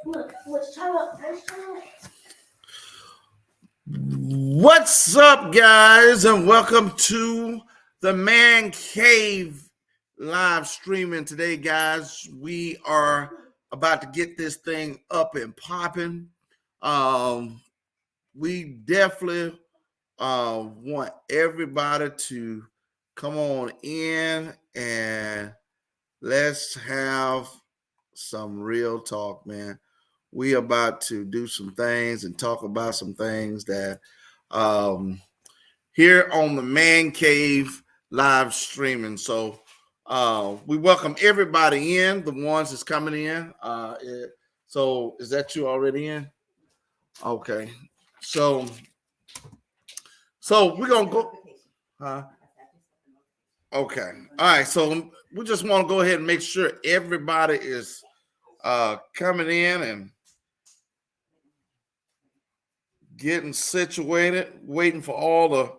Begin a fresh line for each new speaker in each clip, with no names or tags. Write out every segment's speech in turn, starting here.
What's up, guys, and welcome to the Man Cave live streaming today, guys. We are about to get this thing up and popping. We definitely want everybody to come on in and let's have some real talk, man. We about to do some things and talk about some things that here on the Man Cave live streaming. So we welcome everybody in, the ones that's coming in. So is that you already in? Okay. So we're gonna go. Okay. All right. So we just want to go ahead and make sure everybody is coming in and getting situated, waiting for all the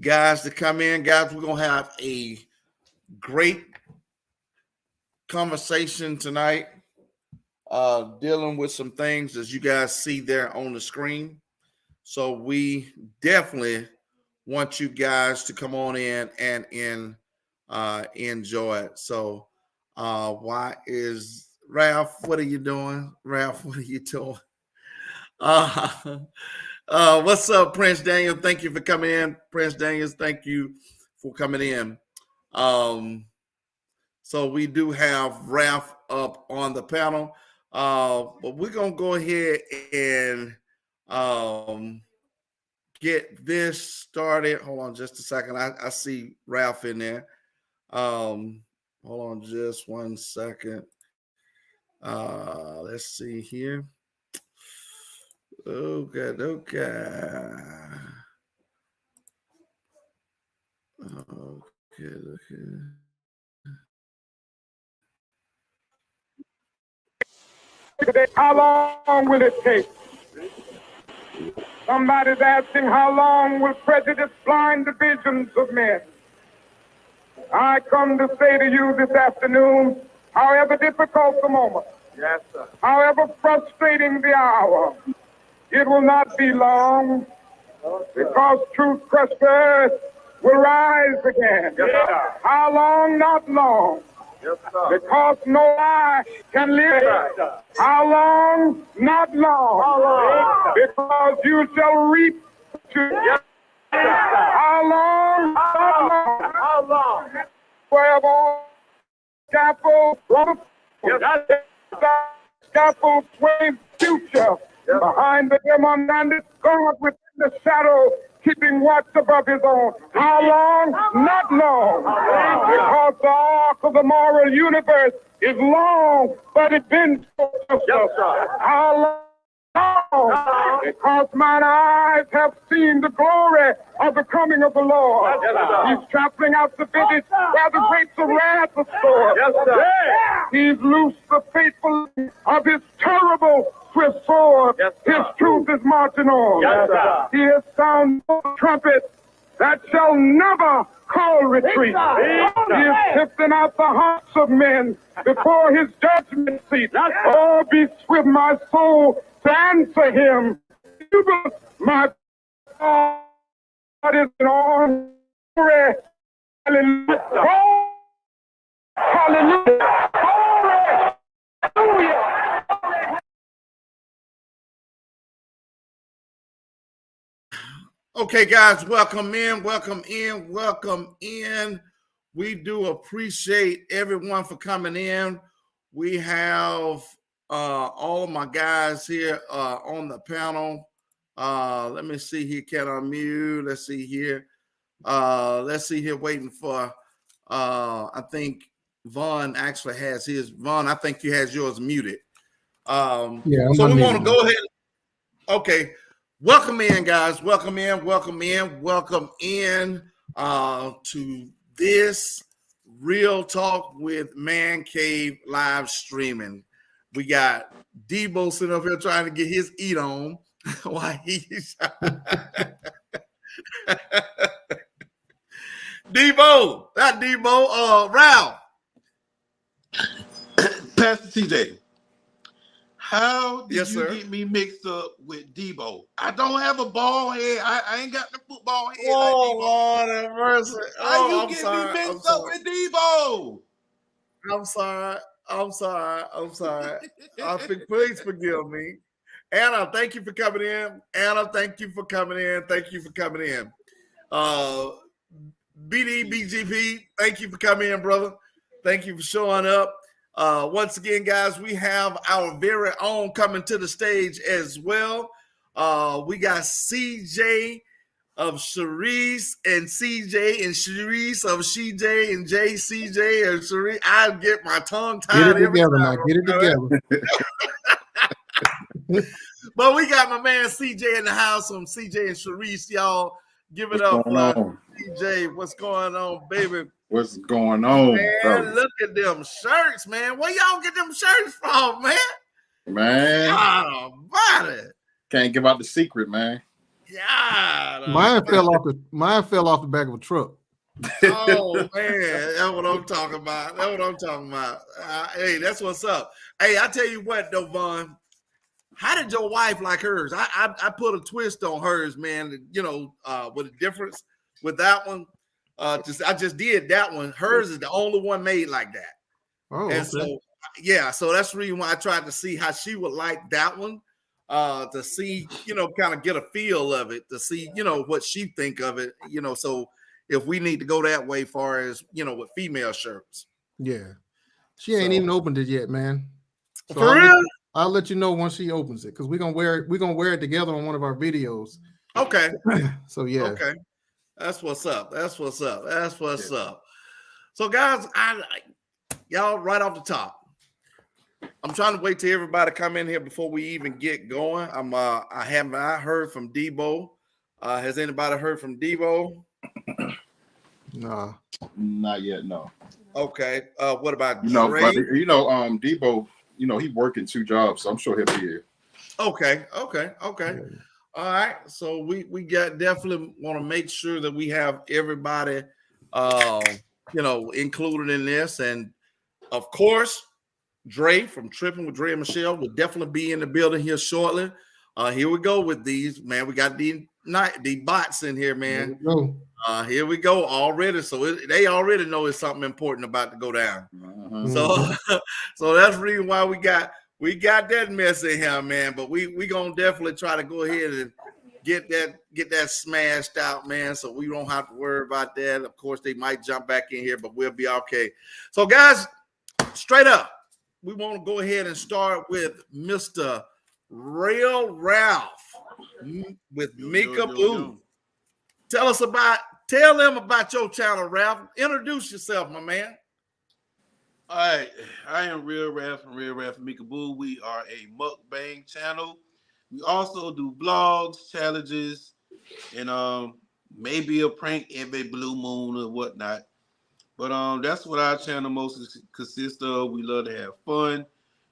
guys to come in. Guys, we're going to have a great conversation tonight, dealing with some things as you guys see there on the screen. So we definitely want you guys to come on in and enjoy it. So why is Ralph, what are you doing? Ralph, what are you doing? What's up, Prince Daniel? Thank you for coming in. Prince Daniels, thank you for coming in. So we do have Ralph up on the panel. But we're going to go ahead and get this started. Hold on just a second. I see Ralph in there. Hold on just 1 second. Let's see here. Okay.
How long will it take? Somebody's asking, how long will prejudice blind the visions of men? I come to say to you this afternoon, however difficult the moment, yes, sir, however frustrating the hour, it will not be long, because truth crushed will rise again. Yes, sir. How long? Not long. Yes, sir. Because no eye can live. Yes, how long? Not long. How long? Because you shall reap. Yes, how long? Not long. How long? Wherever all scaffold, scaffold swaying future. Yes. Behind the demon God within the shadow, keeping watch above his own. How long? Not long. Because the arc of the moral universe is long, but it's been so. Yes, how long? Because mine eyes have seen the glory of the coming of the Lord. Yes, he's trampling out the village where the grapes of wrath are stored. Yes, he's loosed the faithful of his terrible swift sword. Yes, his truth is marching on. Yes, he has sounded the trumpet that shall never call retreat. He is sifting out the hearts of men before his judgment seat. Oh, be swift, my soul, to answer him. My God is on. Hallelujah. Hallelujah. Hallelujah.
Okay, guys, welcome in. We do appreciate everyone for coming in. We have all of my guys here on the panel. Let me see here. Can I unmute? Let's see here. Waiting for I think Vaughn actually has his. Vaughn, I think you has yours muted. So we want to go ahead. Okay. Welcome in, guys. Welcome in to this Real Talk with Man Cave live streaming. We got Debo sitting up here trying to get his eat on while he's Debo, not Debo, Ralph.
Pastor TJ, How did
Yes,
you
sir.
get me mixed up with Debo? I don't have a ball head. I ain't got the football head like
Oh,
Debo.
Lord have mercy.
How
Oh,
you
I'm
get
sorry.
me
I'm
mixed up
sorry.
with Debo?
I'm sorry. I'm sorry. I'm sorry. Please forgive me. Anna, thank you for coming in. Anna, thank you for coming in. Thank you for coming in. BDBGP, thank you for coming in, brother. Thank you for showing up. Once again, guys, we have our very own coming to the stage as well. We got CJ of Sharice and CJ and Sharice of CJ and JCJ and Sharice. I get my tongue tied every time.
Now. Get it together.
But we got my man CJ in the house from CJ and Sharice, y'all. Give it
What's
up
going
for
on?
CJ. What's going on, baby?
What's going on,
Man,
fellas?
look at them shirts, man. Where y'all get them shirts from, man?
Man,
Oh, body.
can't give out the secret, man.
Yeah.
Mine fell off the back of a truck.
Oh man, that's what I'm talking about. Hey, that's what's up. Hey, I tell you what, though, Vaughn. How did your wife like hers? I put a twist on hers, man. You know, with a difference with that one. I just did that one. Hers is the only one made like that.
Oh,
and
okay.
so yeah, so that's the reason why I tried to see how she would like that one. To see, kind of get a feel of it, to see, what she think of it, so if we need to go that way far as, with female shirts.
Yeah. She ain't even opened it yet, man. So
For real?
I'll let you know once she opens it, because we're gonna wear it together on one of our videos.
Okay.
So yeah.
Okay. That's what's up. So guys, y'all right off the top. I'm trying to wait till everybody come in here before we even get going. I haven't heard from Debo. Has anybody heard from Debo?
Nah.
Not yet, no.
Okay. What about
Dre? But Debo, he working 2 jobs, so I'm sure he'll be here.
Okay. Yeah. All right. So we definitely want to make sure that we have everybody included in this. And of course, Dre from Tripping with Dre and Michelle will definitely be in the building here shortly. Here we go with these, man. We got the bots in here, man. Here we go already. So they already know it's something important about to go down. So that's the reason why we got that mess in here, man. But we gonna definitely try to go ahead and get that smashed out, man. So we don't have to worry about that. Of course, they might jump back in here, but we'll be okay. So guys, straight up, we want to go ahead and start with Mr. Real Ralph with Mika Boo. Tell them about your channel, Ralph. Introduce yourself, my man.
All right, I am Real Ralph from Real Ralph and Mika Boo. We are a mukbang channel. We also do vlogs, challenges, and maybe a prank every blue moon or whatnot. But that's what our channel mostly consists of. We love to have fun.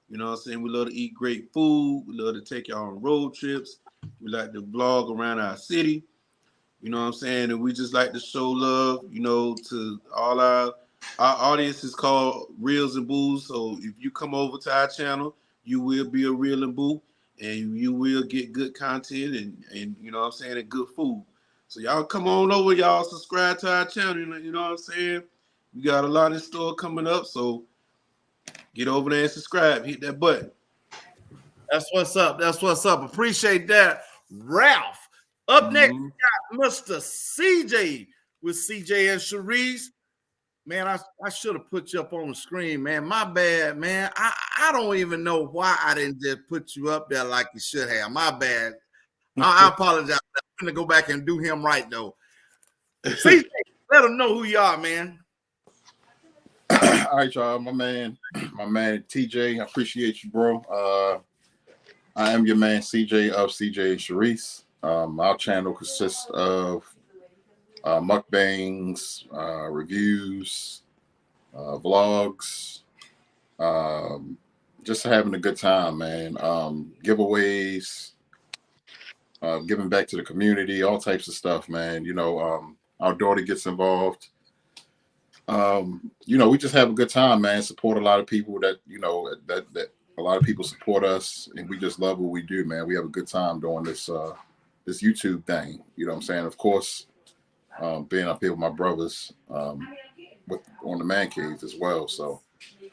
You know what I'm saying? We love to eat great food. We love to take y'all on road trips. We like to vlog around our city. You know what I'm saying? And we just like to show love, to all our audience is called Reels and Boos. So if you come over to our channel, you will be a Reel and Boo, and you will get good content and you know what I'm saying, and good food. So y'all come on over, y'all subscribe to our channel, you know what I'm saying? We got a lot in store coming up, so get over there and subscribe. Hit that button.
That's what's up. Appreciate that, Ralph. Up next, we got Mr. CJ with CJ and Sharice. Man, I should have put you up on the screen, man. My bad, man. I don't even know why I didn't just put you up there like you should have. My bad. I apologize. I'm going to go back and do him right, though. CJ, let them know who you are, man.
All right, y'all. My man TJ. I appreciate you, bro. I am your man CJ of CJ and Sharice. Our channel consists of mukbangs, reviews, vlogs, just having a good time, man. Giveaways, giving back to the community, all types of stuff, man. Our daughter gets involved. We just have a good time, man. Support a lot of people that a lot of people support us, and we just love what we do, man. We have a good time doing this this YouTube thing. You know what I'm saying? Of course, being up here with my brothers on the Man Caves as well. So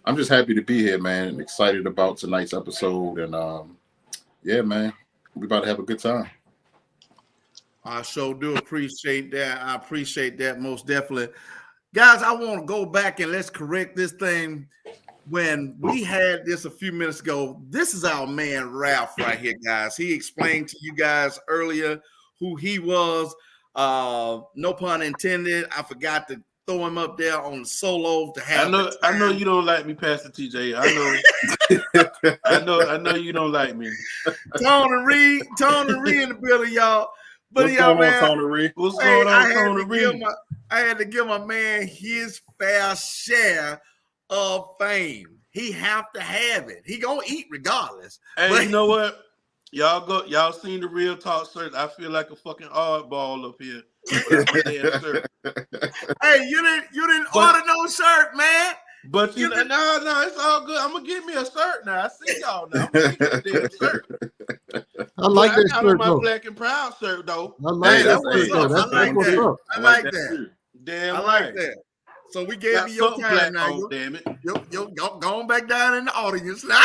I'm just happy to be here, man, and excited about tonight's episode. And yeah, man, we about to have a good time.
I sure do appreciate that. I appreciate that most definitely. Guys, I want to go back and let's correct this thing. When we had this a few minutes ago, this is our man Ralph right here, guys. He explained to you guys earlier who he was. No pun intended. I forgot to throw him up there on the solo to have.
I know you don't like me, Pastor TJ. I know you don't like me.
Tony Reed in the building, y'all. But
What's going on, Tony Reed?
What's going on, Tony Reed?
I had to give my man his fair share of fame. He have to have it. He gonna eat regardless.
Hey,
but
you know what? Y'all seen the Real Talk shirt? I feel like a fucking oddball up here.
Hey, you didn't order no shirt, man.
But no, it's all good. I'm gonna get me a shirt now. I see y'all now. I'm gonna get me a damn shirt.
I like that
I
shirt
got
though.
my black and proud shirt though.
I like that shirt though.
I like that. I like that.
Damn,
I like that. So we gave you your time now.
Oh, damn it.
Yo, going back down in the audience now.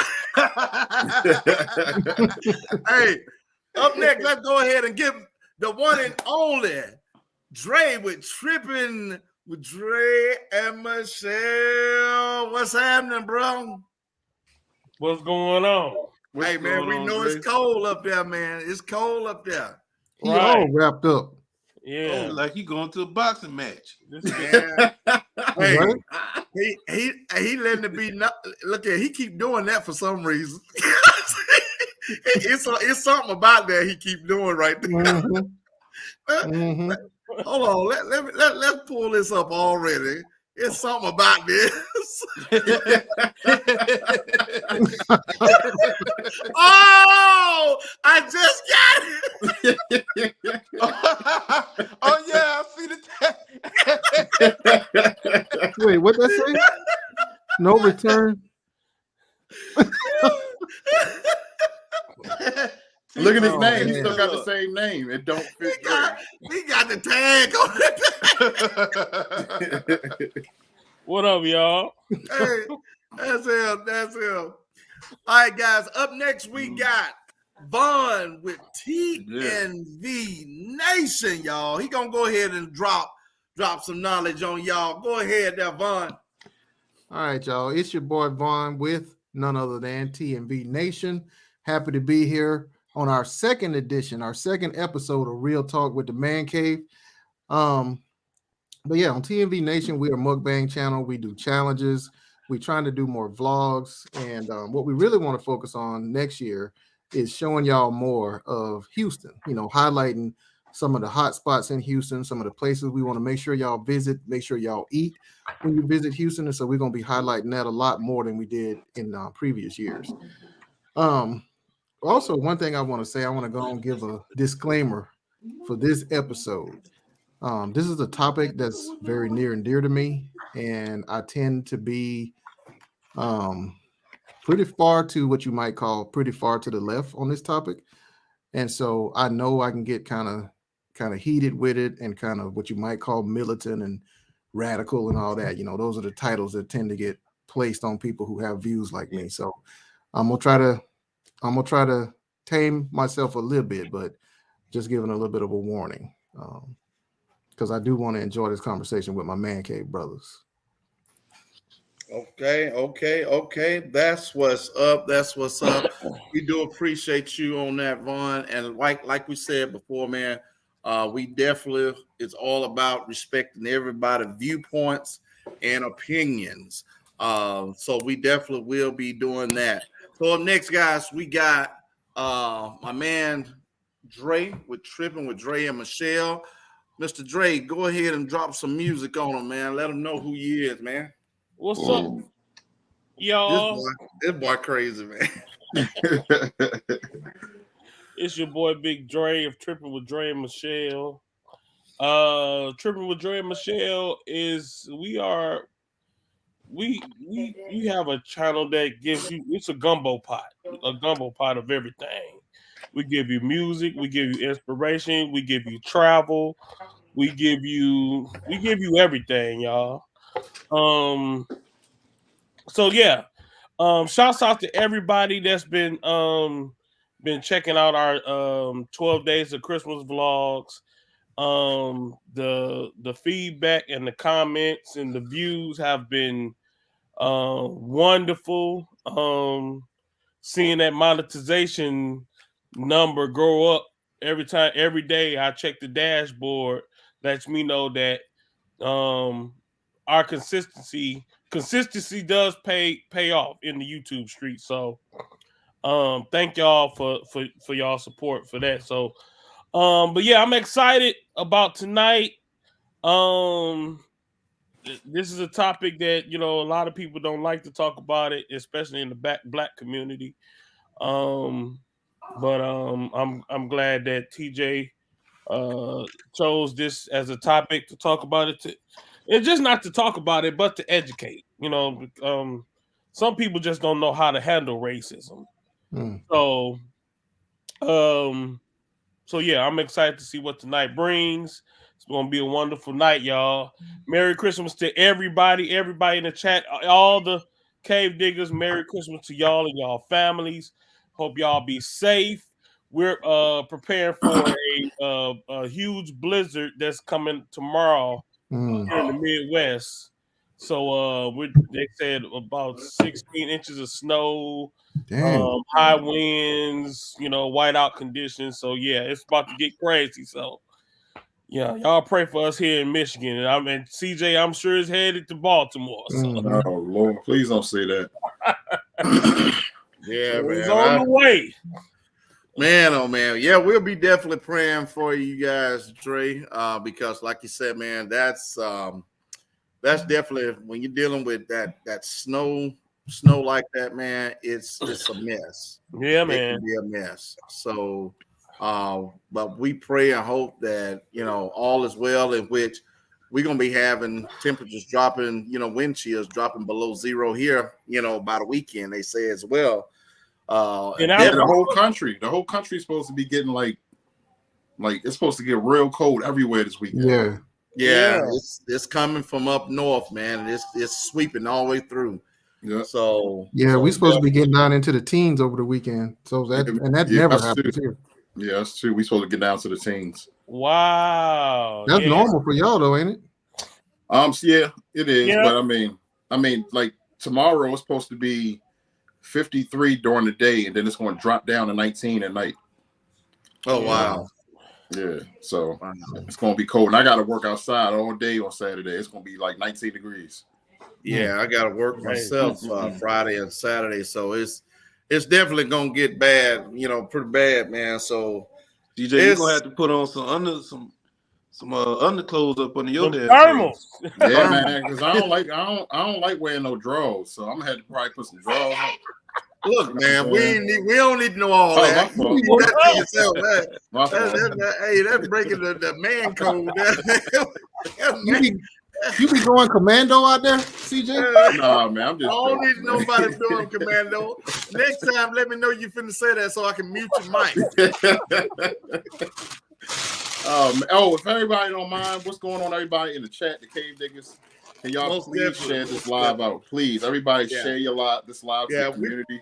Hey, up next, let's go ahead and give the one and only Dre with Tripping with Dre and Michelle. What's happening, bro?
What's going on?
Hey, man, we know it's cold up there, man. It's cold up there.
He all wrapped up.
Yeah,
like he going to a boxing match.
Yeah. Hey,
Right?
he letting it be. Look at he keep doing that for some reason. it's something about that he keep doing right there.
Mm-hmm.
Hold on, let's pull this up already. It's something about this. Oh, I just got it.
Oh yeah, I see the
Wait, what that say? No return.
Look at his
Oh,
name. He
man.
still got the same name. It don't fit.
He got the tag on it.
what up, y'all?
Hey, that's him. All right, guys. Up next, we got Vaughn with TNV Nation, y'all. He gonna go ahead and drop some knowledge on y'all. Go ahead, there, Vaughn.
All right, y'all. It's your boy Vaughn with none other than TNV Nation. Happy to be here on our second edition, our second episode of Real Talk with the Man Cave. But yeah, on TNV Nation, we are a mukbang channel. We do challenges. We're trying to do more vlogs. And what we really want to focus on next year is showing y'all more of Houston, highlighting some of the hot spots in Houston, some of the places we want to make sure y'all visit, make sure y'all eat when you visit Houston. And so we're going to be highlighting that a lot more than we did in previous years. Also, one thing I want to say, I want to go and give a disclaimer for this episode. This is a topic that's very near and dear to me, and I tend to be pretty far to what you might call pretty far to the left on this topic. And so I know I can get kind of heated with it and kind of what you might call militant and radical and all that. Those are the titles that tend to get placed on people who have views like me. So I'm gonna try to tame myself a little bit, but just giving a little bit of a warning. Because I do want to enjoy this conversation with my Man Cave brothers.
Okay. That's what's up. We do appreciate you on that, Vaughn. And like we said before, man, we definitely, it's all about respecting everybody's viewpoints and opinions. So we definitely will be doing that. So up next, guys, we got my man Dre with Tripping with Dre and Michelle. Mr. Dre, go ahead and drop some music on him, man. Let him know who he is, man.
What's up, y'all?
This boy crazy, man.
It's your boy Big Dre of Tripping with Dre and Michelle. Tripping with Dre and Michelle is we are we have a channel that gives you, it's a gumbo pot of everything. We give you music, we give you inspiration, we give you travel, we give you everything, y'all. So yeah, shouts out to everybody that's been checking out our 12 days of Christmas vlogs. The feedback and the comments and the views have been wonderful. Seeing that monetization number grow up every day I check the dashboard lets me know that our consistency does pay off in the YouTube street. So thank y'all for y'all support for that. So but yeah, I'm excited about tonight. This is a topic that, you know, a lot of people don't like to talk about it, especially in the black community. But I'm glad that TJ chose this as a topic to talk about it. It's just not to talk about it, but to educate. You know, some people just don't know how to handle racism. So, so yeah, I'm excited to see what tonight brings. It's gonna be a wonderful night, y'all. Merry Christmas to everybody in the chat, all the cave diggers. Merry Christmas to y'all and y'all families. Hope y'all be safe. We're preparing for a huge blizzard that's coming tomorrow here in the Midwest. So they said about 16 inches of snow, high winds, you know, whiteout conditions. So yeah, it's about to get crazy. So yeah, y'all pray for us here in Michigan. And I mean, CJ, I'm sure is headed to Baltimore. So.
Oh Lord, please don't say that.
Yeah,
so
man.
He's on the way.
Man, oh man, yeah, we'll be definitely praying for you guys, Dre. Because, like you said, man, that's definitely when you're dealing with that snow like that, man. It's a mess.
Yeah, man.
It can be a mess. So, but we pray and hope that, you know, all is well, in which we're gonna be having temperatures dropping, you know, wind chills dropping below zero here, you know, by the weekend. They say as well.
And
the whole country is supposed to be getting like it's supposed to get real cold everywhere this weekend.
Yeah. It's coming from up north, man. It's sweeping all the way through.
Yeah.
So
we're supposed to be getting down into the teens over the weekend. So that never happens here.
Yeah, that's true. We're supposed to get down to the teens.
Wow.
That's normal for y'all though, ain't it?
Yeah, it is.
Yeah.
But I mean, like tomorrow it's supposed to be 53 during the day, and then it's going to drop down to 19 at night.
Oh wow.
Yeah, so it's going to be cold, and I got to work outside all day on Saturday. It's going to be like 19 degrees.
Yeah, I got to work myself Friday and Saturday, so it's definitely going to get bad, you know, pretty bad, man. So
DJ, you're gonna have to put on some underclothes up under your damn
thermals.
Yeah, man, because I don't like wearing no drawers, so I'm gonna have to probably put some drawers on.
Look, man, we don't need to know all that. You need that to yourself, man. Hey, that's breaking the man code.
You be going commando out there, CJ?
Nah, man, I'm just.
I don't need nobody doing commando. Next time, let me know you finna say that so I can mute your mic.
If everybody don't mind, what's going on, everybody in the chat, the cave diggers? Can y'all please share this live out? Please, everybody share this live to the community.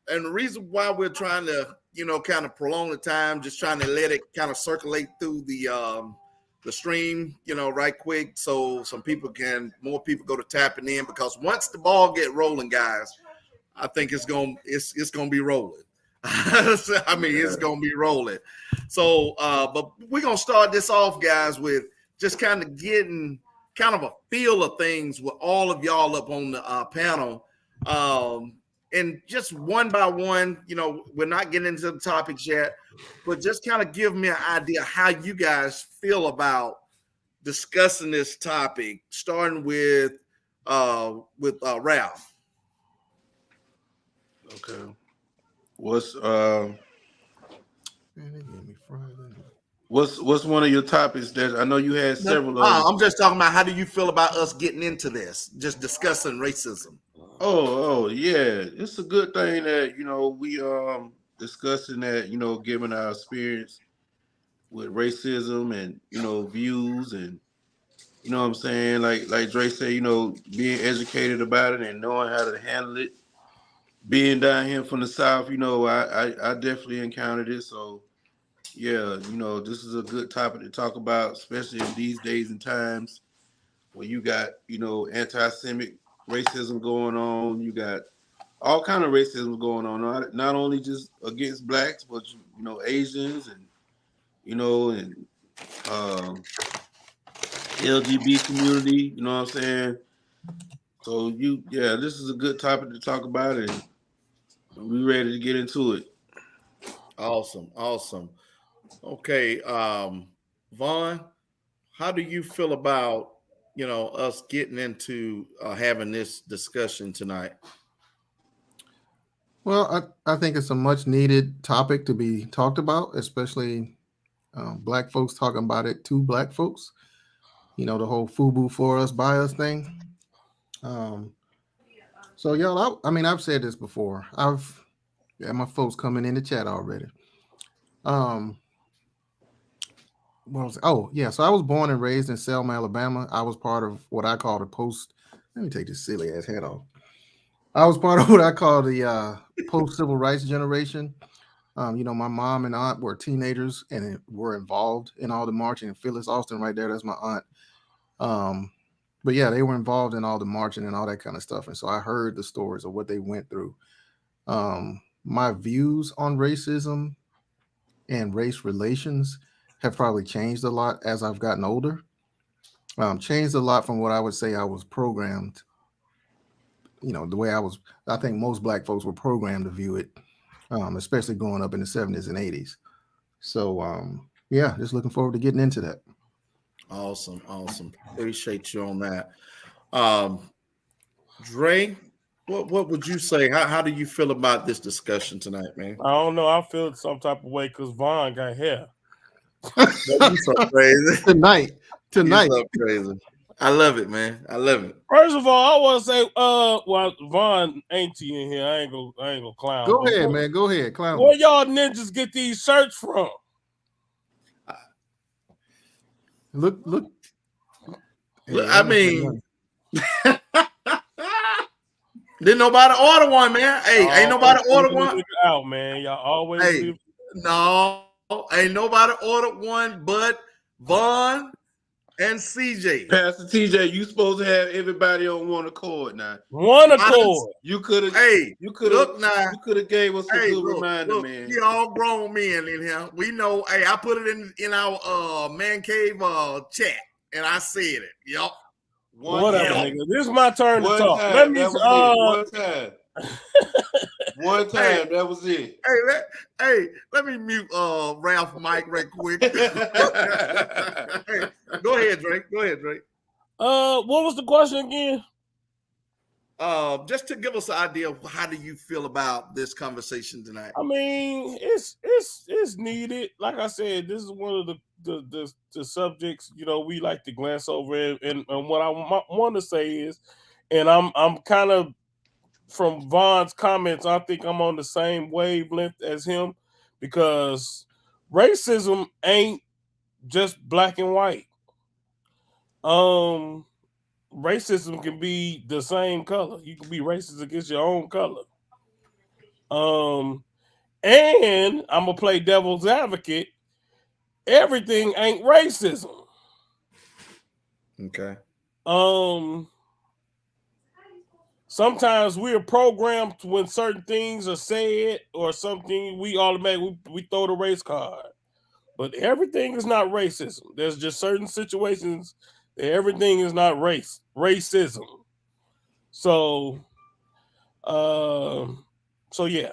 And the reason why we're trying to, you know, kind of prolong the time, just trying to let it kind of circulate through the stream, you know, right quick, so more people go to tapping in, because once the ball get rolling, guys, I think it's gonna be rolling. I mean, it's gonna be rolling. So, but we're gonna start this off, guys, with just kind of getting kind of a feel of things with all of y'all up on the panel, and just one by one. You know, we're not getting into the topics yet, but just kind of give me an idea how you guys feel about discussing this topic, starting with Ralph.
Okay. What's What's one of your topics that I know you had several of them.
I'm just talking about how do you feel about us getting into this, just discussing racism.
Oh yeah, it's a good thing that we discussing that, given our experience with racism and views, and what I'm saying, like Dre said, being educated about it and knowing how to handle it. Being down here from the South, I definitely encountered it. So yeah, this is a good topic to talk about, especially in these days and times when you got anti-Semitic racism going on. You got all kind of racism going on, not only just against blacks, but Asians and LGBT community. You know what I'm saying? So this is a good topic to talk about, and we ready to get into it.
Awesome. Okay, Vaughn, how do you feel about us getting into having this discussion tonight?
Well, I think it's a much needed topic to be talked about, especially black folks talking about it to black folks. The whole FUBU for us, by us thing. So y'all, I've said this before. I've got my folks coming in the chat already. So I was born and raised in Selma, Alabama. I was part of what I call let me take this silly ass hat off. I was part of what I call the post-civil rights generation. My mom and aunt were teenagers and were involved in all the marching. And Phyllis Austin right there, that's my aunt. But yeah, they were involved in all the marching and all that kind of stuff. And so I heard the stories of what they went through. My views on racism and race relations have probably changed a lot as I've gotten older. Changed a lot from what I would say I was programmed. The way I think most black folks were programmed to view it, especially growing up in the 70s and 80s. So, just looking forward to getting into that.
Awesome. Appreciate you on that. Dre, what would you say? How do you feel about this discussion tonight, man?
I don't know. I feel some type of way because Vaughn got hair.
You so crazy.
Tonight.
You so crazy. I love it, man. I love it.
First of all, I want to say, well, Vaughn ain't in here. I ain't gonna clown.
Go ahead, man. Go ahead, clown.
Where y'all ninjas get these shirts from?
Look.
I mean, didn't nobody order one, man. Hey, ain't nobody order one.
Out, man. Y'all always.
No, ain't nobody ordered one but Vaughn and CJ.
Pastor TJ, you supposed to have everybody on one accord now.
One accord.
You could have.
Hey,
you could have gave us a good reminder, man.
We all grown men in here. We know. Hey, I put it in our MANCAVE chat, and I said it. Yep.
Whatever, nigga. This is my turn to talk.
Let me. One time. That was it.
Let me mute Ralph Mike right quick. Hey, go ahead, Drake.
What was the question again?
Just to give us an idea of how do you feel about this conversation tonight?
I mean, it's needed. Like I said, this is one of the subjects we like to glance over, and what I want to say is, and I'm kind of, from Vaughn's comments, I think I'm on the same wavelength as him, because racism ain't just black and white. Racism can be the same color. You can be racist against your own color. And I'm gonna play devil's advocate. Everything ain't racism.
Okay.
Sometimes we are programmed when certain things are said or something, we automatically we throw the race card. But everything is not racism. There's just certain situations that everything is not racism. So yeah.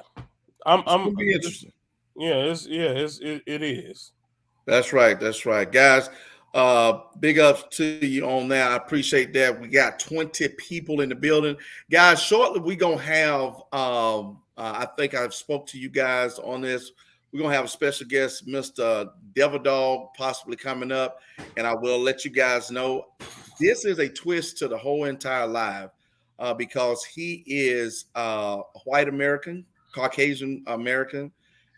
I'm
be interesting.
It is.
That's right. Guys, big ups to you on that. I appreciate that. We got 20 people in the building. Guys, shortly we're gonna have I think I've spoke to you guys on this. We're going to have a special guest, Mr. Devil Dog, possibly coming up. And I will let you guys know this is a twist to the whole entire live because he is a white American, Caucasian American.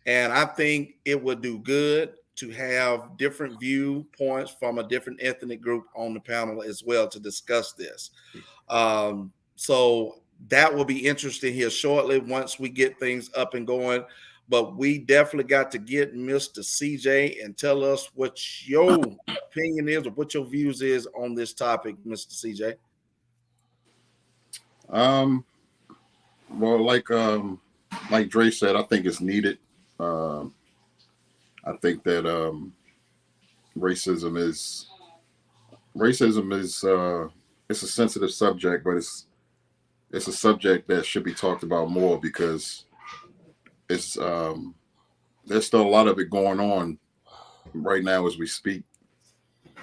And I think it would do good to have different viewpoints from a different ethnic group on the panel as well to discuss this. So that will be interesting here shortly once we get things up and going. But we definitely got to get Mr. CJ and tell us what your opinion is or what your views is on this topic, Mr. CJ.
Well, like Dre said, I think it's needed. I think that racism is it's a sensitive subject, but it's a subject that should be talked about more because it's there's still a lot of it going on right now as we speak.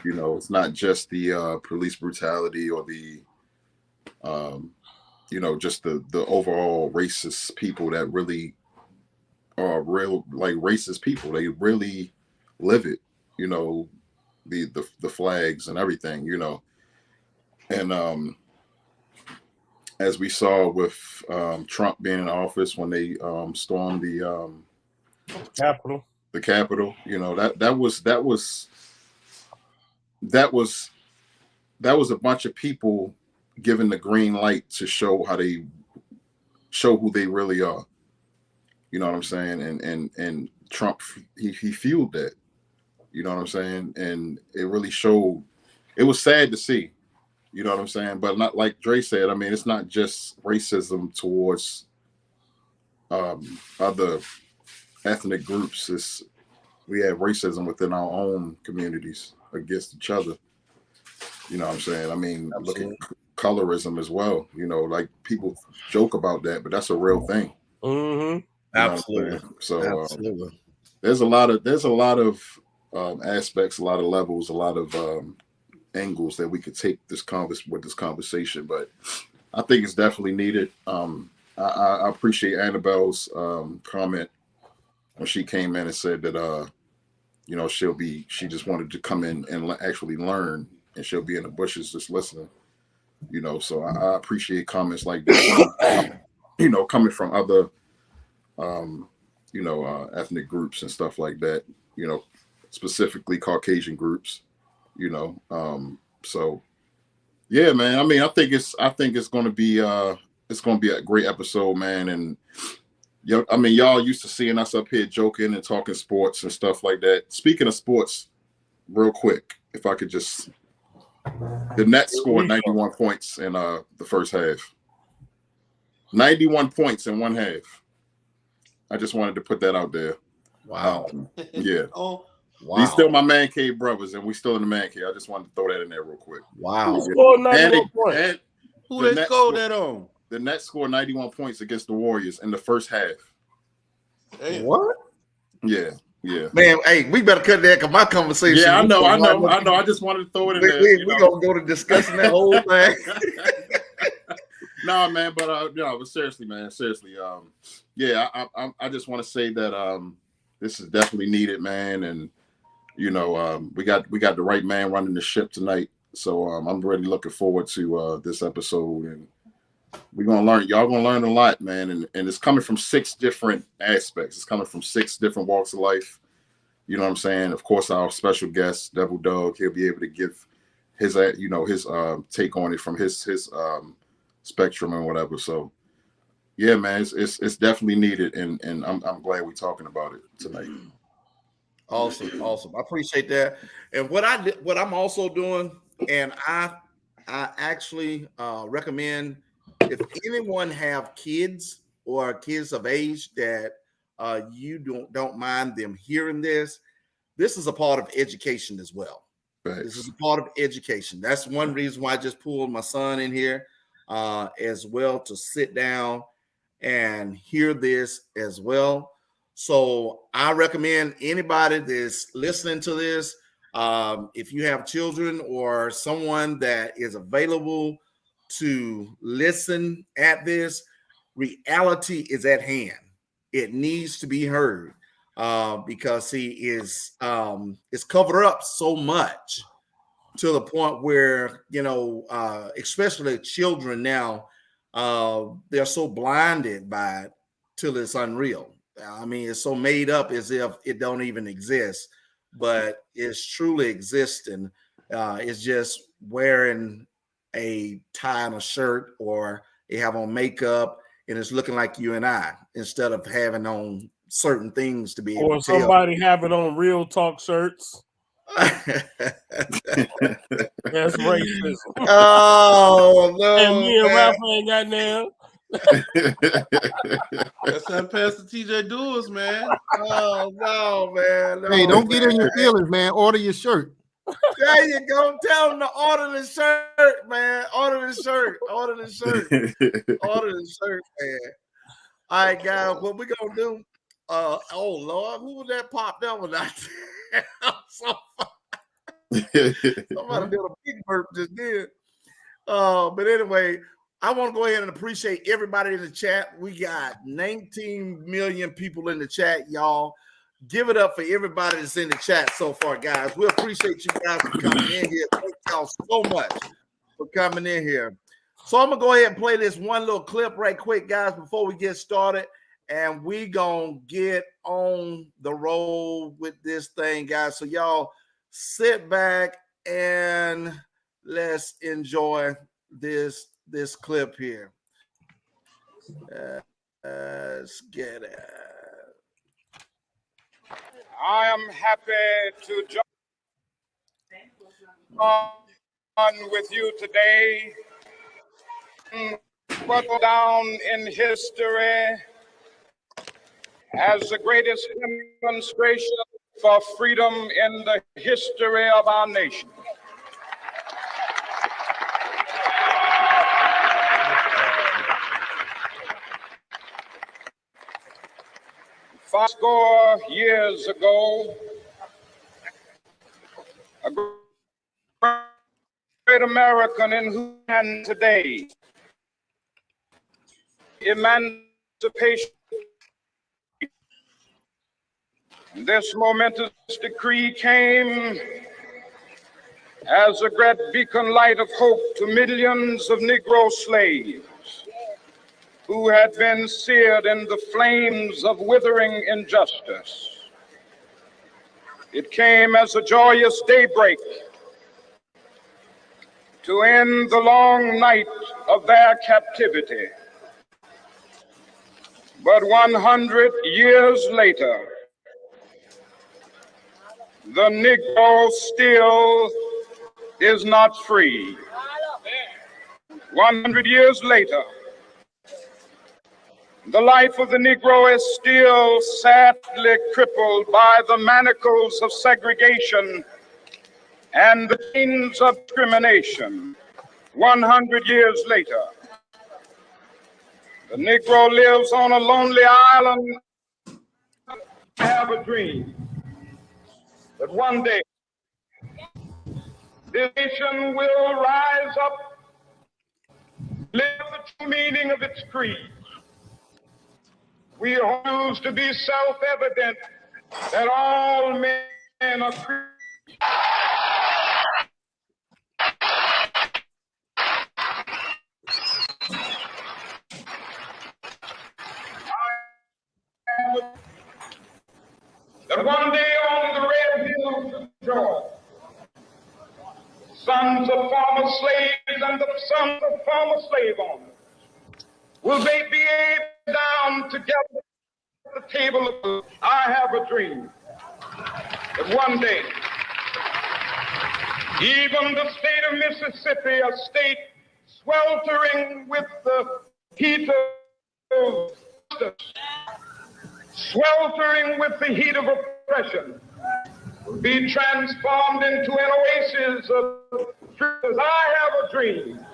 You know, it's not just the police brutality or the you know, just the overall racist people that really are real, like racist people. They really live it, you know, the flags and everything, you know. And as we saw with Trump being in office when they stormed the Capitol, you know, that was a bunch of people given the green light to show who they really are. You know what I'm saying? And Trump, he fueled that. You know what I'm saying? And it really showed. It was sad to see. You know what I'm saying? But not like Dre said. I mean, it's not just racism towards other ethnic groups. We have racism within our own communities against each other. You know what I'm saying? I mean, Absolutely. Look at colorism as well. You know, like people joke about that, but that's a real thing.
Mm-hmm.
Absolutely.
So
Absolutely.
There's a lot of aspects, a lot of levels, a lot of angles that we could take this conversation, but I think it's definitely needed. I appreciate Annabelle's comment when she came in and said that you know, she just wanted to come in and actually learn, and she'll be in the bushes just listening. You know, so I appreciate comments like that. You know, coming from other you know, ethnic groups and stuff like that, you know, specifically Caucasian groups, you know. So yeah, man. I mean, I think it's going to be a great episode, man. And I mean, y'all used to seeing us up here joking and talking sports and stuff like that. Speaking of sports, real quick, if I could just, the Nets scored 91 points in the first half. 91 points in one half. I just wanted to put that out there.
Wow.
Yeah.
Oh,
wow.
These still my man cave brothers, and we still in the man cave. I just wanted to throw that in there real quick.
Wow.
Who scored 91 points?
Who they scored that on?
The Nets scored 91 points against the Warriors in the first half.
Damn.
What?
Yeah. Yeah.
Man, hey, we better cut that because my conversation.
Yeah, I know. I just wanted to throw it in there.
We're going to go to discussing that whole thing.
No, man, but but seriously, man, yeah, I just want to say that this is definitely needed, man, and you know, we got the right man running the ship tonight, so I'm really looking forward to this episode, and we're gonna learn. Y'all gonna learn a lot, man, and it's coming from 6 different aspects. It's coming from 6 different walks of life. You know what I'm saying? Of course, our special guest, Devil Dog, he'll be able to give his his take on it from his spectrum and whatever. So yeah, man, it's definitely needed, and I'm glad we're talking about it tonight.
Awesome. I appreciate that. And what I'm also doing, and I actually recommend if anyone have kids or kids of age that you don't mind them hearing this is a part of education as well.
Thanks.
This is a part of education. That's one reason why I just pulled my son in here as well to sit down and hear this as well. So I recommend anybody that's listening to this, if you have children or someone that is available to listen at this, reality is at hand. It needs to be heard. because he is covered up so much to the point where, you know, especially children now, they're so blinded by it till it's unreal. I mean, it's so made up as if it don't even exist, but it's truly existing. It's just wearing a tie and a shirt, or they have on makeup and it's looking like you and I, instead of having on certain things to be able
Or
to tell.
somebody having on real talk shirts. That's racism.
Oh no!
And me and
man.
Rafa ain't got now.
That's how Pastor TJ do us, man.
Oh no, man! No,
Hey, don't get in your
man.
feelings, man. Order your shirt.
There you go. Tell them to order the shirt, man. Order the shirt. Order the shirt. Order the shirt, man. All right, guys. What we gonna do? Oh Lord, who was that popped up with that? Somebody did a big burp just did. But anyway, I want to go ahead and appreciate everybody in the chat. We got 19 million people in the chat, y'all. Give it up for everybody that's in the chat so far, guys. We appreciate you guys for coming in here. Thank y'all so much for coming in here. So I'm gonna go ahead and play this one little clip right quick, guys, before we get started. And we gonna get on the road with this thing, guys. So y'all sit back and let's enjoy this clip here. Let's get it.
I am happy to join on with you today. What go down in history as the greatest demonstration for freedom in the history of our nation. Fourscore years ago, a great American in whose hand today, emancipation. This momentous decree came as a great beacon light of hope to millions of Negro slaves who had been seared in the flames of withering injustice. It came as a joyous daybreak to end the long night of their captivity. But 100 years later, the Negro still is not free. 100 years later, the life of the Negro is still sadly crippled by the manacles of segregation and the chains of discrimination. 100 years later, the Negro lives on a lonely island. I have a dream that one day this nation will rise up, live the true meaning of its creed. We choose to be self-evident that all men are created. That one day on the red hills of Georgia, sons of former slaves and the sons of former slave owners will they be able down together at the table of I have a dream that one day even the state of Mississippi, a state sweltering with the heat of justice, sweltering with the heat of oppression, will be transformed into an oasis of truth. I have a dream.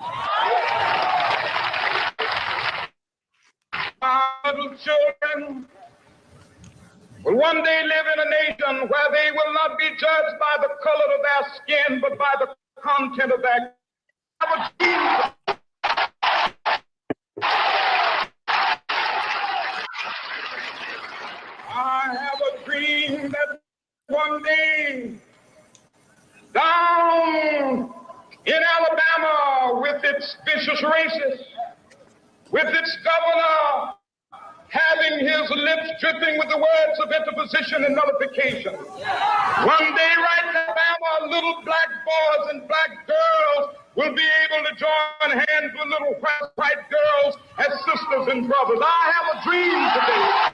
Our little children will one day live in a nation where they will not be judged by the color of their skin, but by the content of their dream. I have a dream that one day down in Alabama, with its vicious racists, with its governor having his lips dripping with the words of interposition and nullification. One day, right in Alabama, little black boys and black girls will be able to join hands with little white girls as sisters and brothers. I have a dream today.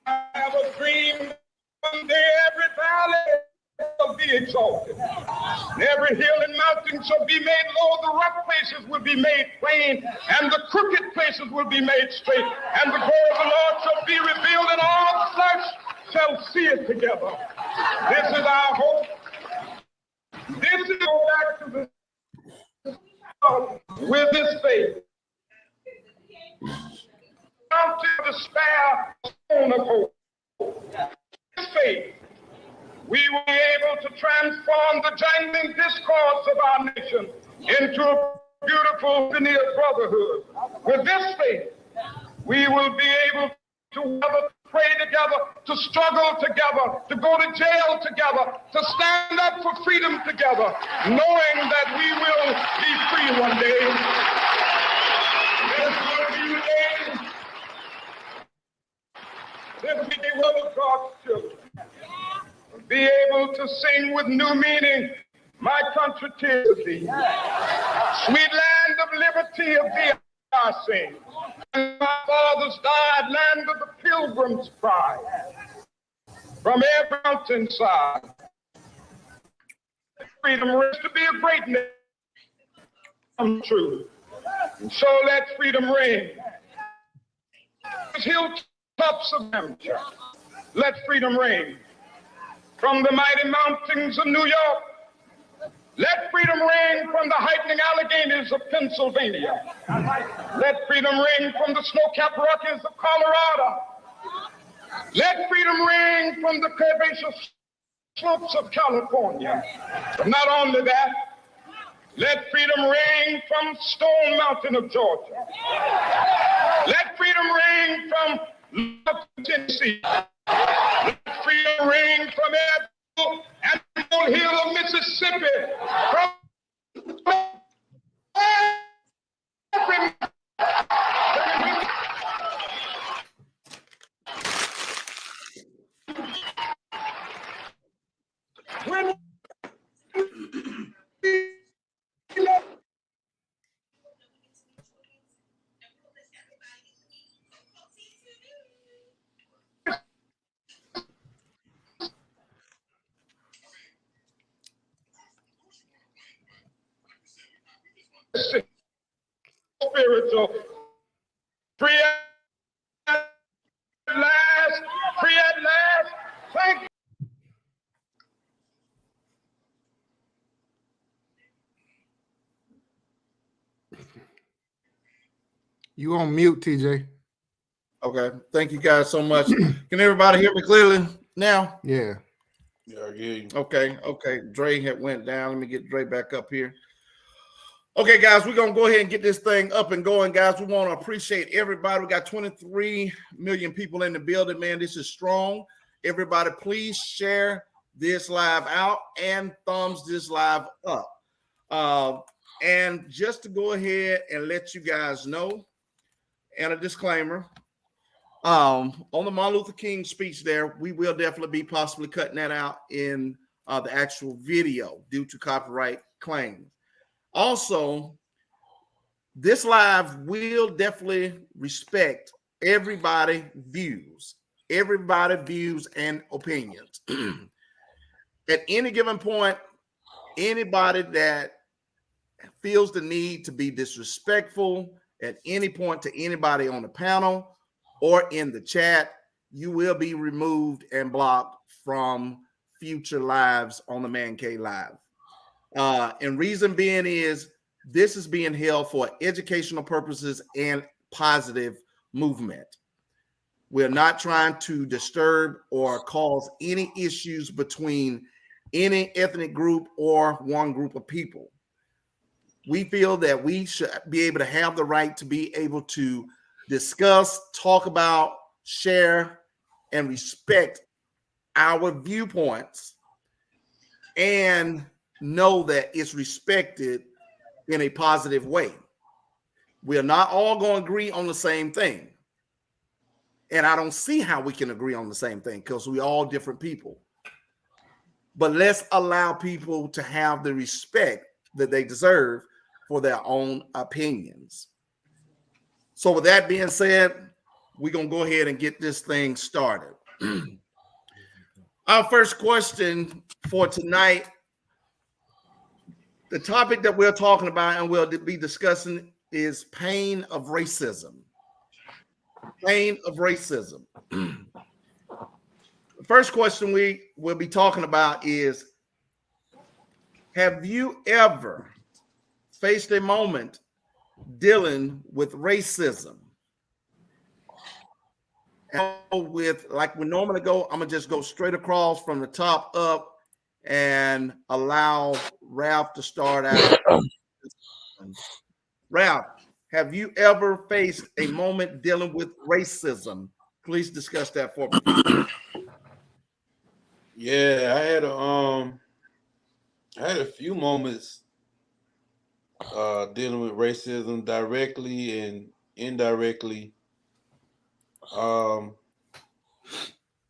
I have a dream one day every valley will be exalted. And every hill and mountain shall be made low. The rough places will be made plain, and the crooked places will be made straight. And the glory of the Lord shall be revealed, and all flesh shall see it together. This is our hope. This is go back to the with this faith. Mountain of despair, stone of hope. This faith, we will be able to transform the jangling discords of our nation into a beautiful veneer brotherhood. With this faith, we will be able to pray together, to struggle together, to go to jail together, to stand up for freedom together, knowing that we will be free one day. This will be the day. This will be the will of God's children. Be able to sing with new meaning, my country 'tis of thee. Sweet land of liberty of thee I sing. And my fathers died, land of the pilgrim's pride. From every mountainside, freedom is to be a great nation. Come true. And so let freedom reign. Hilltops of Hampshire, let freedom reign. From the mighty mountains of New York, let freedom reign from the heightening Alleghenies of Pennsylvania. Let freedom reign from the snow-capped Rockies of Colorado. Let freedom reign from the curvaceous slopes of California. But not only that, let freedom reign from Stone Mountain of Georgia. Let freedom reign from Tennessee. Let freedom reign from every and hill of Mississippi. From every when spiritual, free at last, free at last. Thank you.
You on mute, TJ.
Okay. Thank you guys so much. Can everybody hear me clearly now?
Yeah.
Yeah, yeah.
Okay. Okay. Dre had went down. Let me get Dre back up here. Okay, guys, we're going to go ahead and get this thing up and going, guys. We want to appreciate everybody. We got 23 million people in the building, man. This is strong. Everybody, please share this live out and thumbs this live up. And just to go ahead and let you guys know, and a disclaimer, on the Martin Luther King speech there, we will definitely be possibly cutting that out in the actual video due to copyright claims. Also, this live will definitely respect everybody's views and opinions. At any given point, anybody that feels the need to be disrespectful at any point to anybody on the panel or in the chat, you will be removed and blocked from future lives on the ManCave Live. And reason being is this is being held for educational purposes and positive movement. We're not trying to disturb or cause any issues between any ethnic group or one group of people. We feel that we should be able to have the right to be able to discuss, talk about, share, and respect our viewpoints and know that it's respected in a positive way. We are not all going to agree on the same thing. And I don't see how we can agree on the same thing because we're all different people. But let's allow people to have the respect that they deserve for their own opinions. So with that being said, we're going to go ahead and get this thing started. Our first question for tonight, the topic that we're talking about and we'll be discussing is pain of racism. Pain of racism. The first question we will be talking about is, have you ever faced a moment dealing with racism? And with, like we normally go, I'm gonna just go straight across from the top up and allow Ralph to start out. Ralph, have you ever faced a moment dealing with racism? Please discuss that for me.
Yeah, I had a few moments dealing with racism directly and indirectly.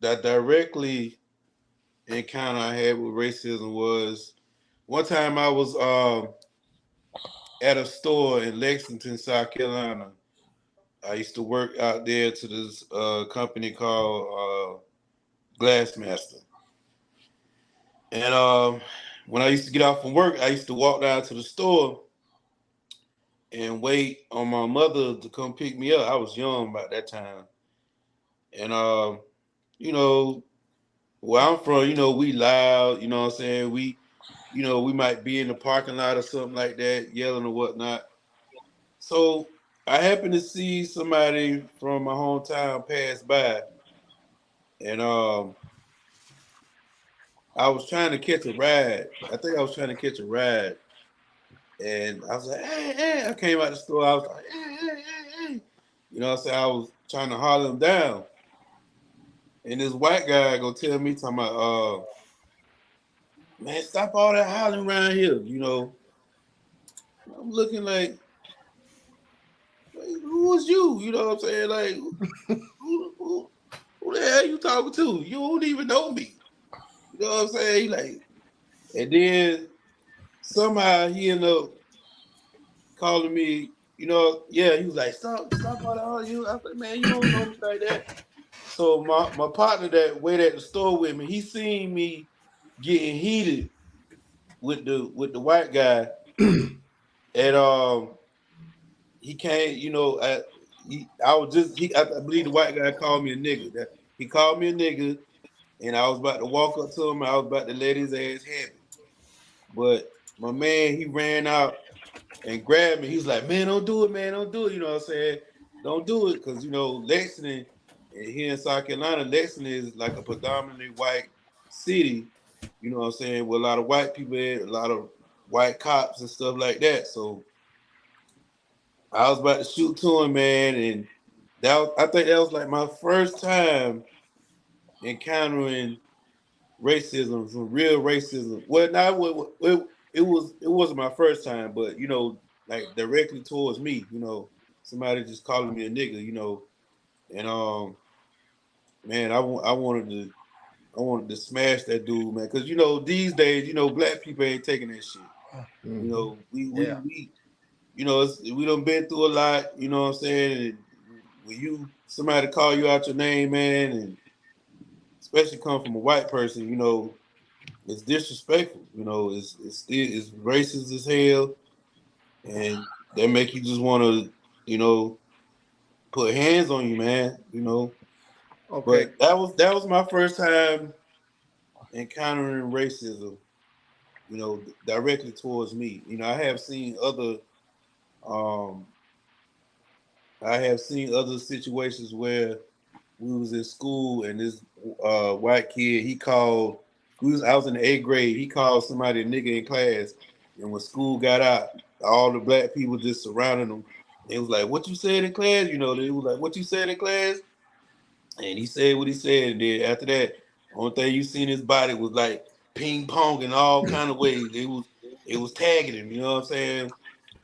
That directly encounter I had with racism was one time I was at a store in Lexington, South Carolina. I used to work out there to this company called Glassmaster. And when I used to get off from work, I used to walk down to the store and wait on my mother to come pick me up. I was young about that time. And, you know, where I'm from, you know, we loud, you know what I'm saying? We might be in the parking lot or something like that, yelling or whatnot. So I happened to see somebody from my hometown pass by. And I was trying to catch a ride. I think I was trying to catch a ride. And I was like, hey, hey. I came out the store. I was like, hey, hey, hey, hey. You know what I'm saying? I was trying to holler him down. And this white guy go tell me, talking about, man, stop all that hollering around here. You know, I'm looking like, who is you? You know what I'm saying? Like, who the hell you talking to? You don't even know me. You know what I'm saying? He like, and then somehow he ended up calling me, you know, yeah, he was like, stop all that you. I said, man, you don't know me like that. So my partner that wait at the store with me, he seen me getting heated with the white guy. And he came, you know, I believe the white guy called me a nigga. He called me a nigga, and I was about to walk up to him. I was about to let his ass have it. But my man, he ran out and grabbed me. He was like, man, don't do it, man. Don't do it. You know what I'm saying? Don't do it. Because, you know, Lexington, here in South Carolina, Lexington is like a predominantly white city, you know what I'm saying, with a lot of white people in, a lot of white cops and stuff like that. So I was about to shoot to him, man. And I think that was like my first time encountering racism, some real racism. Well, it wasn't my first time, but you know, like directly towards me, you know, somebody just calling me a nigga, you know, and man, I wanted to smash that dude, man, because you know these days, you know, black people ain't taking that shit. You know, we you know, we done been through a lot, you know what I'm saying? And when somebody call you out your name, man, and especially come from a white person, you know, it's disrespectful. You know, it's racist as hell, and they make you just want to, you know, put hands on you, man. You know.
Okay.
But that was my first time encountering racism, you know, directly towards me. You know, I have seen other situations where we was in school and this white kid, I was in the 8th grade, he called somebody a nigga in class, and when school got out, all the black people just surrounding him. It was like, what you said in class? You know, they was like, what you said in class? And he said what he said. And then after that, only thing you seen his body was like ping pong in all kind of ways. It was tagging him, you know what I'm saying?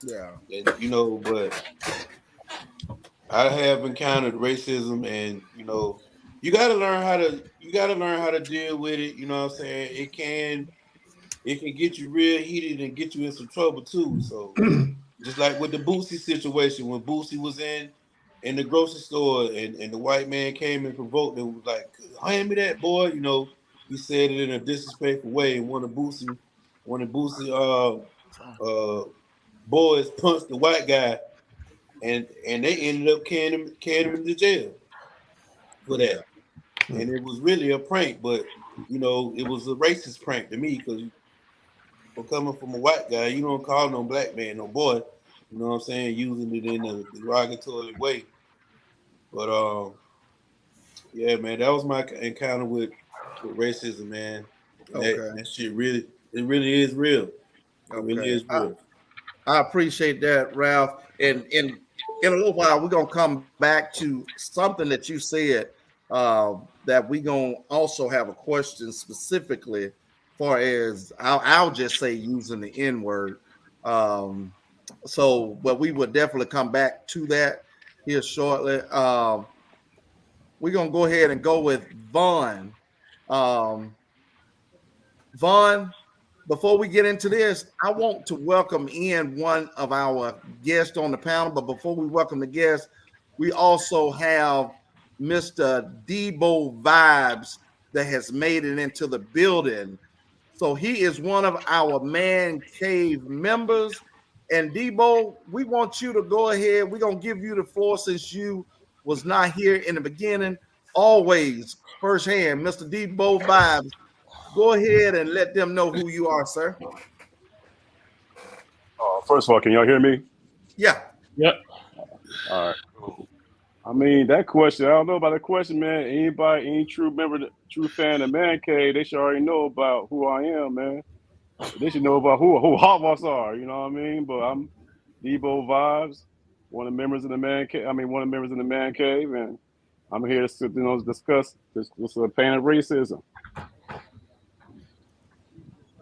Yeah.
And, you know, but I have encountered racism, and you know, you gotta learn how to deal with it, you know what I'm saying? It can get you real heated and get you in some trouble too. So just like with the Boosie situation, when Boosie was in the grocery store and the white man came and provoked him, was like, hand me that, boy. You know, he said it in a disrespectful way, and one of Boosie boys punched the white guy, and they ended up carrying him into jail for that. And it was really a prank, but you know, it was a racist prank to me, because for coming from a white guy, you don't call no black man no boy. You know what I'm saying? Using it in a derogatory way. But yeah, man, that was my encounter with racism, man. And that shit really is real. It really is real.
I appreciate that, Ralph. And in a little while, we're gonna come back to something that you said, that we're gonna also have a question specifically, far as I'll just say using the N-word. So, but we will definitely come back to that here shortly. We're gonna go ahead and go with Vaughn. Vaughn, before we get into this, I want to welcome in one of our guests on the panel. But before we welcome the guest, we also have Mr. Debo Vibes that has made it into the building. So he is one of our Man Cave members. And Debo, we want you to go ahead. We're going to give you the floor since you was not here in the beginning. Always firsthand, Mr. Debo Vibes. Go ahead and let them know who you are, sir.
First of all, can y'all hear me?
Yeah.
Yep.
All right, cool. I mean, that question, I don't know about the question, man. Any true fan of Man Cave, they should already know about who I am, man. They should know about who Hogwarts are, you know what I mean? But I'm Debo Vibes, one of the members of the Man Cave. And I'm here to discuss this pain of racism.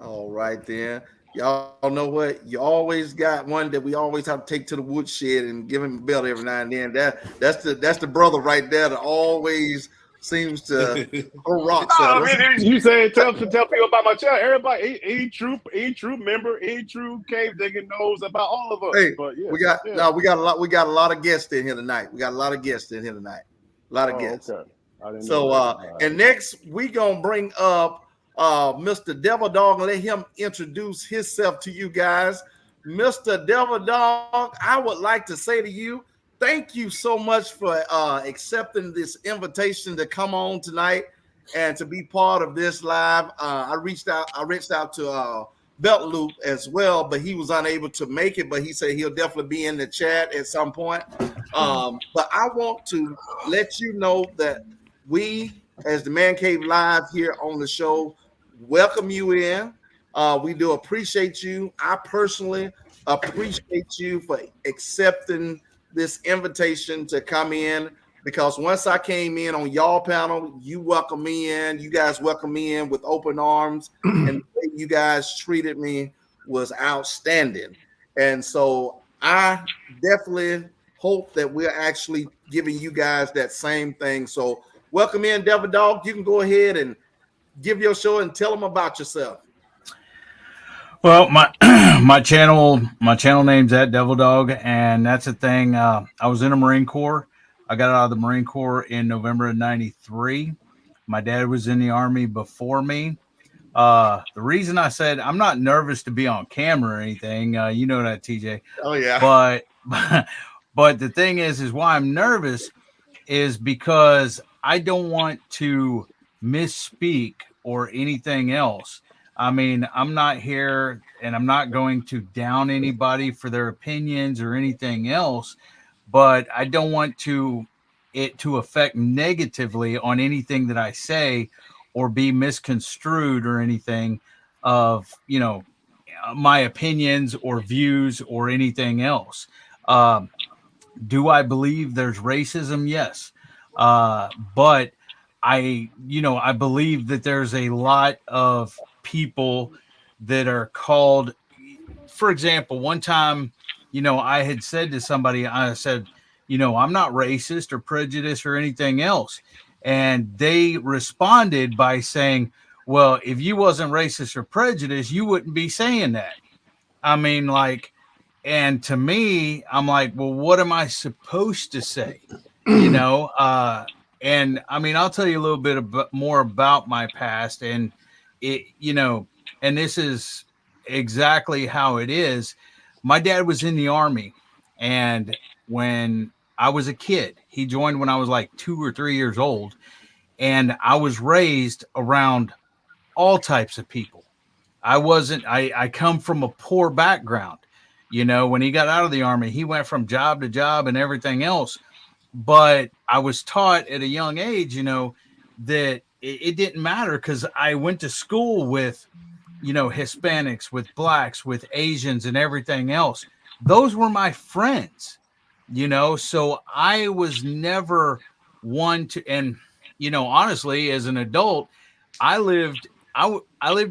All right, then. Y'all know what? You always got one that we always have to take to the woodshed and give him a belt every now and then. That's the brother right there that always seems to throw rocks at us.
I mean, you say tell people about my channel. Everybody, any true member, any true cave digger knows about all of us.
Hey,
but yeah,
we got a lot of guests in here tonight. A lot of guests.
Okay.
And next we gonna bring up Mr. Devil Dog and let him introduce himself to you guys. Mr. Devil Dog, I would like to say to you, thank you so much for accepting this invitation to come on tonight and to be part of this live. I reached out to Belt Loop as well, but he was unable to make it, but he said he'll definitely be in the chat at some point. But I want to let you know that we, as the Man Cave Live here on the show, welcome you in. We do appreciate you. I personally appreciate you for accepting this invitation to come in, because once I came in on y'all panel, you welcomed me in. You guys welcomed me in with open arms, and the way you guys treated me was outstanding. And so I definitely hope that we're actually giving you guys that same thing. So welcome in, Devil Dog. You can go ahead and give your show and tell them about yourself.
Well, my channel name's at Devil Dog, and that's the thing. I was in the Marine Corps. I got out of the Marine Corps in November of '93. My dad was in the Army before me. The reason I said I'm not nervous to be on camera or anything, you know that, TJ.
Oh yeah.
But the thing is why I'm nervous is because I don't want to misspeak or anything else. I mean, I'm not here and I'm not going to down anybody for their opinions or anything else, but I don't want it to affect negatively on anything that I say or be misconstrued or anything of, my opinions or views or anything else. Do I believe there's racism? Yes. But I believe that there's a lot of people that are called, for example, one time, I had said to somebody, I said, I'm not racist or prejudiced or anything else. And they responded by saying, well, if you wasn't racist or prejudiced, you wouldn't be saying that. I mean, like, and to me, I'm like, well, what am I supposed to say? And I mean, I'll tell you a little bit more about my past, and and this is exactly how it is. My dad was in the Army, and when I was a kid, he joined when I was like 2 or 3 years old, and I was raised around all types of people. I come from a poor background. When he got out of the Army, he went from job to job and everything else. But I was taught at a young age, that it didn't matter, because I went to school with, Hispanics, with blacks, with Asians and everything else. Those were my friends, so I was never one to, and, honestly, as an adult, I lived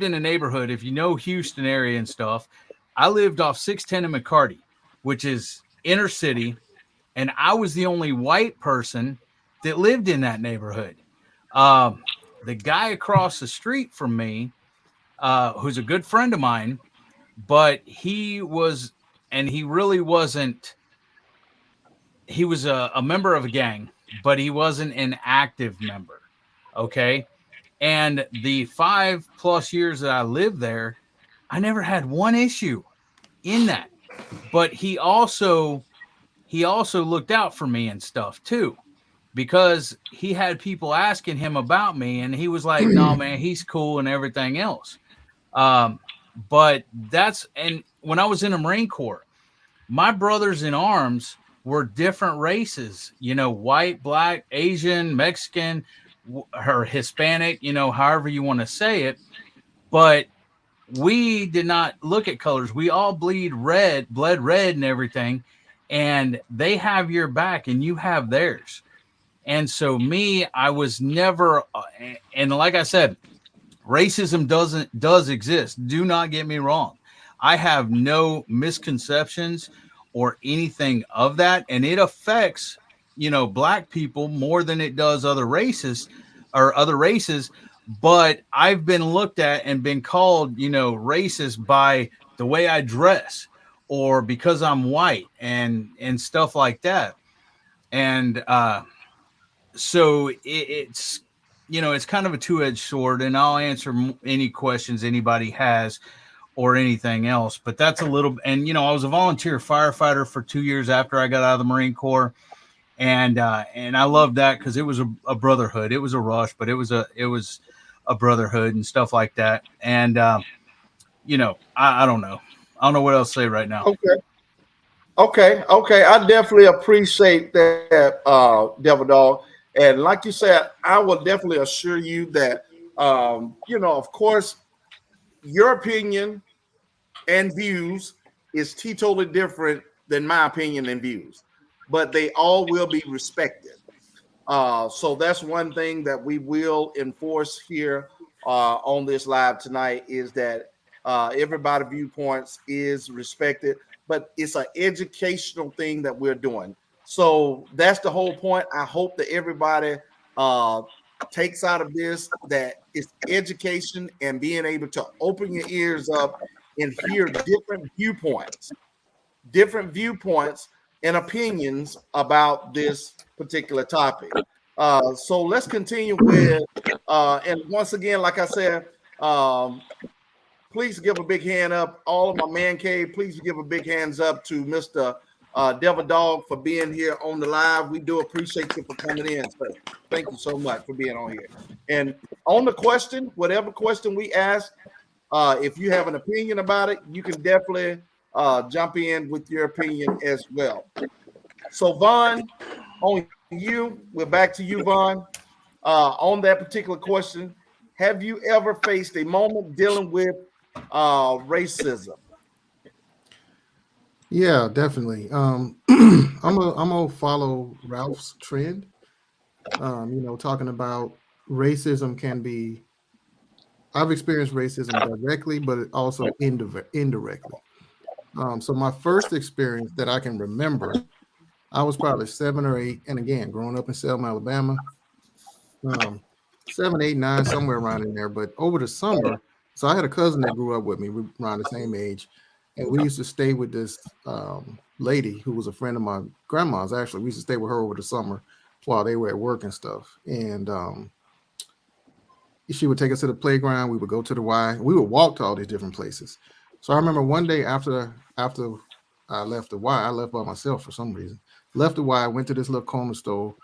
in a neighborhood, if you know Houston area and stuff, I lived off 610 in McCarty, which is inner city. And I was the only white person that lived in that neighborhood. The guy across the street from me, who's a good friend of mine, but he really wasn't, he was a member of a gang, but he wasn't an active member. Okay. And the 5+ years that I lived there, I never had one issue in that. But he also looked out for me and stuff too, because he had people asking him about me, and he was like, no, man, he's cool and everything else. But and when I was in the Marine Corps, my brothers in arms were different races, white, black, Asian, Mexican, or Hispanic, however you want to say it. But we did not look at colors. We all bled red and everything. And they have your back and you have theirs. And so I was never, and like I said, racism does exist. Do not get me wrong. I have no misconceptions or anything of that. And it affects, black people more than it does other races. But I've been looked at and been called, racist by the way I dress, or because I'm white and stuff like that. And so it's it's kind of a two-edged sword, and I'll answer any questions anybody has or anything else. But that's a little, and I was a volunteer firefighter for 2 years after I got out of the Marine Corps. And I loved that, because it was a brotherhood. It was a rush, but it was a brotherhood and stuff like that. And I don't know. I don't know what else to say right now.
Okay. I definitely appreciate that, Devil Dog. And like you said, I will definitely assure you that, of course, your opinion and views is totally different than my opinion and views, but they all will be respected. So that's one thing that we will enforce here on this live tonight, is that everybody's viewpoints is respected, but it's an educational thing that we're doing. So that's the whole point. I hope that everybody takes out of this that it's education and being able to open your ears up and hear different viewpoints and opinions about this particular topic. So let's continue with, and once again, like I said, please give a big hand up. All of my man cave, please give a big hands up to Mr. Devil Dog for being here on the live. We do appreciate you for coming in. So thank you so much for being on here. And on the question, whatever question we ask, if you have an opinion about it, you can definitely jump in with your opinion as well. So Vaughn, on you, we're back to you, Vaughn. On that particular question, have you ever faced a moment dealing with racism?
Yeah, definitely. I'm gonna follow Ralph's trend. Talking about racism can be. I've experienced racism directly, but also indirectly. So my first experience that I can remember, I was probably 7 or 8, and again, growing up in Selma, Alabama, um, 7, 8, 9, somewhere around in there. But over the summer, so I had a cousin that grew up with me, we were around the same age, and we used to stay with this lady who was a friend of my grandma's. Actually, we used to stay with her over the summer while they were at work and stuff. And she would take us to the playground. We would go to the Y. We would walk to all these different places. So I remember one day after I left the Y, I left by myself for some reason. Left the Y, went to this little corner store,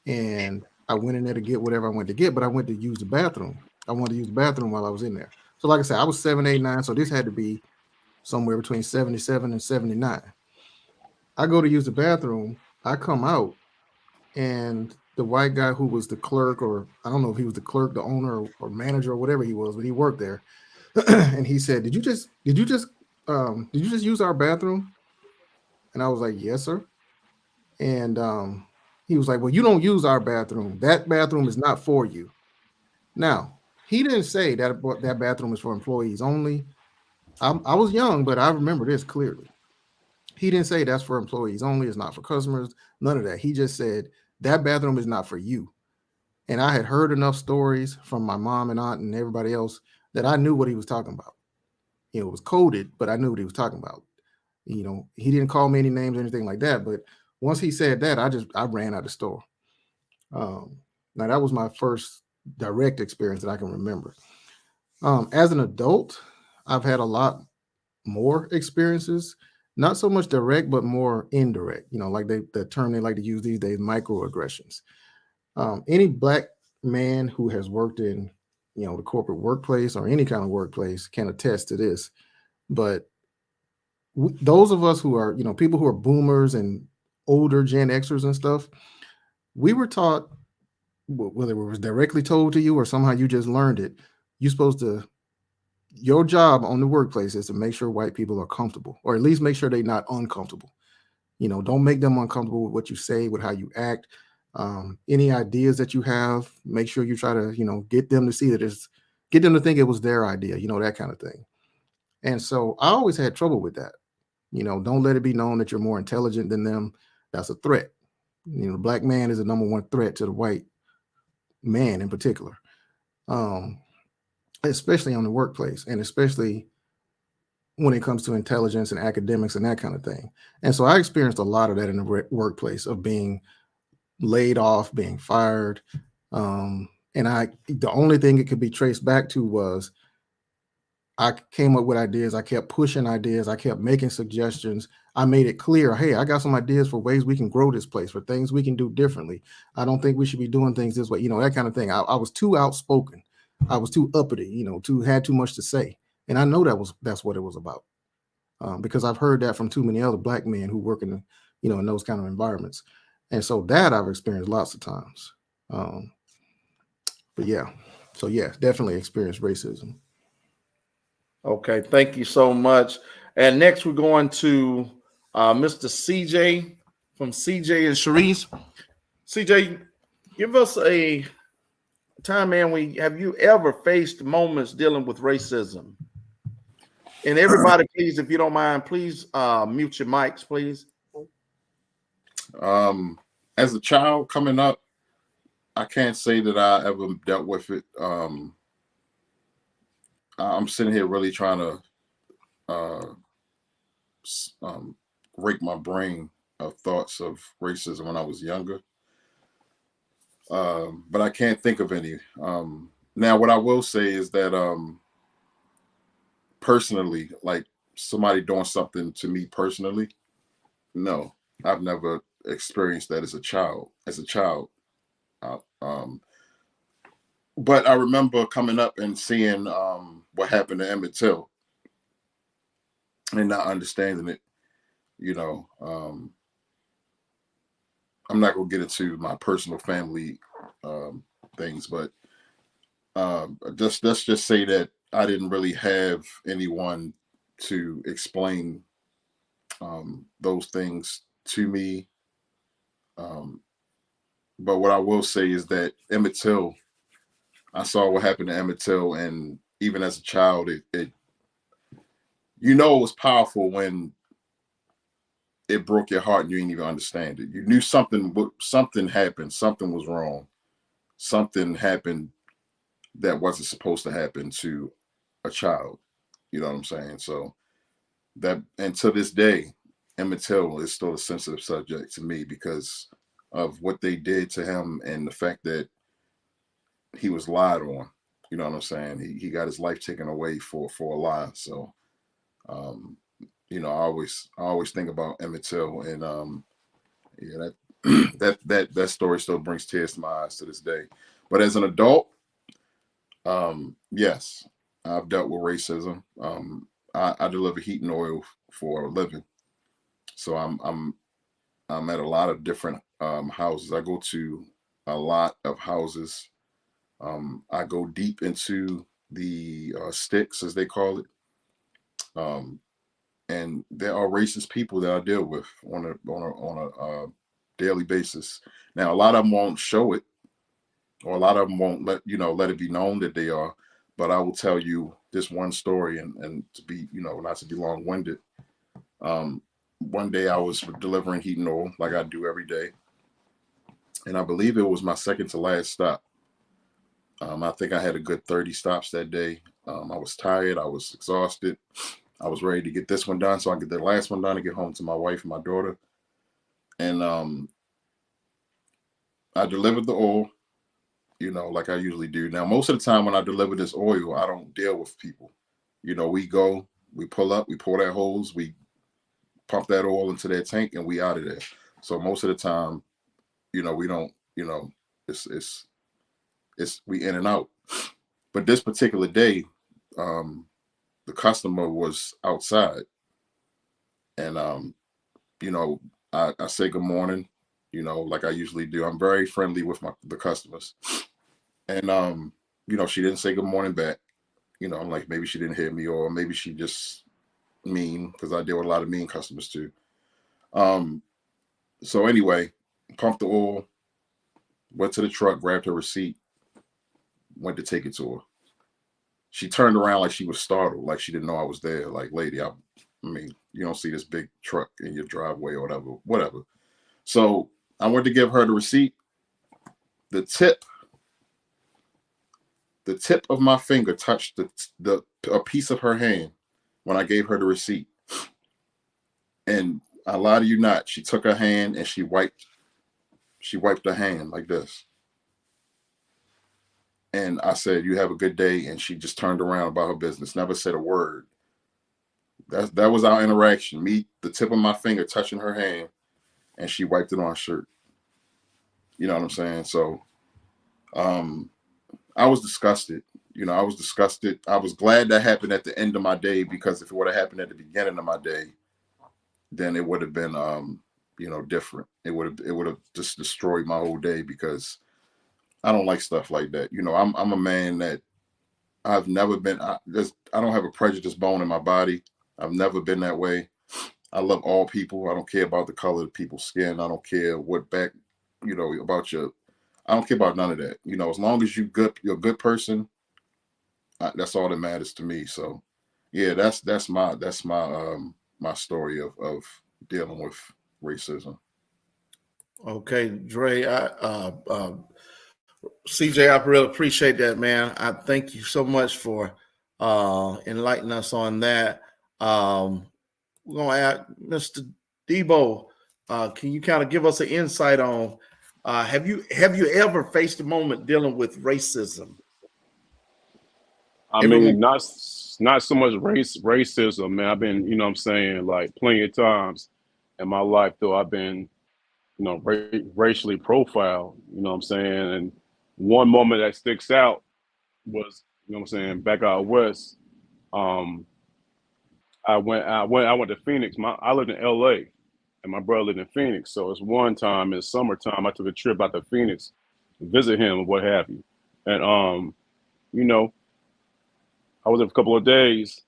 and I went in there to get whatever I went to get, but I went to use the bathroom. I wanted to use the bathroom while I was in there. So, like I said, I was 7, 8, 9. So this had to be somewhere between 77 and 79. I go to use the bathroom. I come out, and the white guy who was the clerk, or I don't know if he was the clerk, the owner, or manager, or whatever he was, but he worked there. And he said, did you just use our bathroom? And I was like, yes, sir. And he was like, well, you don't use our bathroom. That bathroom is not for you. Now, he didn't say that bathroom is for employees only. I was young, but I remember this clearly. He didn't say that's for employees only. It's not for customers. None of that. He just said that bathroom is not for you. And I had heard enough stories from my mom and aunt and everybody else that I knew what he was talking about. It was coded, but I knew what he was talking about. He didn't call me any names or anything like that. But once he said that, I ran out of the store. Now that was my first direct experience that I can remember. As an adult, I've had a lot more experiences, not so much direct, but more indirect. Like the term they like to use these days, microaggressions. Any black man who has worked in, the corporate workplace or any kind of workplace can attest to this. But those of us who are, people who are boomers and older Gen Xers and stuff, we were taught, whether it was directly told to you or somehow you just learned it, your job on the workplace is to make sure white people are comfortable, or at least make sure they're not uncomfortable. Don't make them uncomfortable with what you say, with how you act. Any ideas that you have, make sure you try to, get them to see that get them to think it was their idea, that kind of thing. And so I always had trouble with that. Don't let it be known that you're more intelligent than them. That's a threat. The black man is the number one threat to the white man in particular, especially on the workplace, and especially when it comes to intelligence and academics and that kind of thing. And so I experienced a lot of that in the workplace, of being laid off, being fired. And the only thing it could be traced back to was I came up with ideas. I kept pushing ideas. I kept making suggestions. I made it clear, hey, I got some ideas for ways we can grow this place, for things we can do differently. I don't think we should be doing things this way, that kind of thing. I was too outspoken. I was too uppity, had too much to say. And I know that's what it was about, because I've heard that from too many other black men who work in, in those kind of environments. And so that I've experienced lots of times. But yeah, so yeah, definitely experienced racism.
Okay, thank you so much. And next we're going to Mr. CJ from CJ and Sharice. CJ, give us a time, man. Have you ever faced moments dealing with racism? And everybody, please, if you don't mind, please mute your mics, please.
As a child coming up, I can't say that I ever dealt with it. I'm sitting here really trying to rake my brain of thoughts of racism when I was younger. But I can't think of any. Now, what I will say is that personally, like somebody doing something to me personally, no, I've never experienced that as a child. But I remember coming up and seeing what happened to Emmett Till and not understanding it. I'm not gonna get into my personal family things, but let's just say that I didn't really have anyone to explain those things to me. But what I will say is that Emmett Till, I saw what happened to Emmett Till, and even as a child, it you know it was powerful when it broke your heart and you didn't even understand it. You knew something happened, something was wrong, something happened that wasn't supposed to happen to a child. You know what I'm saying? So that, and to this day, Emmett Till is still a sensitive subject to me because of what they did to him and the fact that he was lied on. You know what I'm saying? He got his life taken away for a lie. So, you know, I always think about Emmett Till, and yeah, that story still brings tears to my eyes to this day. But as an adult, yes, I've dealt with racism. I deliver heat and oil for a living, so I'm at a lot of different houses. I go to a lot of houses. I go deep into the sticks, as they call it, and there are racist people that I deal with on a daily basis. Now, a lot of them won't show it, or a lot of them won't let it be known that they are. But I will tell you this one story, and to be, not to be long-winded. One day I was delivering heat and oil like I do every day, and I believe it was my second to last stop. I think I had a good 30 stops that day. I was tired. I was exhausted. I was ready to get this one done so I could get the last one done and get home to my wife and my daughter. And I delivered the oil, like I usually do. Now, most of the time when I deliver this oil, I don't deal with people. We go, we pull up, we pour that hose, we pump that oil into their tank, and we out of there. So most of the time, we don't, it's we in and out. But this particular day, the customer was outside, and I say good morning, like I usually do. I'm very friendly with the customers, and she didn't say good morning back. I'm like, maybe she didn't hear me, or maybe she just mean, because I deal with a lot of mean customers too. So anyway, pumped the oil, went to the truck, grabbed her receipt, went to take it to her. She turned around like she was startled, like she didn't know I was there. Like, lady, I mean, you don't see this big truck in your driveway or whatever. So I went to give her the receipt. The tip of my finger touched a piece of her hand when I gave her the receipt. And I lie to you not, she took her hand and she wiped her hand like this. And I said, "You have a good day." And she just turned around about her business, never said a word. That was our interaction. Me, the tip of my finger touching her hand, and she wiped it on her shirt. You know what I'm saying? So I was disgusted. I was disgusted. I was glad that happened at the end of my day, because if it would have happened at the beginning of my day, then it would have been different. It would have just destroyed my whole day, because I don't like stuff like that. I'm a man that I've never been. I don't have a prejudice bone in my body. I've never been that way. I love all people. I don't care about the color of people's skin. I don't care what about your. I don't care about none of that. As long as you're a good person, that's all that matters to me. So, yeah, that's my my story of dealing with racism.
Okay, Dre, CJ, I really appreciate that, man. I thank you so much for enlightening us on that. We're gonna add Mr. Debo. Can you kind of give us an insight on have you ever faced a moment dealing with racism?
I mean, not so much racism, man. I've been, what I'm saying, like plenty of times in my life, though, I've been, racially profiled, what I'm saying. And one moment that sticks out was, what I'm saying, back out west. I went to Phoenix. I lived in LA, and my brother lived in Phoenix. So it's one time in the summertime, I took a trip out to Phoenix to visit him and what have you. And I was there for a couple of days.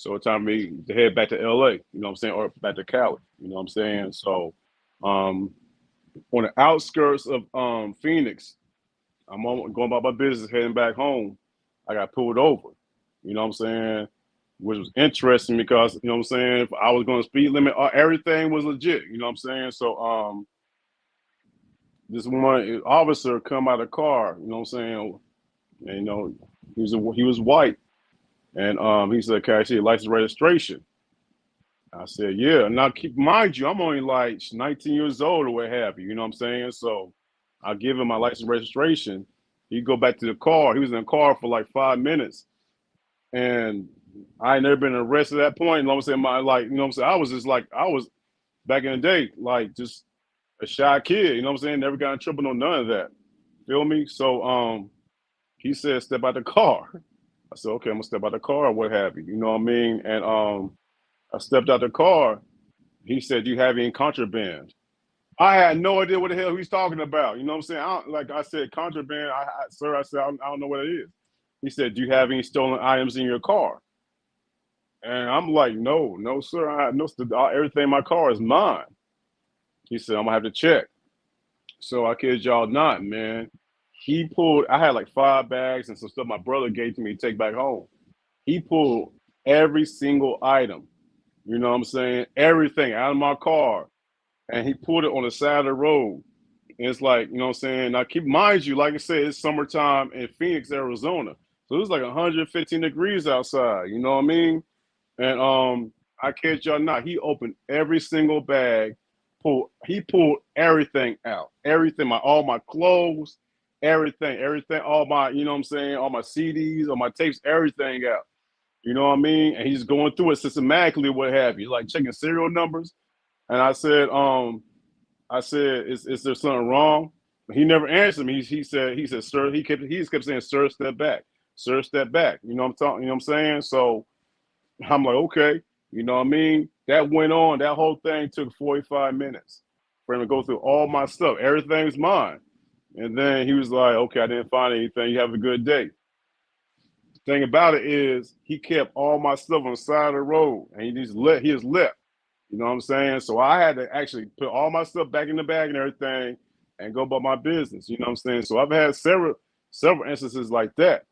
So it's time for me to head back to LA, you know what I'm saying, or back to Cali, you know what I'm saying? So on the outskirts of Phoenix, I'm going about my business, heading back home. I got pulled over, you know what I'm saying, which was interesting because, you know what I'm saying, if I was going to speed limit, everything was legit, you know what I'm saying? So this one officer come out of the car, you know what I'm saying, and, you know, he was white. And he said, "Can I see your license registration?" I said, "Yeah." Now, keep mind you, I'm only like 19 years old or what have you. You know what I'm saying? So I give him my license registration. He go back to the car. He was in the car for like 5 minutes, and I ain't never been arrested at that point. You know what I'm saying? You know what I'm saying? I was just like, I was back in the day, like just a shy kid. You know what I'm saying? Never got in trouble on none of that. Feel me? So he said, "Step out the car." I said, "Okay, I'm gonna step out the car or what have you." You know what I mean? And I stepped out the car. He said, "Do you have any contraband?" I had no idea what the hell he was talking about. You know what I'm saying? Like I said, contraband. Sir, I said, I don't know what it is. He said, "Do you have any stolen items in your car?" And I'm like, "No, no, sir. I have no. Everything in my car is mine." He said, "I'm gonna have to check." So I kid y'all not, man. He pulled. I had like 5 bags and some stuff my brother gave to me to take back home. He pulled every single item, you know what I'm saying? Everything out of my car. And he pulled it on the side of the road. And it's like, you know what I'm saying? Now keep mind you, like I said, it's summertime in Phoenix, Arizona. So it was like 115 degrees outside, you know what I mean? And I kid y'all not, he opened every single bag, he pulled everything out. Everything, all my clothes, everything, all my, you know what I'm saying, all my CDs, all my tapes, everything out. You know what I mean? And he's going through it systematically, what have you, like checking serial numbers. And I said, is there something wrong? He never answered me. He said, sir, he just kept saying, "Sir, step back. Sir, step back." You know what I'm talking, you know what I'm saying? So I'm like, okay, you know what I mean? That went on, that whole thing took 45 minutes for him to go through all my stuff. Everything's mine. And then he was like, "Okay, I didn't find anything. You have a good day." Thing about it is he kept all my stuff on the side of the road and he just left. You know what I'm saying? So I had to actually put all my stuff back in the bag and everything and go about my business. You know what I'm saying? So I've had several instances like that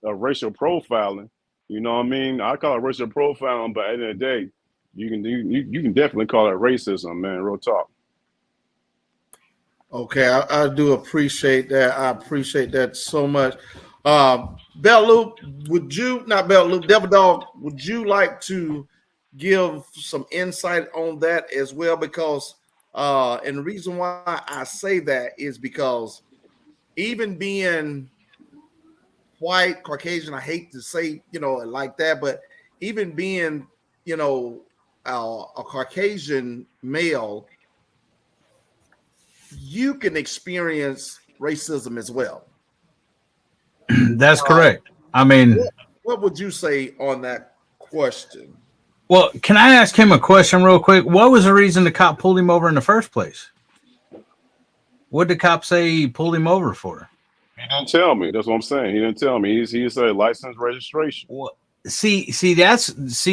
of racial profiling. You know what I mean? I call it racial profiling, but at the end of the day, you can definitely call it racism, man. Real talk.
Okay, I do appreciate that. I appreciate that so much. Bell Loop, Devil Dog, would you like to give some insight on that as well? Because and the reason why I say that is because even being white, Caucasian, I hate to say, like that, but even being, a Caucasian male, you can experience racism as well.
That's correct. I mean,
what would you say on that question?
Well, can I ask him a question real quick? What was the reason the cop pulled him over in the first place? What did the cop say he pulled him over for?
He didn't tell me. That's what I'm saying. He didn't tell me. He said license registration.
Well, see,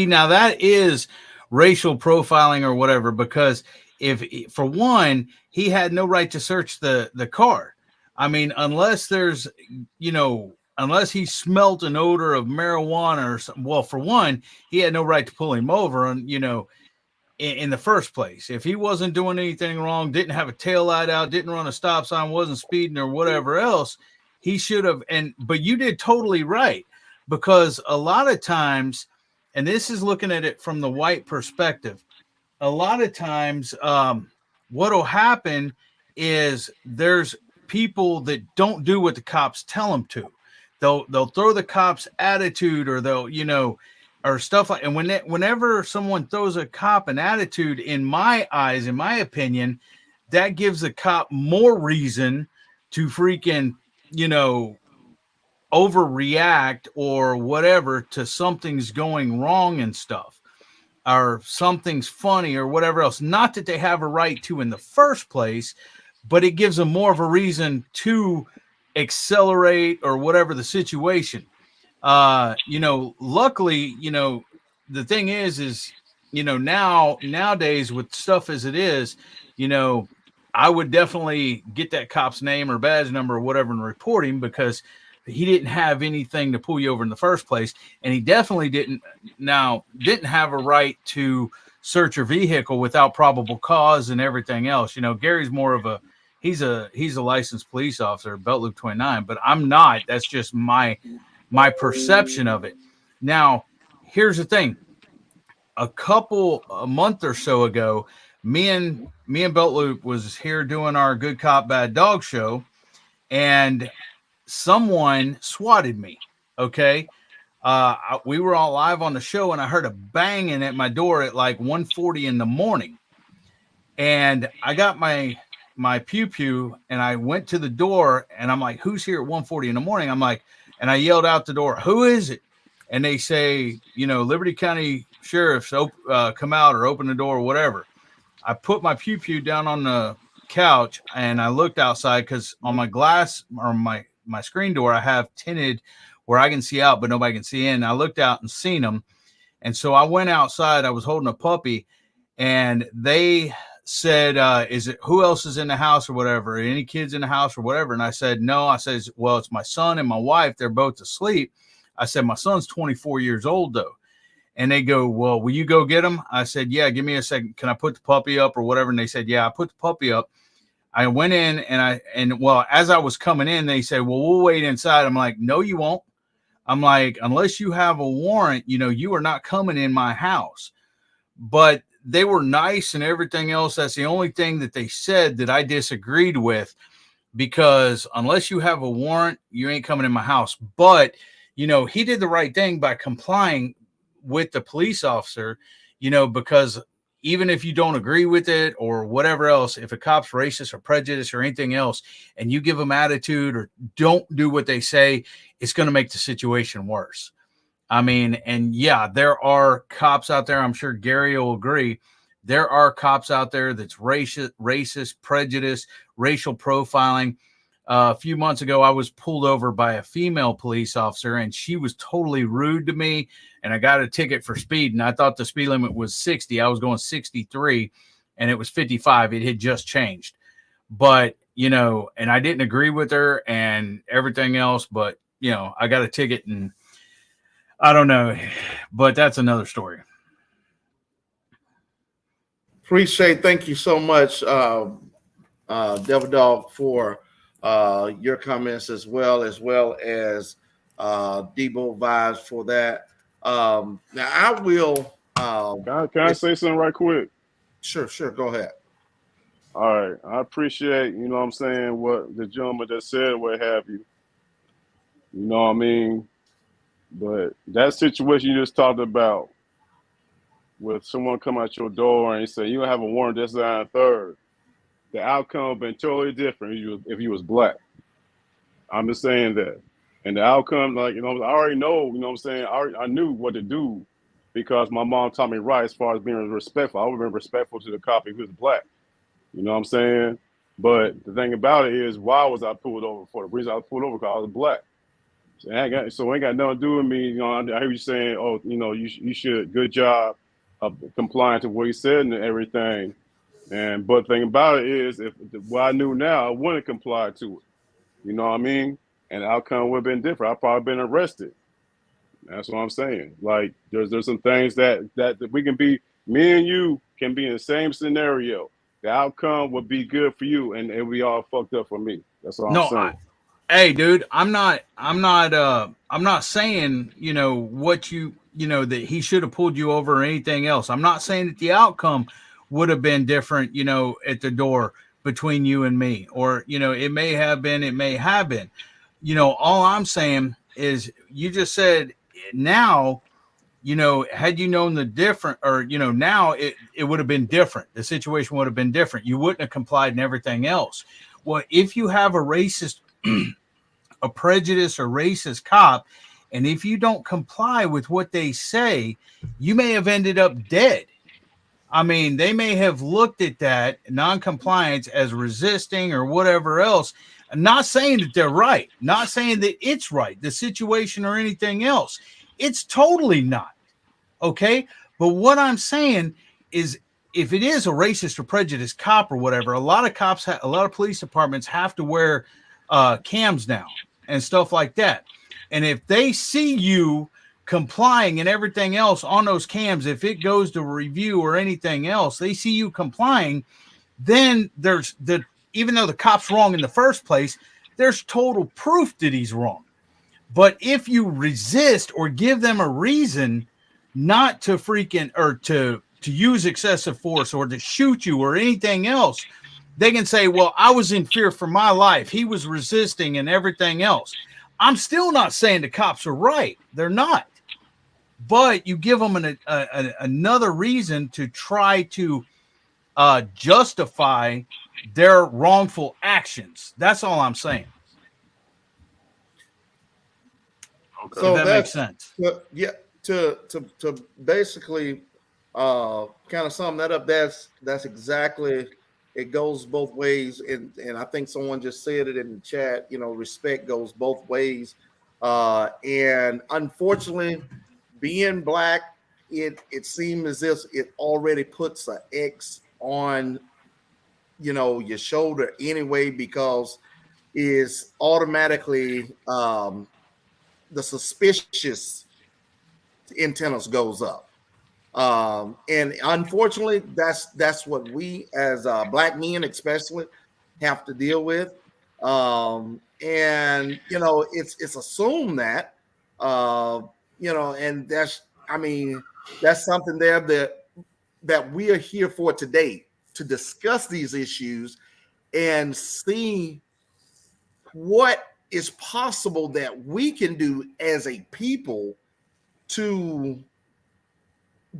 now that is racial profiling or whatever, because if for one, he had no right to search the car. I mean, unless there's, unless he smelt an odor of marijuana or something. Well, for one, he had no right to pull him over, and in the first place. If he wasn't doing anything wrong, didn't have a tail light out, didn't run a stop sign, wasn't speeding or whatever else, he should have. But you did totally right, because a lot of times, and this is looking at it from the white perspective, a lot of times what'll happen is there's people that don't do what the cops tell them to. They'll throw the cops attitude, or they'll, or stuff like, and whenever someone throws a cop an attitude, in my eyes, in my opinion, that gives the cop more reason to freaking, overreact or whatever to something's going wrong and stuff, or something's funny or whatever else. Not that they have a right to in the first place, but it gives them more of a reason to accelerate or whatever the situation. Luckily, the thing is, nowadays with stuff as it is, I would definitely get that cop's name or badge number or whatever and report him, because he didn't have anything to pull you over in the first place. And he definitely didn't have a right to search your vehicle without probable cause and everything else. Gary's more of he's a licensed police officer, Belt Loop 29, but I'm not. That's just my perception of it. Now, here's the thing. A month or so ago, me and Belt Loop was here doing our Good Cop Bad Dog show, and someone swatted me. Okay. We were all live on the show, and I heard a banging at my door at like 1:40 in the morning. And I got my pew pew, and I went to the door, and I'm like, who's here at 1:40 in the morning? I'm like, and I yelled out the door, who is it? And they say, Liberty County Sheriff's come out or open the door or whatever. I put my pew pew down on the couch, and I looked outside, because on my glass or my screen door, I have tinted where I can see out, but nobody can see in. I looked out and seen them. And so I went outside. I was holding a puppy, and they said, who else is in the house or whatever? Any kids in the house or whatever? And I said, no. I said, well, it's my son and my wife. They're both asleep. I said, my son's 24 years old though. And they go, well, will you go get him? I said, yeah, give me a second. Can I put the puppy up or whatever? And they said, yeah, I put the puppy up. I went in, and as I was coming in, they said, well, we'll wait inside. I'm like, no, you won't. I'm like, unless you have a warrant, you are not coming in my house. But they were nice and everything else. That's the only thing that they said that I disagreed with, because unless you have a warrant, you ain't coming in my house. But, he did the right thing by complying with the police officer, because even if you don't agree with it or whatever else, if a cop's racist or prejudiced or anything else, and you give them attitude or don't do what they say, it's going to make the situation worse. I mean, and yeah, there are cops out there. I'm sure Gary will agree. There are cops out there that's racist, prejudiced, racial profiling. A few months ago, I was pulled over by a female police officer, and she was totally rude to me, and I got a ticket for speed, and I thought the speed limit was 60. I was going 63, and it was 55. It had just changed. But, and I didn't agree with her and everything else, but, I got a ticket, and I don't know, but that's another story.
Thank you so much, Devil Dog, for your comments as well as Debo Vibes for that. Now I will.
Can I say something right quick?
Sure. Go ahead.
All right. I appreciate, what I'm saying, what the gentleman just said, what have you. You know what I mean? But that situation you just talked about, with someone come out your door and say, you don't have a warrant, this, that, and third, the outcome would have been totally different if you was black. I'm just saying that. And the outcome, I already know, I knew what to do, because my mom taught me right as far as being respectful. I would have been respectful to the cop if he was black. You know what I'm saying? But the thing about it is, why was I pulled over for? The reason I was pulled over, because I was black. So it ain't got nothing to do with me. I hear you saying, oh, you should, good job of complying to what he said and everything. But the thing about it is, if what I knew now, I wouldn't comply to it. You know what I mean? And the outcome would have been different. I'd probably been arrested. That's what I'm saying. Like, there's some things that we can be, me and you can be in the same scenario. The outcome would be good for you, and it would be all fucked up for me. That's all I'm saying.
Hey, dude, I'm not saying, that he should have pulled you over or anything else. I'm not saying that the outcome would have been different, at the door between you and me, or, it may have been. All I'm saying is, you just said now, had you known the different, or, now it would have been different. The situation would have been different. You wouldn't have complied and everything else. Well, if you have a racist, a prejudice or racist cop, and if you don't comply with what they say, you may have ended up dead. I mean, they may have looked at that non-compliance as resisting or whatever else. I'm not saying that they're right, not saying that it's right, the situation or anything else. It's totally not. Okay. But what I'm saying is, if it is a racist or prejudiced cop or whatever, a lot of cops, a lot of police departments have to wear cams now and stuff like that. And if they see you complying and everything else on those cams, if it goes to review or anything else, they see you complying, then there's even though the cop's wrong in the first place, there's total proof that he's wrong. But if you resist or give them a reason not to freaking or to use excessive force or to shoot you or anything else, they can say, well, I was in fear for my life. He was resisting and everything else. I'm still not saying the cops are right. They're not. But you give them another reason to try to justify their wrongful actions. That's all I'm saying.
Okay.
So
If that makes sense.
Yeah, to basically kind of sum that up, that's exactly, it goes both ways. And I think someone just said it in the chat, you know, respect goes both ways. And unfortunately, being black, it seems as if it already puts an X on, you know, your shoulder anyway, because it's automatically the suspicious antennas goes up. And unfortunately, that's what we as black men especially have to deal with. And you know, it's assumed that you know, and that's something there that we are here for today, to discuss these issues and see what is possible that we can do as a people to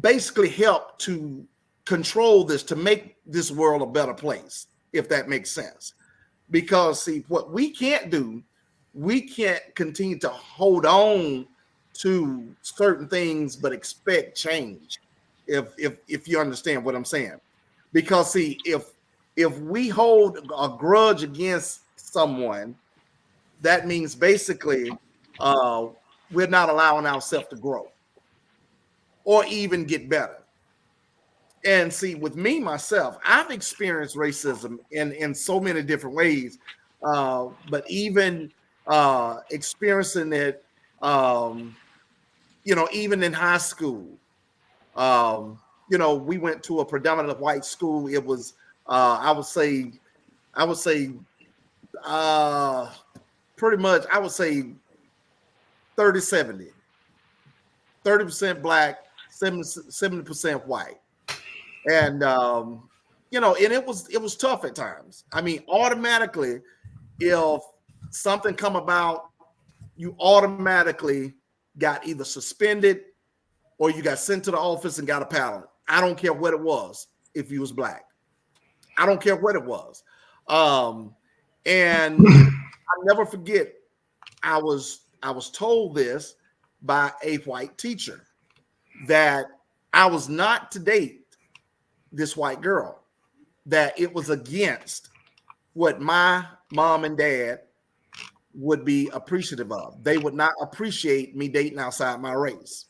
basically help to control this, to make this world a better place, if that makes sense. Because see, what we can't do, we can't continue to hold on to certain things but expect change, if you understand what I'm saying. Because see, if we hold a grudge against someone, that means basically we're not allowing ourselves to grow or even get better. And see, with me myself, I've experienced racism in so many different ways, but even experiencing it, you know, even in high school. You know, we went to a predominantly white school. It was, I would say, pretty much, I would say 30-70, 30% black, 70% white. And you know, and it was tough at times. I mean, automatically, if something come about, you automatically got either suspended or you got sent to the office and got a paddle. I don't care what it was. If you was black, I don't care what it was. And I never forget, I was told this by a white teacher, that I was not to date this white girl, that it was against what my mom and dad would be appreciative of. They would not appreciate me dating outside my race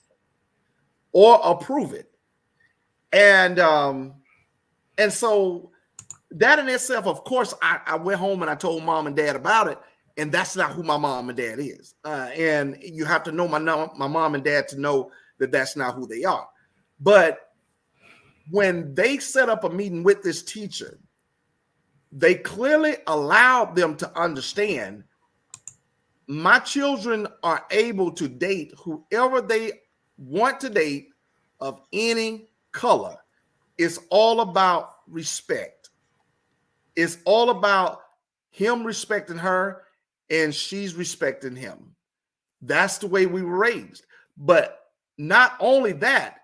or approve it. And so that in itself, of course, I went home and I told mom and dad about it, and that's not who my mom and dad is. And you have to know my mom and dad to know that that's not who they are. But when they set up a meeting with this teacher, they clearly allowed them to understand my children are able to date whoever they want to date of any color. It's all about respect. It's all about him respecting her and she's respecting him. That's the way we were raised. But not only that,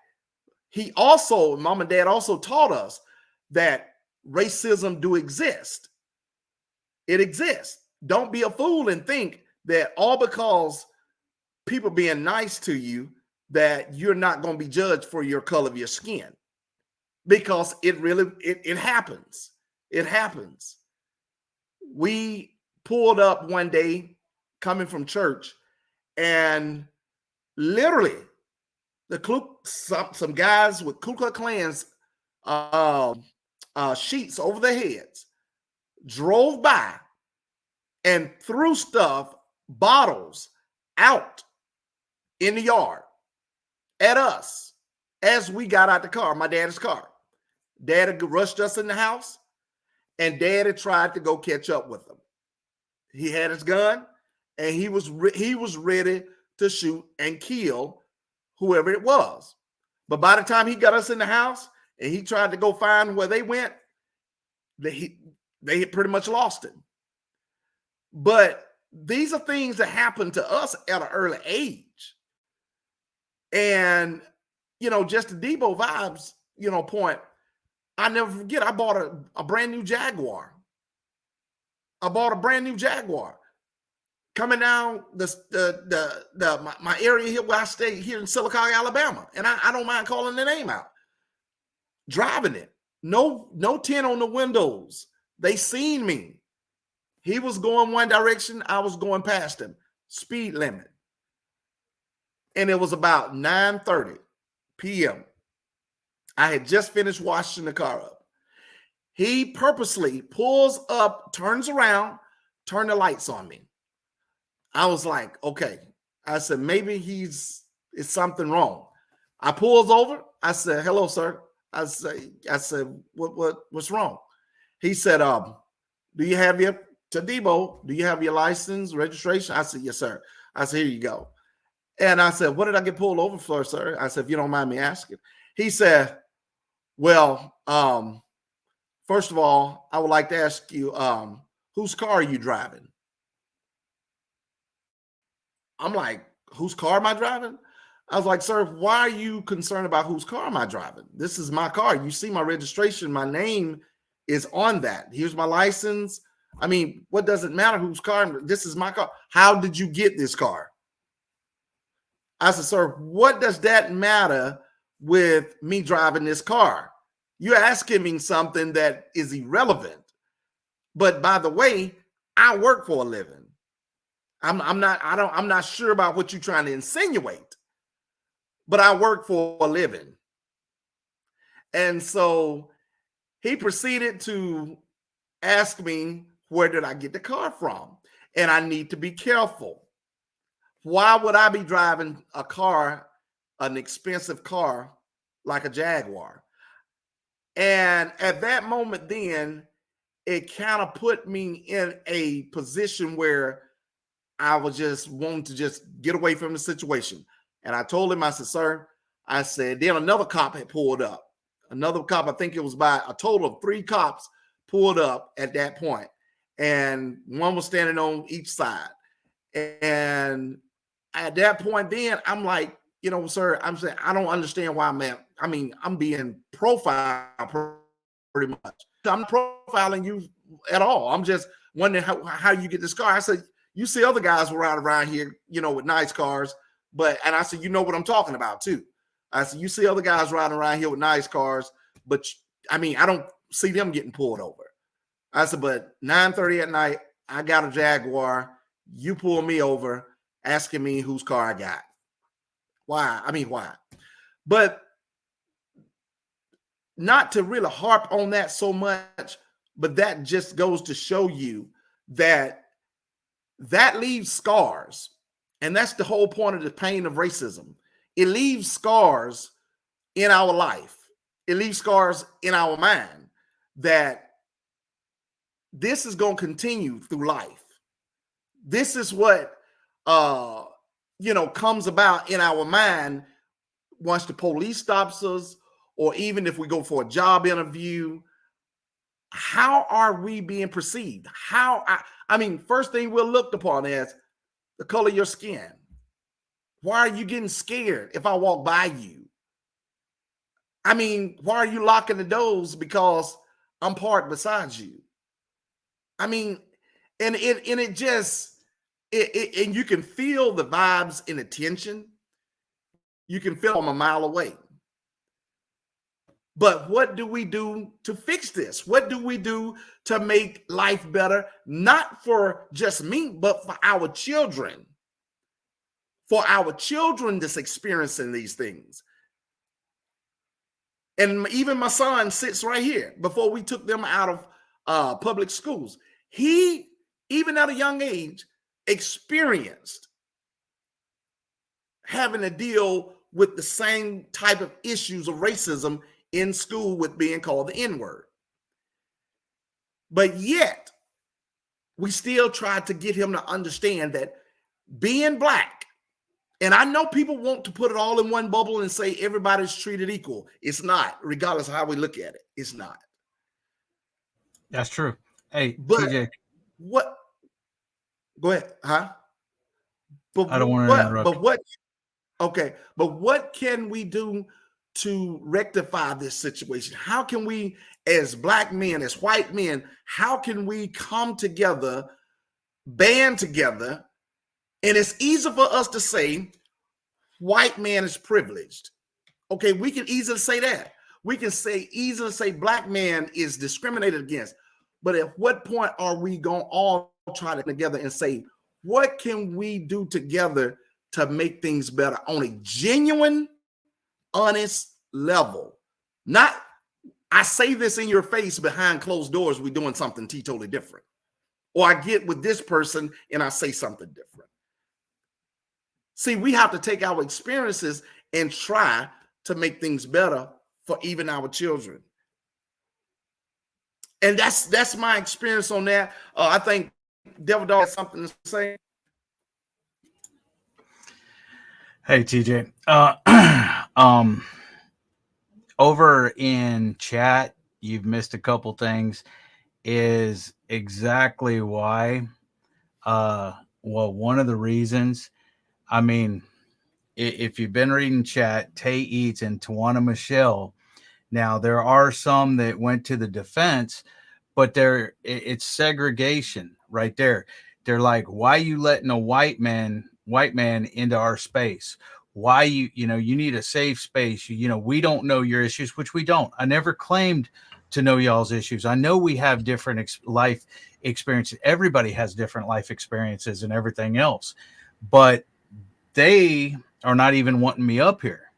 mom and dad also taught us that racism do exist. It exists. Don't be a fool and think that all because people being nice to you, that you're not going to be judged for your color of your skin, because it happens. It happens. We pulled up one day coming from church, and literally some guys with Ku Klux Klan's sheets over their heads drove by and threw bottles out in the yard at us as we got out the car, my dad's car. Dad had rushed us in the house, and Dad had tried to go catch up with them. He had his gun, and he was ready to shoot and kill whoever it was. But by the time he got us in the house and he tried to go find where they went, they had pretty much lost it. But these are things that happen to us at an early age. And, just the Debo vibes, point, I never forget, I bought a brand new Jaguar. Coming down my area here where I stay here in Silicon, Alabama. And I don't mind calling the name out. Driving it. No tint on the windows. They seen me. He was going one direction. I was going past him. Speed limit. And it was about 9:30 p.m. I had just finished washing the car up. He purposely pulls up, turns around, turn the lights on me. I was like, okay. I said, maybe it's something wrong. I pulls over. I said, hello, sir. I said, what's wrong? He said, do you have your license, registration? I said, yes, sir. I said, here you go. And I said, what did I get pulled over for, sir? I said, if you don't mind me asking. He said, well, first of all, I would like to ask you, whose car are you driving? I'm like, whose car am I driving? I was like, sir, why are you concerned about whose car am I driving? This is my car. You see my registration. My name is on that. Here's my license. I mean, what does it matter whose car? This is my car. How did you get this car? I said, sir, what does that matter with me driving this car? You're asking me something that is irrelevant. But by the way, I work for a living. I'm not sure about what you're trying to insinuate, but I work for a living. And so he proceeded to ask me, where did I get the car from? And I need to be careful. Why would I be driving a car, an expensive car like a Jaguar? And at that moment, then it kind of put me in a position where I was just wanting to just get away from the situation. And I told him, I said, sir, I said, then another cop had pulled up. Another cop, I think it was by a total of 3 cops pulled up at that point. And one was standing on each side. And at that point, then I'm like, sir, I'm saying, I don't understand why I'm being profiled pretty much. I'm not profiling you at all. I'm just wondering how you get this car. I said, you see other guys riding around here, with nice cars, and I said, you know what I'm talking about too. I said, you see other guys riding around here with nice cars, but I don't see them getting pulled over. I said, but 9:30 at night, I got a Jaguar. You pull me over asking me whose car I got. Why? Why? But not to really harp on that so much, but that just goes to show you that leaves scars. And that's the whole point of the pain of racism. It leaves scars in our life. It leaves scars in our mind that this is going to continue through life. This is what, comes about in our mind once the police stops us, or even if we go for a job interview. How are we being perceived? First thing we're looked upon as the color of your skin. Why are you getting scared if I walk by you? Why are you locking the doors because I'm parked beside you? And it just, and you can feel the vibes and the tension. You can feel them a mile away. But what do we do to fix this? What do we do to make life better? Not for just me, but for our children. for our children that's experiencing these things. And even my son sits right here. Before we took them out of public schools, he, even at a young age, experienced having to deal with the same type of issues of racism in school with being called the N-word. But yet, we still tried to get him to understand that being black, and I know people want to put it all in one bubble and say everybody's treated equal. It's not, regardless of how we look at it. It's not.
That's true. Hey,
but
TJ.
What? Go ahead, huh? But
I don't want to interrupt.
But what? Okay, but what can we do to rectify this situation? How can we, as black men, as white men, how can we come together, band together? And it's easy for us to say, white man is privileged. Okay, we can easily say that. We can easily say black man is discriminated against. But at what point are we going to all try to together and say, what can we do together to make things better on a genuine, honest level? Not, I say this in your face behind closed doors, we're doing something totally different. Or I get with this person and I say something different. See, we have to take our experiences and try to make things better for even our children. And that's my experience on that. I think Devil Dog has something to say.
Hey, TJ. Over in chat, you've missed a couple things. Is exactly why. Well, one of the reasons. I mean, if you've been reading chat, Tay Eats and Tawana Michelle. Now there are some that went to the defense, but it's segregation right there. They're like, why are you letting a white man into our space? Why you need a safe space? We don't know your issues, which we don't. I never claimed to know y'all's issues. I know we have different life experiences. Everybody has different life experiences and everything else, but they are not even wanting me up here.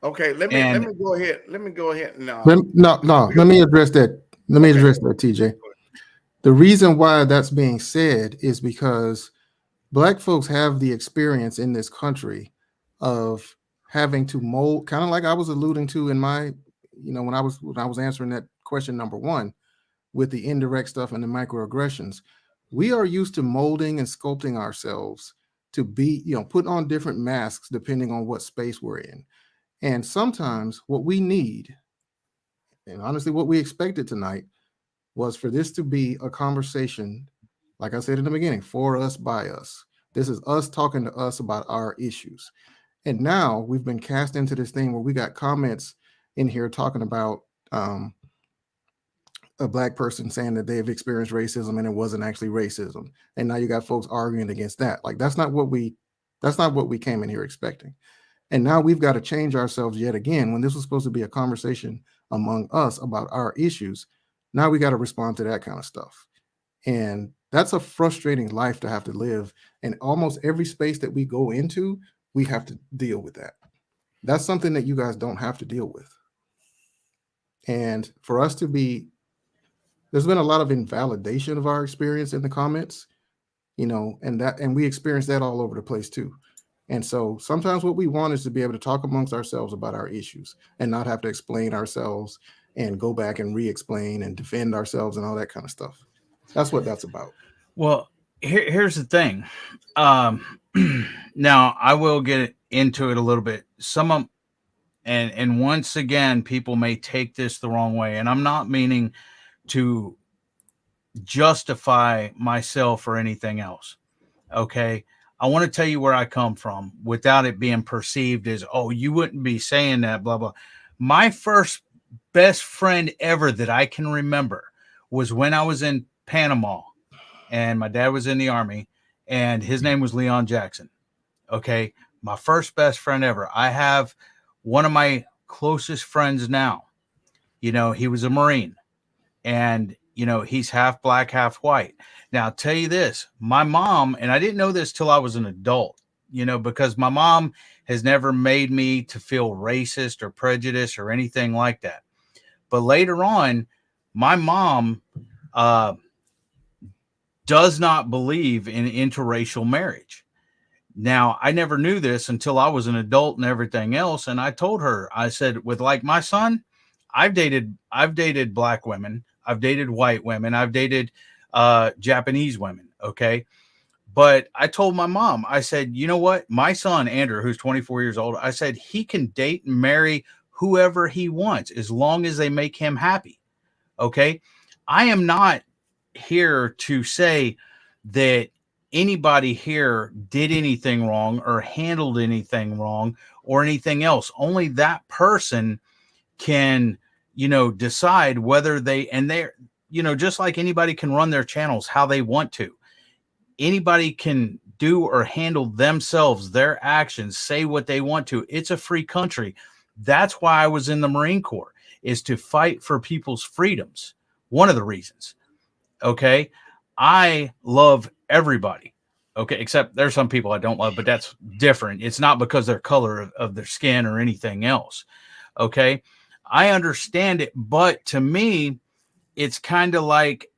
Okay, let me go ahead. Let me go ahead. No.
Let me address that. Let me address that, TJ. The reason why that's being said is because Black folks have the experience in this country of having to mold, kind of like I was alluding to in my, when I was answering that question number one with the indirect stuff and the microaggressions. We are used to molding and sculpting ourselves to be, put on different masks depending on what space we're in. And sometimes what we need, and honestly what we expected tonight, was for this to be a conversation, like I said in the beginning, for us, by us. This is us talking to us about our issues. And now we've been cast into this thing where we got comments in here talking about a Black person saying that they've experienced racism and it wasn't actually racism. And now you got folks arguing against that. Like that's not what we came in here expecting. And now we've got to change ourselves yet again when this was supposed to be a conversation among us about our issues. Now we got to respond to that kind of stuff. And that's a frustrating life to have to live. And almost every space that we go into, we have to deal with that. That's something that you guys don't have to deal with. And for us to be, there's been a lot of invalidation of our experience in the comments, and we experience that all over the place too. And so sometimes what we want is to be able to talk amongst ourselves about our issues and not have to explain ourselves and go back and re-explain and defend ourselves and all that kind of stuff. That's what that's about.
Well, here's the thing. Now I will get into it a little bit. And once again, people may take this the wrong way, and I'm not meaning to justify myself or anything else. Okay. I want to tell you where I come from without it being perceived as, oh, you wouldn't be saying that, blah, blah. My first best friend ever that I can remember was when I was in Panama and my dad was in the Army and his name was Leon Jackson. Okay. My first best friend ever. I have one of my closest friends now. He was a Marine and, he's half Black, half white. Now, I'll tell you this, my mom, and I didn't know this till I was an adult, you know, because my mom has never made me to feel racist or prejudiced or anything like that. But later on, my mom does not believe in interracial marriage. Now, I never knew this until I was an adult and everything else. And I told her, I said, with like my son, I've dated black women, I've dated white women, I've dated Japanese women. Okay. But I told my mom, I said, you know what? My son, Andrew, who's 24 years old, I said, he can date and marry whoever he wants as long as they make him happy. Okay. I am not here to say that anybody here did anything wrong or handled anything wrong or anything else. Only that person can, you know, decide whether they're, you know, just like anybody can run their channels how they want to. Anybody can do or handle themselves, their actions, say what they want to. It's a free country. That's why I was in the Marine Corps, is to fight for people's freedoms. One of the reasons. Okay. I love everybody. Okay. Except there's some people I don't love, but that's different. It's not because their color of their skin or anything else. Okay. I understand it, but to me, it's kind of like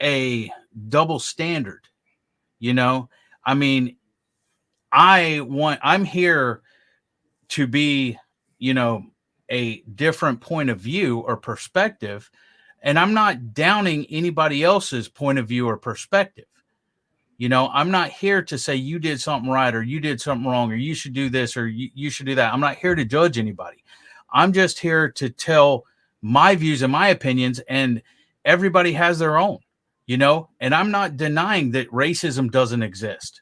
a double standard. You know, I mean, I'm here to be, you know, a different point of view or perspective. And I'm not downing anybody else's point of view or perspective. You know, I'm not here to say you did something right or you did something wrong or you should do this or you should do that. I'm not here to judge anybody. I'm just here to tell my views and my opinions, and everybody has their own, you know, and I'm not denying that racism doesn't exist.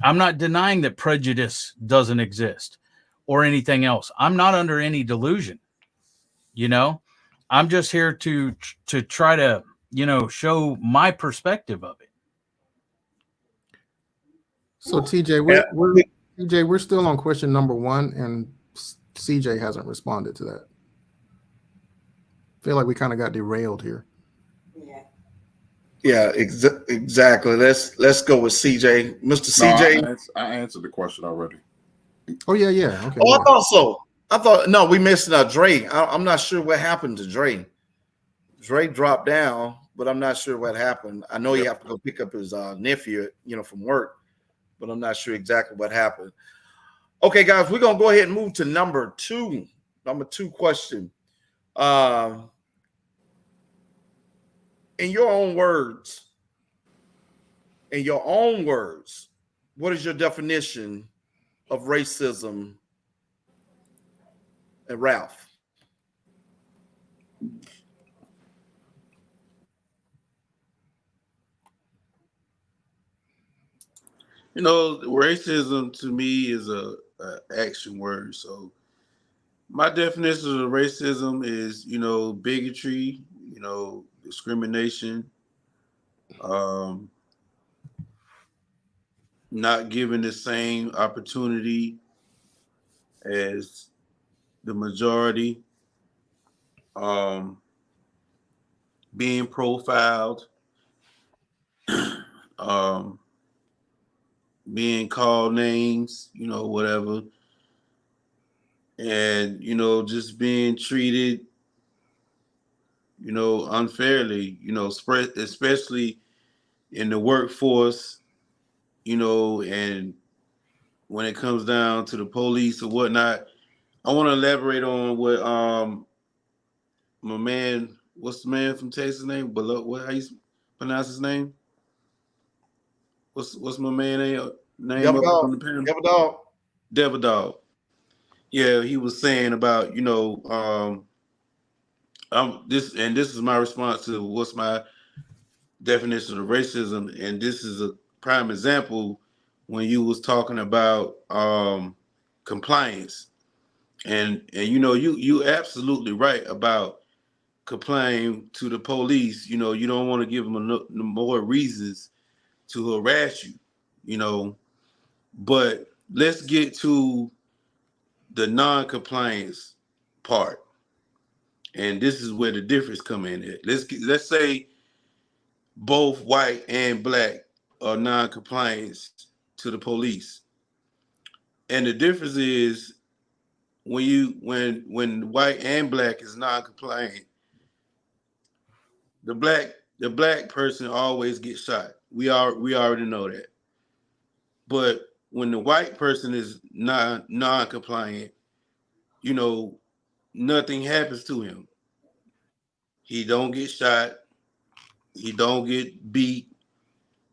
I'm not denying that prejudice doesn't exist or anything else. I'm not under any delusion, you know. I'm just here to try to, you know, show my perspective of it.
So TJ, we're still on question number 1, and CJ hasn't responded to that. Feel like we kind of got derailed here.
Yeah, exactly. Let's go with CJ. Mr. CJ.
No, I answered the question already.
Oh yeah. Okay.
Oh,
yeah.
I thought so. I thought no, we missed Dre. I'm not sure what happened to Dre. Dre dropped down, but I'm not sure what happened. I know you have to go pick up his nephew, you know, from work, but I'm not sure exactly what happened. Okay, guys, we're gonna go ahead and move to number 2. Number 2 question. In your own words, what is your definition of racism, and Ralph?
You know, racism to me is a action word. So my definition of racism is, you know, bigotry, you know, discrimination, not given the same opportunity as the majority, being profiled, being called names, you know, whatever, and, you know, just being treated, you know, unfairly, you know, especially in the workforce, you know, and when it comes down to the police or whatnot. I want to elaborate on what my man, what's the man from Texas name? Below, what, how you pronounce his name? What's my man name
Devil
up
Dog.
on the panel?
Devil Dog.
Devil Dog. Yeah, he was saying about, you know, this is my response to what's my definition of racism, and this is a prime example when you was talking about compliance, and you know, you absolutely right about complying to the police. You know, you don't want to give them no more reasons to harass you, you know. But let's get to the non-compliance part, and this is where the difference come in at. Let's say both white and black are non-compliance to the police. And the difference is when white and black is non-compliant, the black person always gets shot. We already know that. But when the white person is non-compliant, you know, nothing happens to him. He don't get shot. He don't get beat.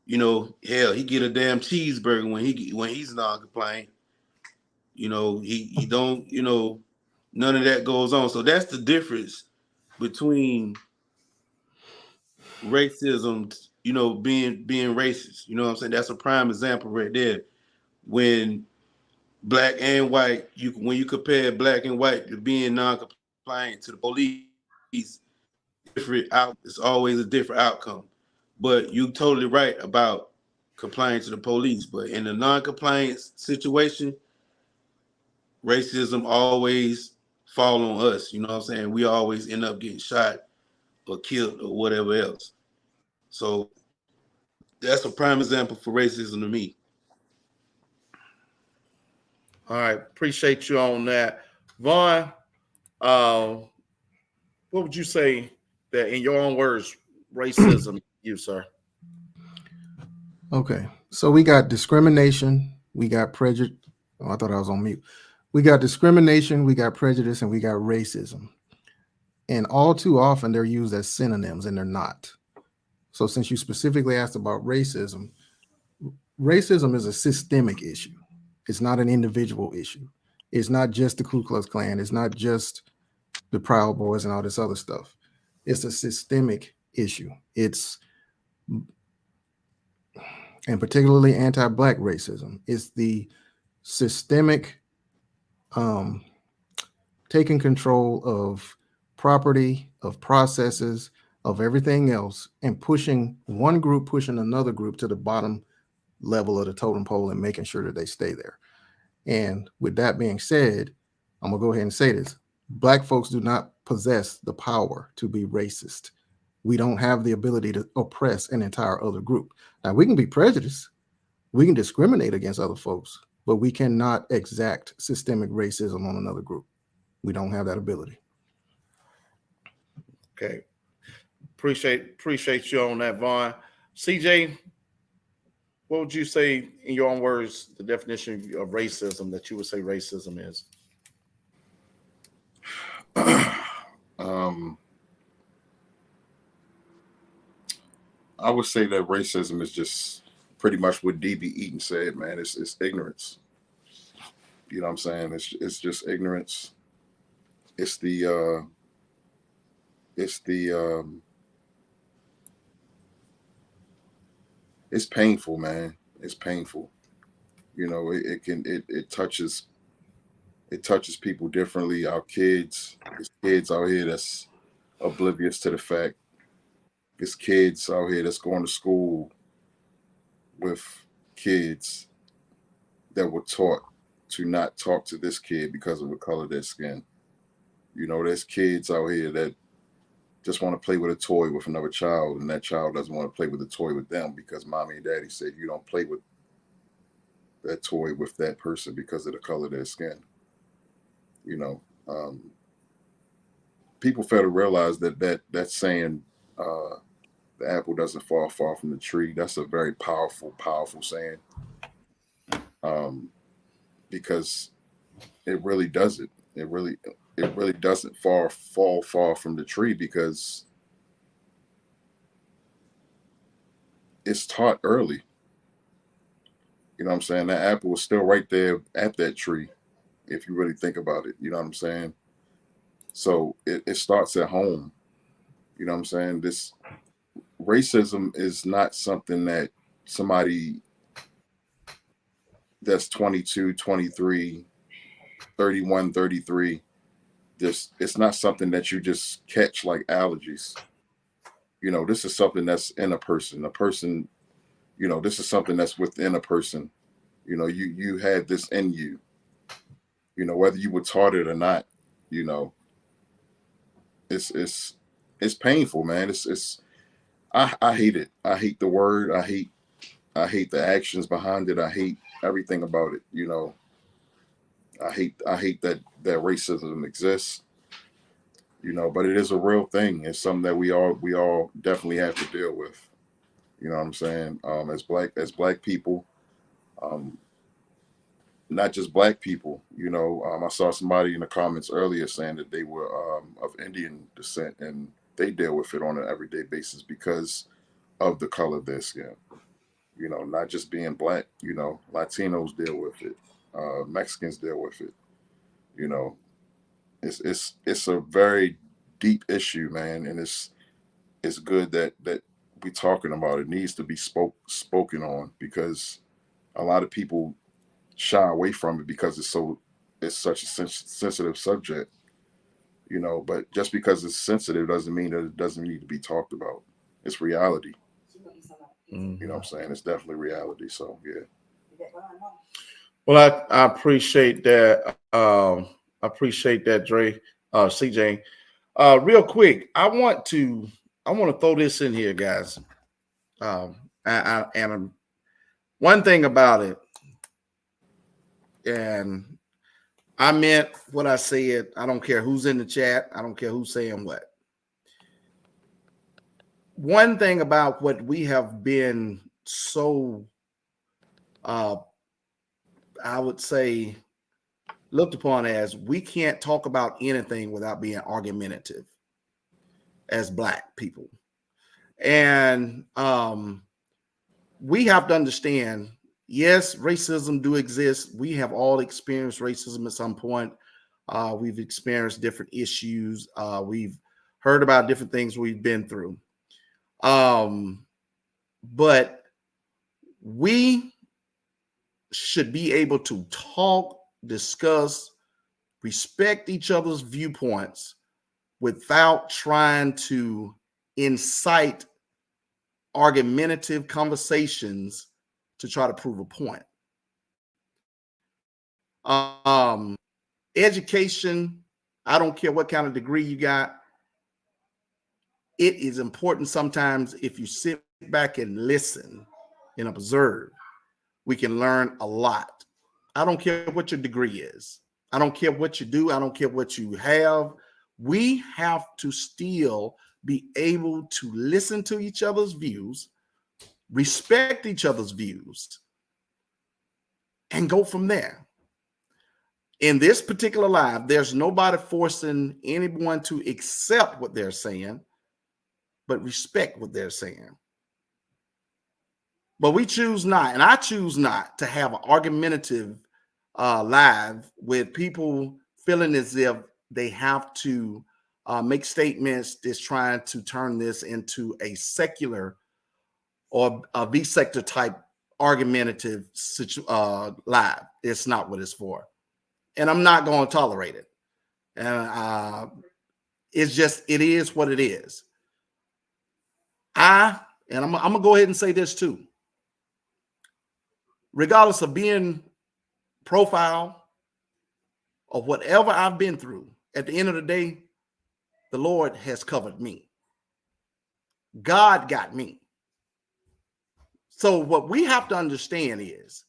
You know, hell, he get a damn cheeseburger when he's non-compliant. You know, he don't, you know, none of that goes on. So that's the difference between racism, you know, being racist. You know what I'm saying? That's a prime example right there. When black and white, when you compare black and white to being non-compliant to the police, it's always a different outcome. But you totally right about complying to the police. But in the non-compliance situation, racism always fall on us. You know what I'm saying? We always end up getting shot or killed or whatever else. So that's a prime example for racism to me.
All right, appreciate you on that, Vaughn. What would you say that, in your own words, racism you, sir?
Okay, so we got discrimination, we got prejudice. Oh, I thought I was on mute. We got discrimination, we got prejudice, and we got racism. And all too often they're used as synonyms, and they're not. So since you specifically asked about racism, racism is a systemic issue. It's not an individual issue. It's not just the Ku Klux Klan. It's not just the Proud Boys and all this other stuff. It's a systemic issue. It's, and particularly anti-Black racism, it's the systemic taking control of property, of processes, of everything else, and pushing one group, pushing another group to the bottom level of the totem pole and making sure that they stay there. And with that being said, I'm gonna go ahead and say this. Black folks do not possess the power to be racist. We don't have the ability to oppress an entire other group. Now, we can be prejudiced, we can discriminate against other folks, but we cannot exact systemic racism on another group. We don't have that ability.
Okay. Appreciate you on that, Vaughn. CJ, what would you say, in your own words, the definition of racism that you would say racism is?
I would say that racism is just pretty much what D.B. Eaton said, man. It's ignorance. You know what I'm saying? It's just ignorance. It's painful, man. It's painful. You know, it touches people differently. Our kids, there's kids out here that's oblivious to the fact. There's kids out here that's going to school with kids that were taught to not talk to this kid because of the color of their skin. You know, there's kids out here that just want to play with a toy with another child, and that child doesn't want to play with the toy with them because mommy and daddy said you don't play with that toy with that person because of the color of their skin. You know, people fail to realize that saying, the apple doesn't fall far from the tree. That's a very powerful saying, because it really doesn't. It really doesn't fall far from the tree, because it's taught early. You know what I'm saying? That apple is still right there at that tree, if you really think about it. You know what I'm saying? So it starts at home. You know what I'm saying? This racism is not something that somebody that's 22, 23, 31, 33, it's not something that you just catch like allergies. You know, this is something that's in a person. You know, this is something that's within a person. You know, you had this in you. You know, whether you were taught it or not. You know, it's painful, man. I hate it. I hate the word. I hate the actions behind it. I hate everything about it. You know, I hate that racism exists, you know, but it is a real thing. It's something that we all definitely have to deal with. You know what I'm saying? As black people, not just black people. You know, I saw somebody in the comments earlier saying that they were of Indian descent, and they deal with it on an everyday basis because of the color of their skin. You know, not just being black. You know, Latinos deal with it, Mexicans deal with it. You know, it's a very deep issue, man, and it's good that we talking about it. It needs to be spoken on, because a lot of people shy away from it because it's such a sensitive subject, you know. But just because it's sensitive doesn't mean that it doesn't need to be talked about. It's reality.
Mm-hmm.
You know what I'm saying? It's definitely reality. So yeah.
Well, I appreciate that. I appreciate that, Dre, CJ. Real quick, I want to throw this in here, guys. And one thing about it, and I meant what I said. I don't care who's in the chat. I don't care who's saying what. One thing about what we have been so, I would say, looked upon as, we can't talk about anything without being argumentative as black people. And we have to understand, yes, racism do exist. We have all experienced racism at some point. We've experienced different issues. We've heard about different things we've been through. But we should be able to talk, discuss, respect each other's viewpoints without trying to incite argumentative conversations to try to prove a point. Education, I don't care what kind of degree you got. It is important sometimes, if you sit back and listen and observe, we can learn a lot. I don't care what your degree is. I don't care what you do. I don't care what you have. We have to still be able to listen to each other's views, respect each other's views, and go from there. In this particular live, there's nobody forcing anyone to accept what they're saying, but respect what they're saying. But we choose not, and I choose not to have an argumentative live with people feeling as if they have to make statements that's trying to turn this into a secular or a B-sector type argumentative live. It's not what it's for. And I'm not going to tolerate it. And it's just, it is what it is. I'm going to go ahead and say this too. Regardless of being profile or whatever I've been through, at the end of the day, the Lord has covered me. God got me. So what we have to understand is,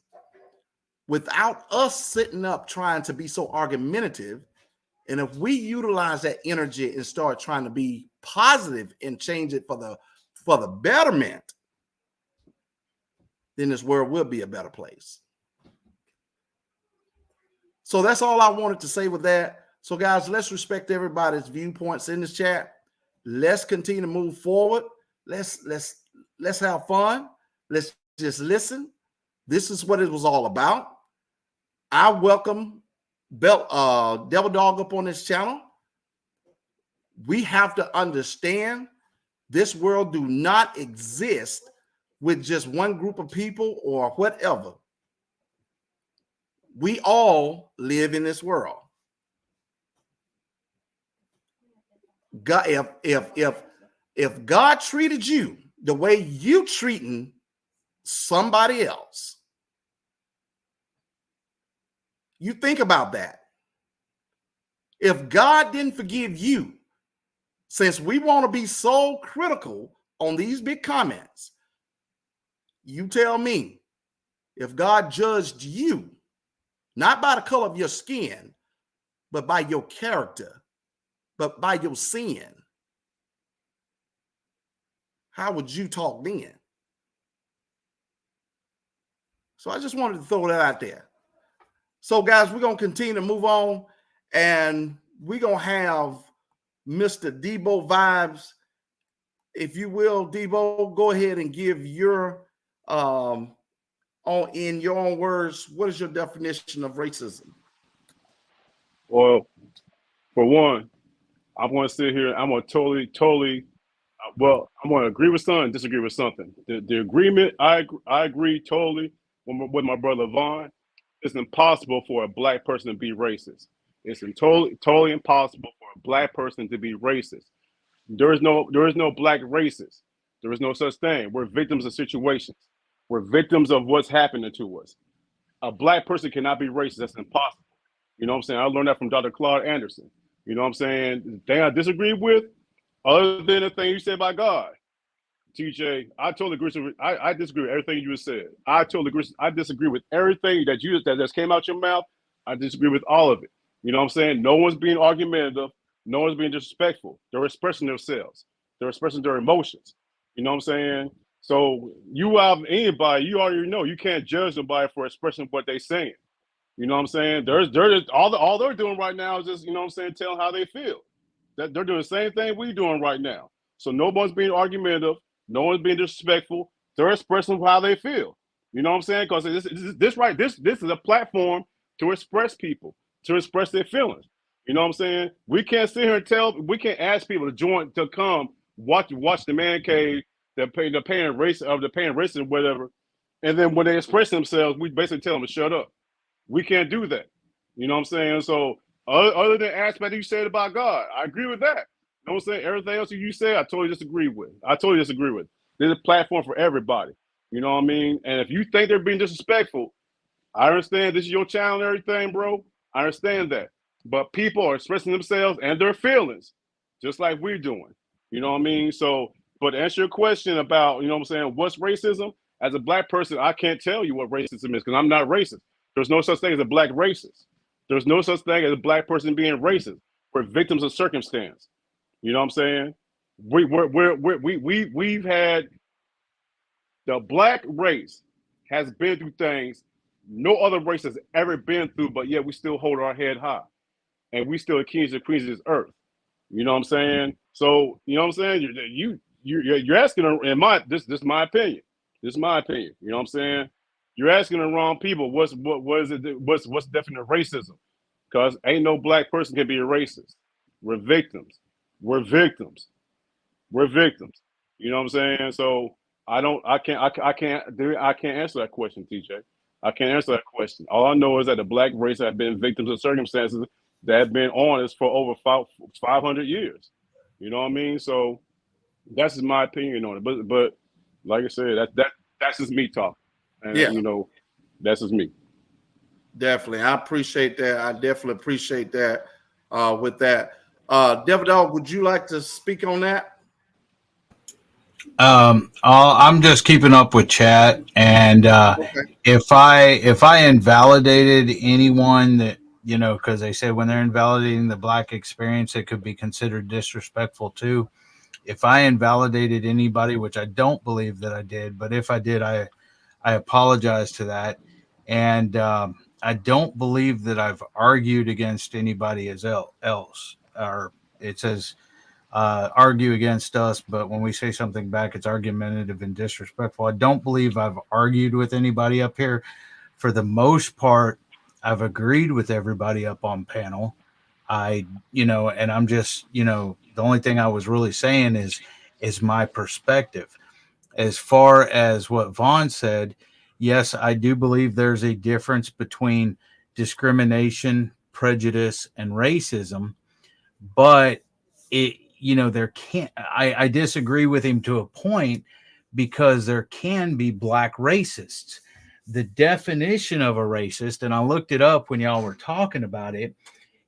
without us sitting up trying to be so argumentative, and if we utilize that energy and start trying to be positive and change it for the betterment, then this world will be a better place. So that's all I wanted to say with that. So guys, let's respect everybody's viewpoints in this chat. Let's continue to move forward. Let's have fun. Let's just listen. This is what it was all about. I welcome Devil Dog up on this channel. We have to understand this world do not exist with just one group of people or whatever. We all live in this world. God, if God treated you the way you treating somebody else, you think about that. If God didn't forgive you, since we want to be so critical on these big comments, you tell me, if God judged you, not by the color of your skin, but by your character, but by your sin, how would you talk then? So I just wanted to throw that out there. So guys, we're going to continue to move on, and we're going to have Mr. Debo Vibes. If you will, Debo, go ahead and give your, in your own words, what is your definition of racism?
Well, for one, I'm going to sit here. I'm going to totally. Well, I'm going to agree with something, disagree with something. The agreement, I agree totally with my brother Vaughn. It's impossible for a black person to be racist. It's totally impossible for a black person to be racist. There is no black racist. There is no such thing. We're victims of situations. We're victims of what's happening to us. A black person cannot be racist. That's impossible. You know what I'm saying? I learned that from Dr. Claude Anderson. You know what I'm saying? The thing I disagree with, other than the thing you said about God, TJ, I totally agree with. I disagree with everything you just said. I totally agree. I disagree with everything that just came out your mouth. I disagree with all of it. You know what I'm saying? No one's being argumentative. No one's being disrespectful. They're expressing themselves. They're expressing their emotions. You know what I'm saying? So you have anybody, you already know you can't judge somebody for expressing what they're saying. You know what I'm saying? All they're doing right now is just, you know what I'm saying, telling how they feel. That they're doing the same thing we're doing right now. So no one's being argumentative. No one's being disrespectful. They're expressing how they feel. You know what I'm saying? Because this is a platform to express people, to express their feelings. You know what I'm saying? We can't sit here and we can't ask people to come watch the man cave, the paying racist, whatever. And then when they express themselves, we basically tell them to shut up. We can't do that. You know what I'm saying? So other than the aspect you said about God, I agree with that. You know what I'm saying? Everything else you said, I totally disagree with. There's a platform for everybody. You know what I mean? And if you think they're being disrespectful, I understand this is your channel and everything, bro. I understand that. But people are expressing themselves and their feelings, just like we're doing. You know what I mean? So, but to answer your question about, you know what I'm saying, what's racism? As a black person, I can't tell you what racism is because I'm not racist. There's no such thing as a black racist. There's no such thing as a black person being racist. We're victims of circumstance. You know what I'm saying? We've had, the black race has been through things no other race has ever been through, but yet we still hold our head high. And we still the kings and queens of this earth. You know what I'm saying? So, you know what I'm saying? You're asking, this is my opinion. This is my opinion. You know what I'm saying? You're asking the wrong people what's the definition of racism? Because ain't no black person can be a racist. We're victims. We're victims. We're victims. You know what I'm saying? So I can't answer that question, TJ. I can't answer that question. All I know is that the black race have been victims of circumstances that have been on us for over 500 years. You know what I mean? So that's just my opinion on it. But like I said, that's just me talking. And
yeah,
you know, that's just me.
Definitely. I appreciate that. I definitely appreciate that with that. Devil Dog, would you like to speak on that?
I'm just keeping up with chat, and
Okay.
if I invalidated anyone that, you know, because they said when they're invalidating the black experience, it could be considered disrespectful too. If I invalidated anybody, which I don't believe that I did, but if I did, I apologize to that, and I don't believe that I've argued against anybody else, or it says argue against us, but when we say something back, it's argumentative and disrespectful. I don't believe I've argued with anybody up here. For the most part, I've agreed with everybody up on panel. And I'm just, the only thing I was really saying is my perspective. As far as what Vaughn said, yes, I do believe there's a difference between discrimination, prejudice, and racism, but I disagree with him to a point, because there can be black racists. The definition of a racist, and I looked it up when y'all were talking about it,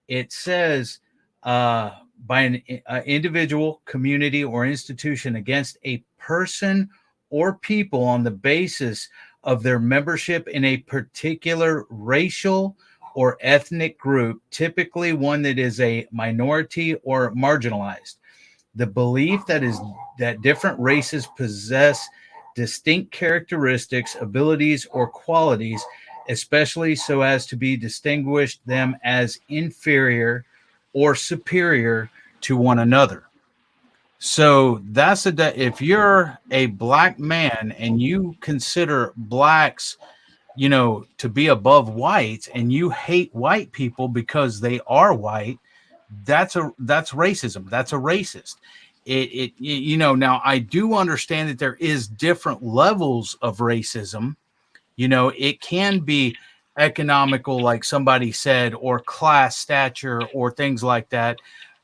it says by an individual, community, or institution against a person or people on the basis of their membership in a particular racial or ethnic group, typically one that is a minority or marginalized. The belief that different races possess distinct characteristics, abilities, or qualities, especially so as to be distinguished them as inferior or superior to one another. So that's if you're a black man and you consider blacks, to be above whites, and you hate white people because they are white, that's racism. That's a racist. Now I do understand that there is different levels of racism. It can be economical, like somebody said, or class stature or things like that.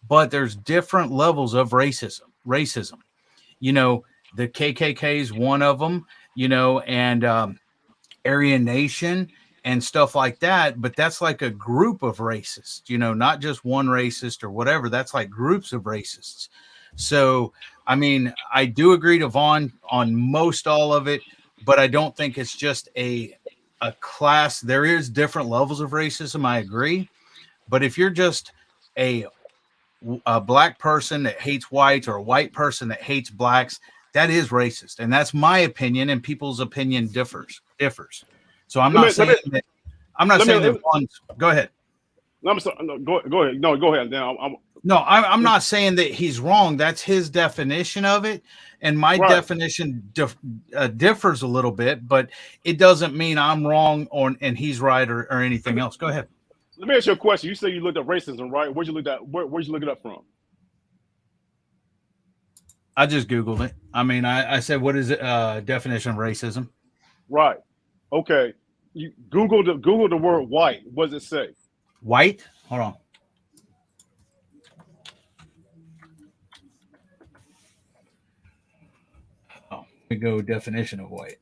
But there's different levels of racism. The KKK is one of them, and Aryan Nation and stuff like that. But that's like a group of racists, not just one racist or whatever. That's like groups of racists. So, I mean, I do agree to Vaughn on most all of it, but I don't think it's just a class. There is different levels of racism. I agree. But if you're just a black person that hates whites or a white person that hates blacks, that is racist. And that's my opinion, and people's opinion differs. So I'm not saying that. I'm not saying that one's. Go ahead.
I'm sorry. No, go ahead. No, go ahead. Now,
I'm not saying that he's wrong. That's his definition of it, and my definition differs a little bit. But it doesn't mean I'm wrong and he's right or anything else. Go ahead.
Let me ask you a question. You say you looked up racism, right? Where'd you look it up from?
I just Googled it. I mean, I said, what is it? Definition of racism?
Right. Okay. You Google the word white. What does it say?
White? Hold on. Oh, we go definition of white.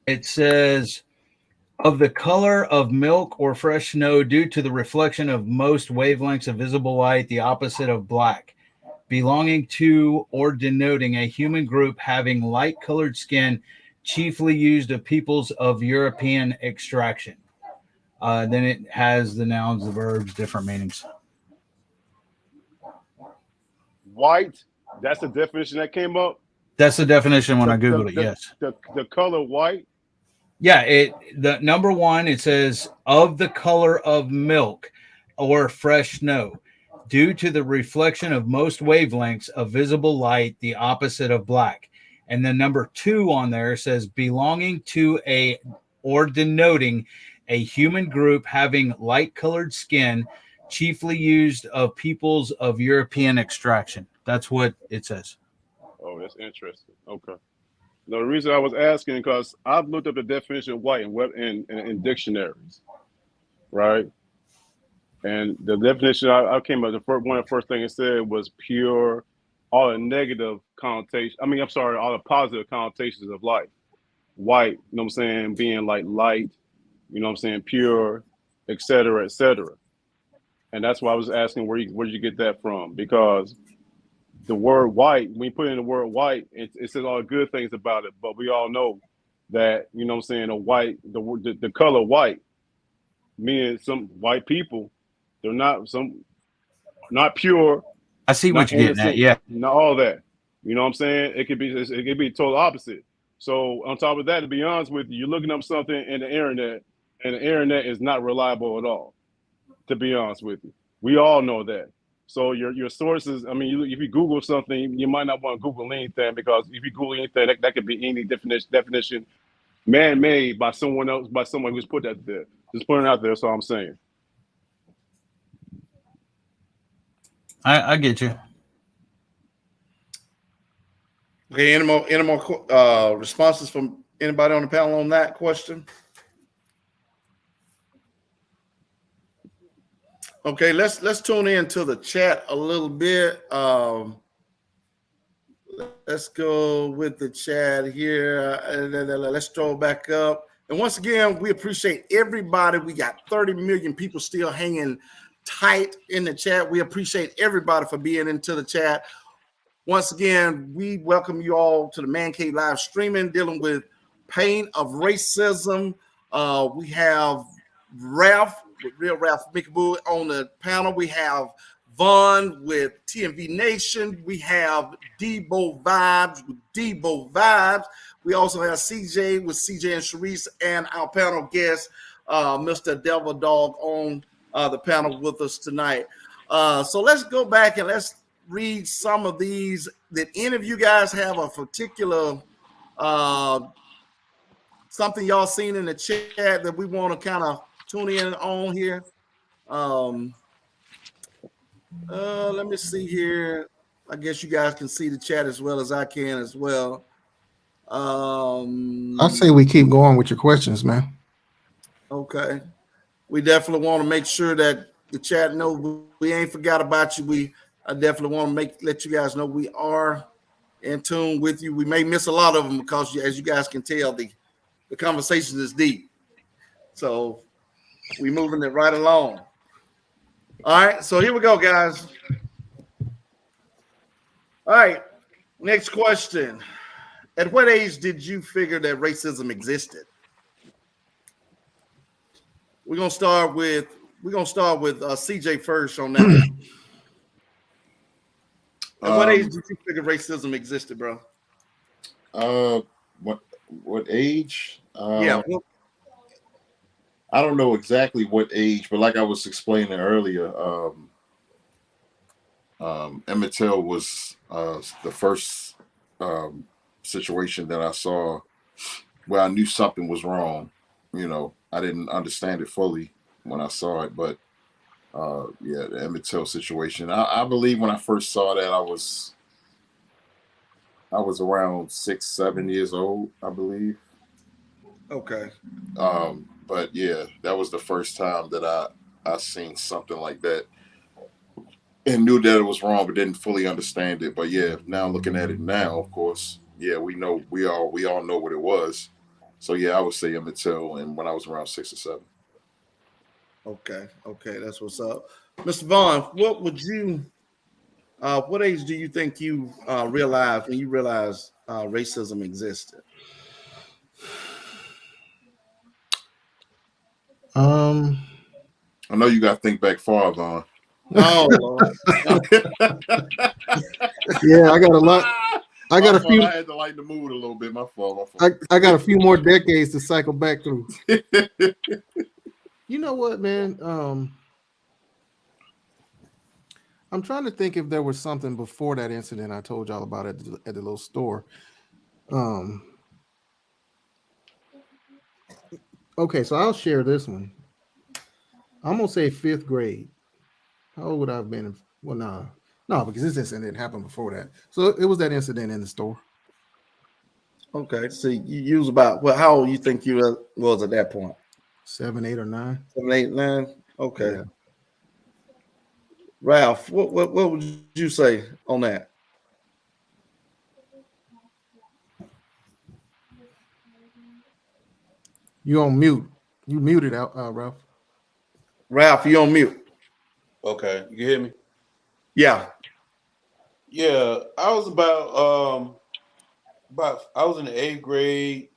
It says, of the color of milk or fresh snow due to the reflection of most wavelengths of visible light, the opposite of black, belonging to or denoting a human group having light-colored skin, chiefly used of peoples of European extraction. Then it has the nouns, the verbs, different meanings.
White, that's the definition that came up?
That's the definition when I Googled it, yes.
The color white?
Yeah, the number one, it says of the color of milk or fresh snow, due to the reflection of most wavelengths of visible light, the opposite of black. And then number two on there says belonging to or denoting a human group having light-colored skin, chiefly used of peoples of European extraction. That's what it says.
Oh, that's interesting. Okay. No, the reason I was asking because I've looked up the definition of white in dictionaries, right? And the definition I came up, one of the first things it said was pure, all the negative connotations. I mean, I'm sorry, all the positive connotations of life. White, you know what I'm saying, being like light, you know what I'm saying, pure, et cetera, et cetera. And that's why I was asking where did you get that from? Because the word white, when you put in the word white, it says all the good things about it, but we all know that, you know what I'm saying, the color white, meaning some white people, they're not pure.
I see what you're getting at, yeah.
Not all that. You know what I'm saying? It could be total opposite. So on top of that, to be honest with you, you're looking up something in the internet, and the internet is not reliable at all, to be honest with you. We all know that. So your sources, I mean, if you Google something, you might not want to Google anything, because if you Google anything, that could be any definition man-made by someone else, by someone who's put that there. Just putting it out there, that's all I'm saying.
I get you.
Okay, any more responses from anybody on the panel on that question? Okay, let's tune into the chat a little bit. Let's go with the chat here. Let's throw it back up. And once again, we appreciate everybody. We got 30 million people still hanging tight in the chat. We appreciate everybody for being into the chat. Once again, we welcome you all to the Man Cave live streaming, dealing with pain of racism. We have Ralph, with Real Ralph Mickaboo on the panel. We have Vaughn with TMV Nation. We have Debo Vibes with Debo Vibes. We also have CJ with CJ and Sharice, and our panel guest, Mr. Devil Dog, on the panel with us tonight. So let's go back and let's read some of these. Did any of you guys have a particular something y'all seen in the chat that we want to kind of tune in on here? Let me see here. I guess you guys can see the chat as well as I can as well.
I say we keep going with your questions, man.
Okay. We definitely want to make sure that the chat knows we ain't forgot about you. I definitely want to let you guys know we are in tune with you. We may miss a lot of them because, as you guys can tell, the conversation is deep. So we're moving it right along. All right, so here we go, guys. All right, next question. At what age did you figure that racism existed? We're gonna start with CJ first on that. At what age did you figure racism existed, bro?
What age?
Yeah.
I don't know exactly what age, but like I was explaining earlier, Emmett Till was the first situation that I saw where I knew something was wrong. You know, I didn't understand it fully when I saw it, but yeah, the Emmett Till situation. I believe when I first saw that, I was around 6, 7 years old, I believe.
Okay.
But yeah, that was the first time that I seen something like that and knew that it was wrong, but didn't fully understand it. But yeah, now looking at it now, of course, yeah, we all know what it was. So yeah, I would say Emmett Till, and when I was around 6 or 7.
Okay, that's what's up, Mr. Vaughn. What age do you think you realized when you realized racism existed?
I know you got to think back far, Vaughn.
Oh, Lord.
Yeah, I got a lot. I got a few.
I had to lighten the mood a little bit. My fault.
I got a few more decades to cycle back through. You know what, man? I'm trying to think if there was something before that incident I told y'all about at the little store. Okay, so I'll share this one. I'm gonna say 5th grade. How old would I have been? Well, no, because this incident didn't happen before that. So it was that incident in the store.
Okay, so you was about how old you think you was at that point?
7, 8, or 9.
7, 8, 9. Okay.
Yeah.
Ralph, what would you say on that?
You on mute? You muted out, Ralph.
Ralph, you on mute?
Okay, you hear me?
Yeah.
Yeah, I was about I was in the 8th grade,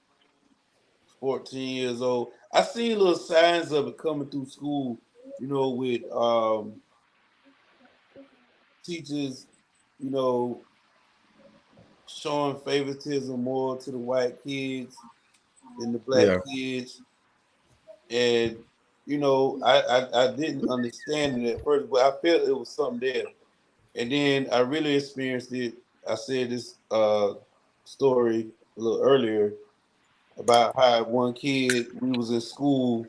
14 years old. I seen little signs of it coming through school, you know, with teachers, you know, showing favoritism more to the white kids than the black kids. And, you know, I didn't understand it at first, but I felt it was something there. And then I really experienced it. I said this story a little earlier about how one kid, we was in school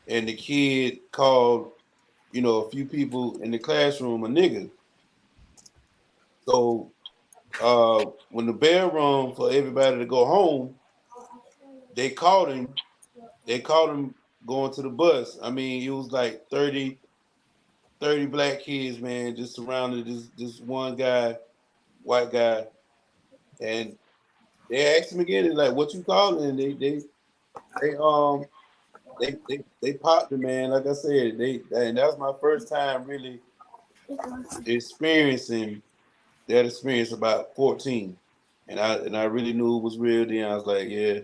and the kid called, you know, a few people in the classroom a nigga. So when the bell rung for everybody to go home, they called him going to the bus. I mean, it was like 30 black kids, man, just surrounded this one guy, white guy. And they asked him again, like, what you calling? And they popped him, man. Like I said, and that was my first time really experiencing that experience about 14, and I really knew it was real. Then I was like, yeah,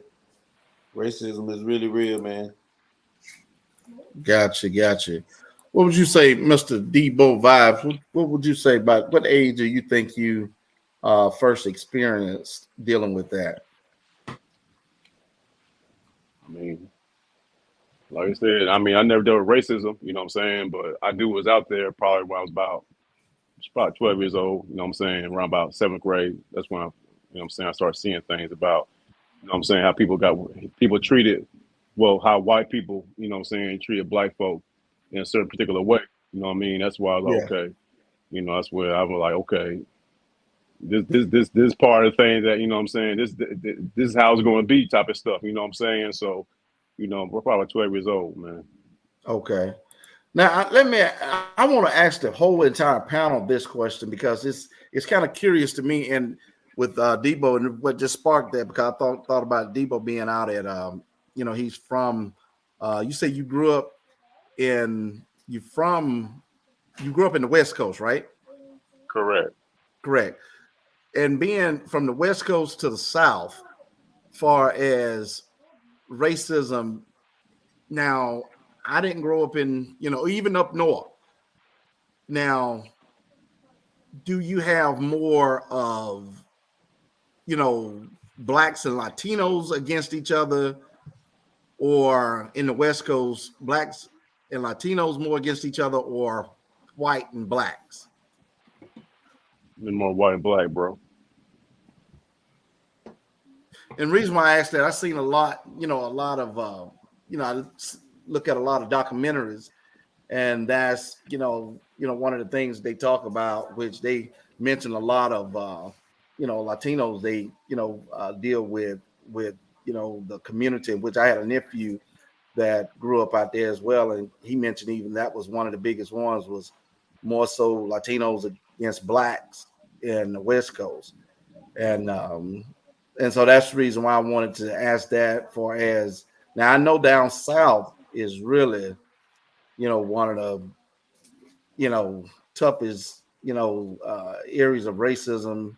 racism is really real, man.
Gotcha. What would you say, Mr. Debo Vibes? What would you say about what age do you think you first experienced dealing with that?
I mean, like I said, I mean, I never dealt with racism, you know what I'm saying? But I knew it was out there probably when I was about 12 years old, you know what I'm saying? Around about seventh grade. That's when I, you know what I'm saying, I started seeing things about, you know what I'm saying, how people treated, well, how white people, you know what I'm saying, treated black folk in a certain particular way. You know what I mean? That's why I was
Yeah.
like, okay, you know, that's where I was like, okay, this part of the thing that, you know what I'm saying, this is how it's going to be type of stuff, you know what I'm saying? So, you know, we're probably 12 years old, man.
Okay. Now I want to ask the whole entire panel this question because it's kind of curious to me, and with Debo and what just sparked that, because I thought about Debo being out at he's from you say you grew up in the West Coast, right?
Correct.
Correct. And being from the West Coast to the South, far as racism, now I didn't grow up in, even up north. Now, do you have more of, blacks and Latinos against each other, or in the West Coast, blacks and Latinos more against each other, or white and blacks?
Been more white and black, bro.
And the reason why I asked that, I've seen a lot of, I look at a lot of documentaries, and that's, one of the things they talk about, which they mention a lot of, Latinos, they, deal with, the community, which I had a nephew that grew up out there as well. And he mentioned even that was one of the biggest ones, was more so Latinos against blacks in the West Coast. And so that's the reason why I wanted to ask that. For as now, I know down south is really, one of the, toughest, areas of racism.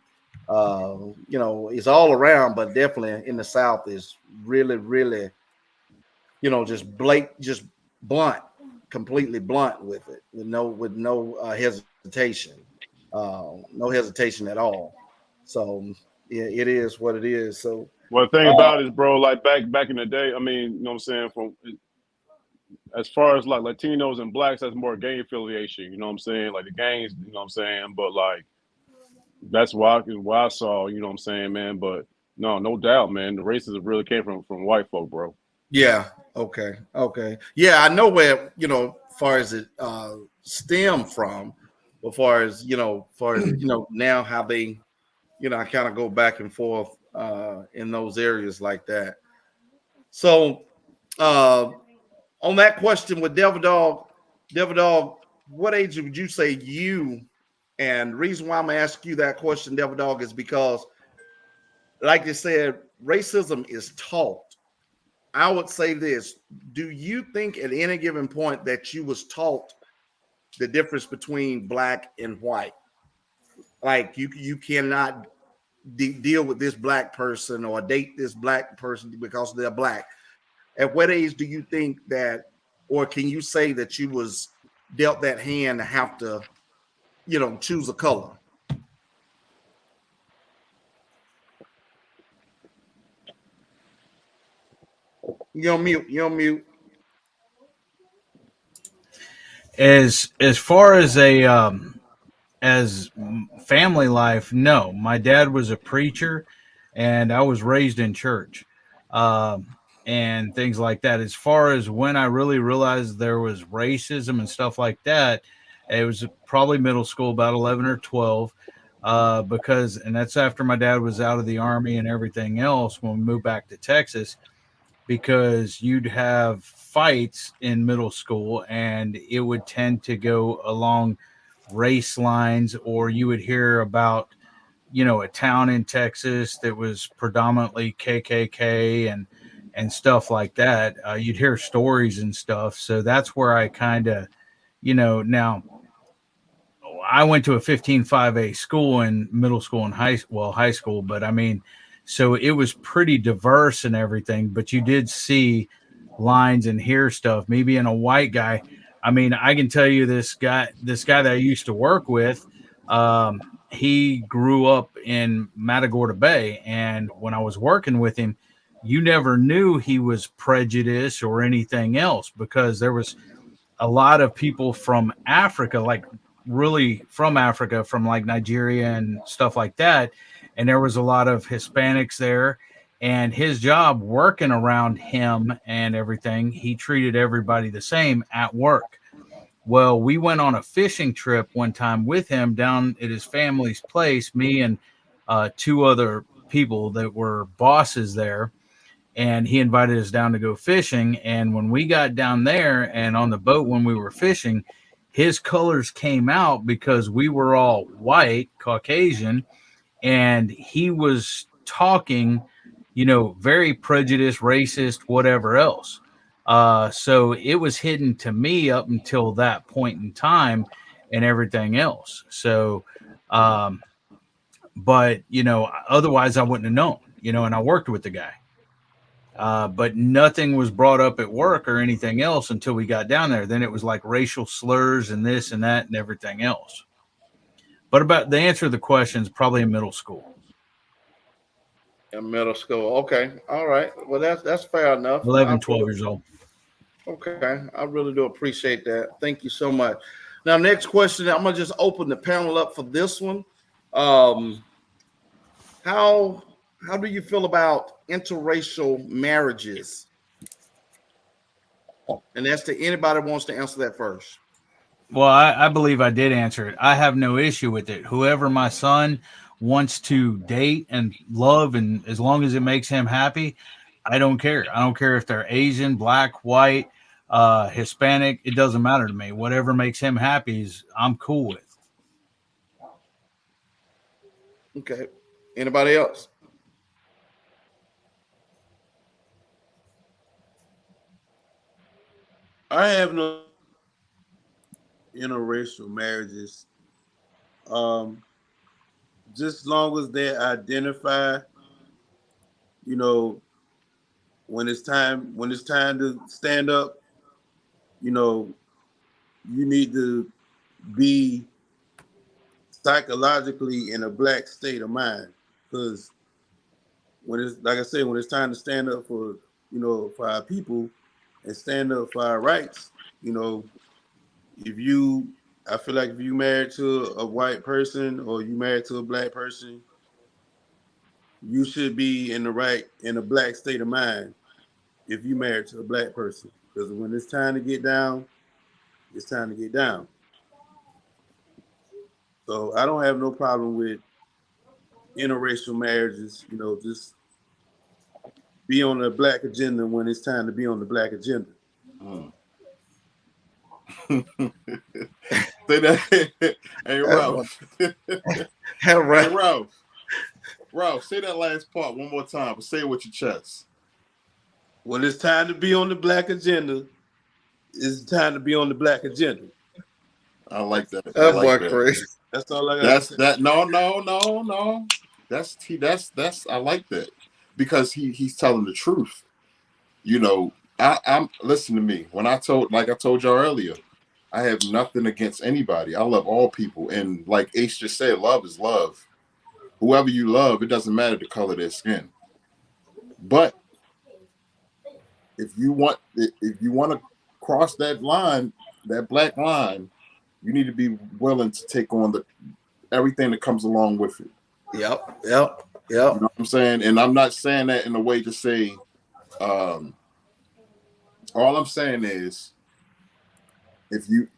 It's all around, but definitely in the South is really, really, just blunt, completely blunt with it, with no hesitation, no hesitation at all. So yeah, it is what it is. So
Well, the thing about it is, bro, like back in the day, I mean, you know what I'm saying, from as far as like Latinos and blacks, that's more gang affiliation, you know what I'm saying? Like the gangs, you know what I'm saying? But like that's why I saw, you know what I'm saying, man. But no doubt, man, the racism really came from white folk, bro.
yeah, okay. Yeah, I know where, far as it stem from, as far as now how they, I kind of go back and forth in those areas like that. So on that question with Devil Dog, what age would you say you? And the reason why I'm gonna ask you that question, Devil Dog, is because, like I said, racism is taught. I would say this: do you think at any given point that you was taught the difference between black and white? Like you cannot deal with this black person or date this black person because they're black. At what age do you think that, or can you say that you was dealt that hand to have to, choose a color? You're on mute. You're on mute.
As far as as family life, no. My dad was a preacher, and I was raised in church, and things like that. As far as when I really realized there was racism and stuff like that, it was probably middle school, about 11 or 12. And that's after my dad was out of the army and everything else when we moved back to Texas, because you'd have fights in middle school and it would tend to go along race lines, or you would hear about, a town in Texas that was predominantly KKK and stuff like that. You'd hear stories and stuff. So that's where I kind of, now I went to a 15-5A school in middle school and high school, but I mean, so it was pretty diverse and everything, but you did see lines and hear stuff. Me being a white guy, I mean, I can tell you this guy that I used to work with, he grew up in Matagorda Bay, and when I was working with him, you never knew he was prejudiced or anything else, because there was a lot of people from Africa, like really from Africa, from like Nigeria and stuff like that. And there was a lot of Hispanics there. And his job working around him and everything, he treated everybody the same at work. Well, we went on a fishing trip one time with him down at his family's place, me and two other people that were bosses there. And he invited us down to go fishing. And when we got down there and on the boat when we were fishing, his colors came out because we were all white, Caucasian, and he was talking, very prejudiced, racist, whatever else. So it was hidden to me up until that point in time and everything else. So, but, otherwise I wouldn't have known, and I worked with the guy. But nothing was brought up at work or anything else until we got down there. Then it was like racial slurs and this and that and everything else. But about the answer to the questions, probably in middle school.
In middle school. Okay. All right. Well, that's fair enough.
11, 12 years old.
Okay. I really do appreciate that. Thank you so much. Now, next question. I'm going to just open the panel up for this one. How do you feel about interracial marriages? And that's to anybody who wants to answer that first.
Well, I believe I did answer it. I have no issue with it. Whoever my son wants to date and love, and as long as it makes him happy, I don't care. I don't care if they're Asian, black, white, Hispanic. It doesn't matter to me. Whatever makes him happy I'm cool with.
Okay. Anybody else?
I have no interracial marriages. Just as long as they identify, when it's time to stand up, you need to be psychologically in a black state of mind, because when it's, like I said, when it's time to stand up for our people and stand up for our rights, I feel like if you married to a white person or you married to a black person, you should be in a black state of mind if you married to a black person, because when it's time to get down, it's time to get down. So I don't have no problem with interracial marriages. Just be on the black agenda when it's time to be on the black agenda.
Say that. Hey, Ralph. Ralph, say that last part one more time, but say it with your chest.
When it's time to be on the black agenda, it's time to be on the black agenda.
I like that.
That boy crazy.
That's all I got.
No. That's I like that, because he's telling the truth. I'm listen to me. When I told y'all earlier, I have nothing against anybody. I love all people, and like Ace just said, love is love. Whoever you love, it doesn't matter the color of their skin. But if you want to cross that line, that black line, you need to be willing to take on everything that comes along with it.
Yep.
You know what I'm saying? And I'm not saying that in a way to say, all I'm saying is, if you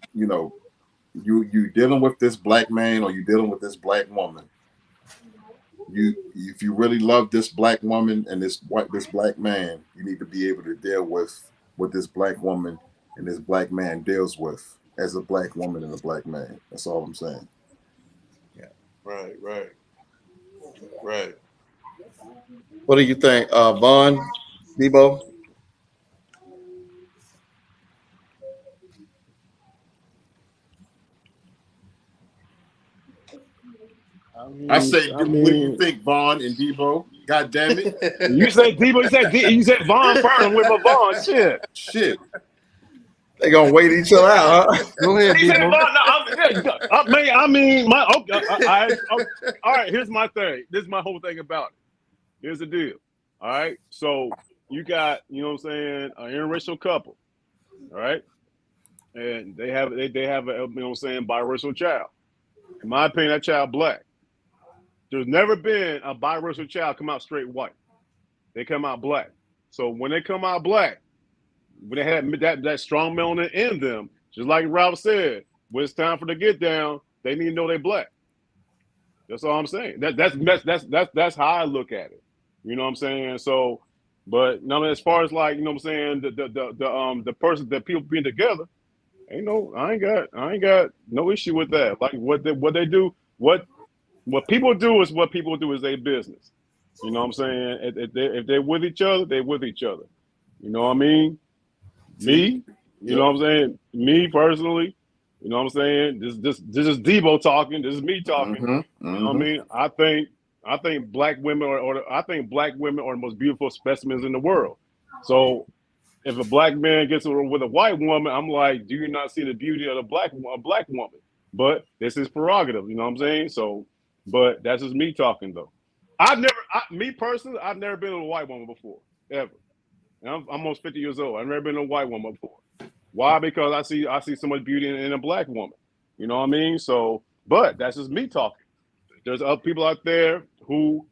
dealing with this black man or you dealing with this black woman, if you really love this black woman and this black man, you need to be able to deal with what this black woman and this black man deals with as a black woman and a black man. That's all I'm saying.
Yeah. Right.
What do you think, Vaughn, Debo?
I say, what do you think, Vaughn and Debo? God damn it!
You said Debo. You said Vaughn first. I'm with my Vaughn.
Shit.
They gonna wait each other out, huh?
Go ahead,
He said
Debo.
Vaughn. No, I mean, my. Okay, all right. Here's my thing. This is my whole thing about it. Here's the deal. All right. So you got, you know what I'm saying, an interracial couple. All right. And they have a, you know what I'm saying, biracial child. In my opinion, that child black. There's never been a biracial child come out straight white. They come out black. So when they come out black, when they have that strong melanin in them, just like Ralph said, when it's time for the get down, they need to know they're black. That's all I'm saying. That's how I look at it. You know what I'm saying? So, but no, as far as like, you know what I'm saying, the person, that people being together, I ain't got no issue with that. Like what they do, what people do is what people do is their business. You know what I'm saying? If they're with each other, they're with each other. You know what I mean? Me, you know what I'm saying? Me personally, you know what I'm saying? This is Debo talking. This is me talking. You know what I mean? I think black women are the most beautiful specimens in the world. So if a black man gets with a white woman, I'm like, do you not see the beauty of a black woman? But this is prerogative, you know what I'm saying? So, but that's just me talking though. Me personally, I've never been with a white woman before, ever. And I'm almost 50 years old. I've never been with a white woman before. Why? Because I see so much beauty in a black woman. You know what I mean? So, but that's just me talking. There's other people out there who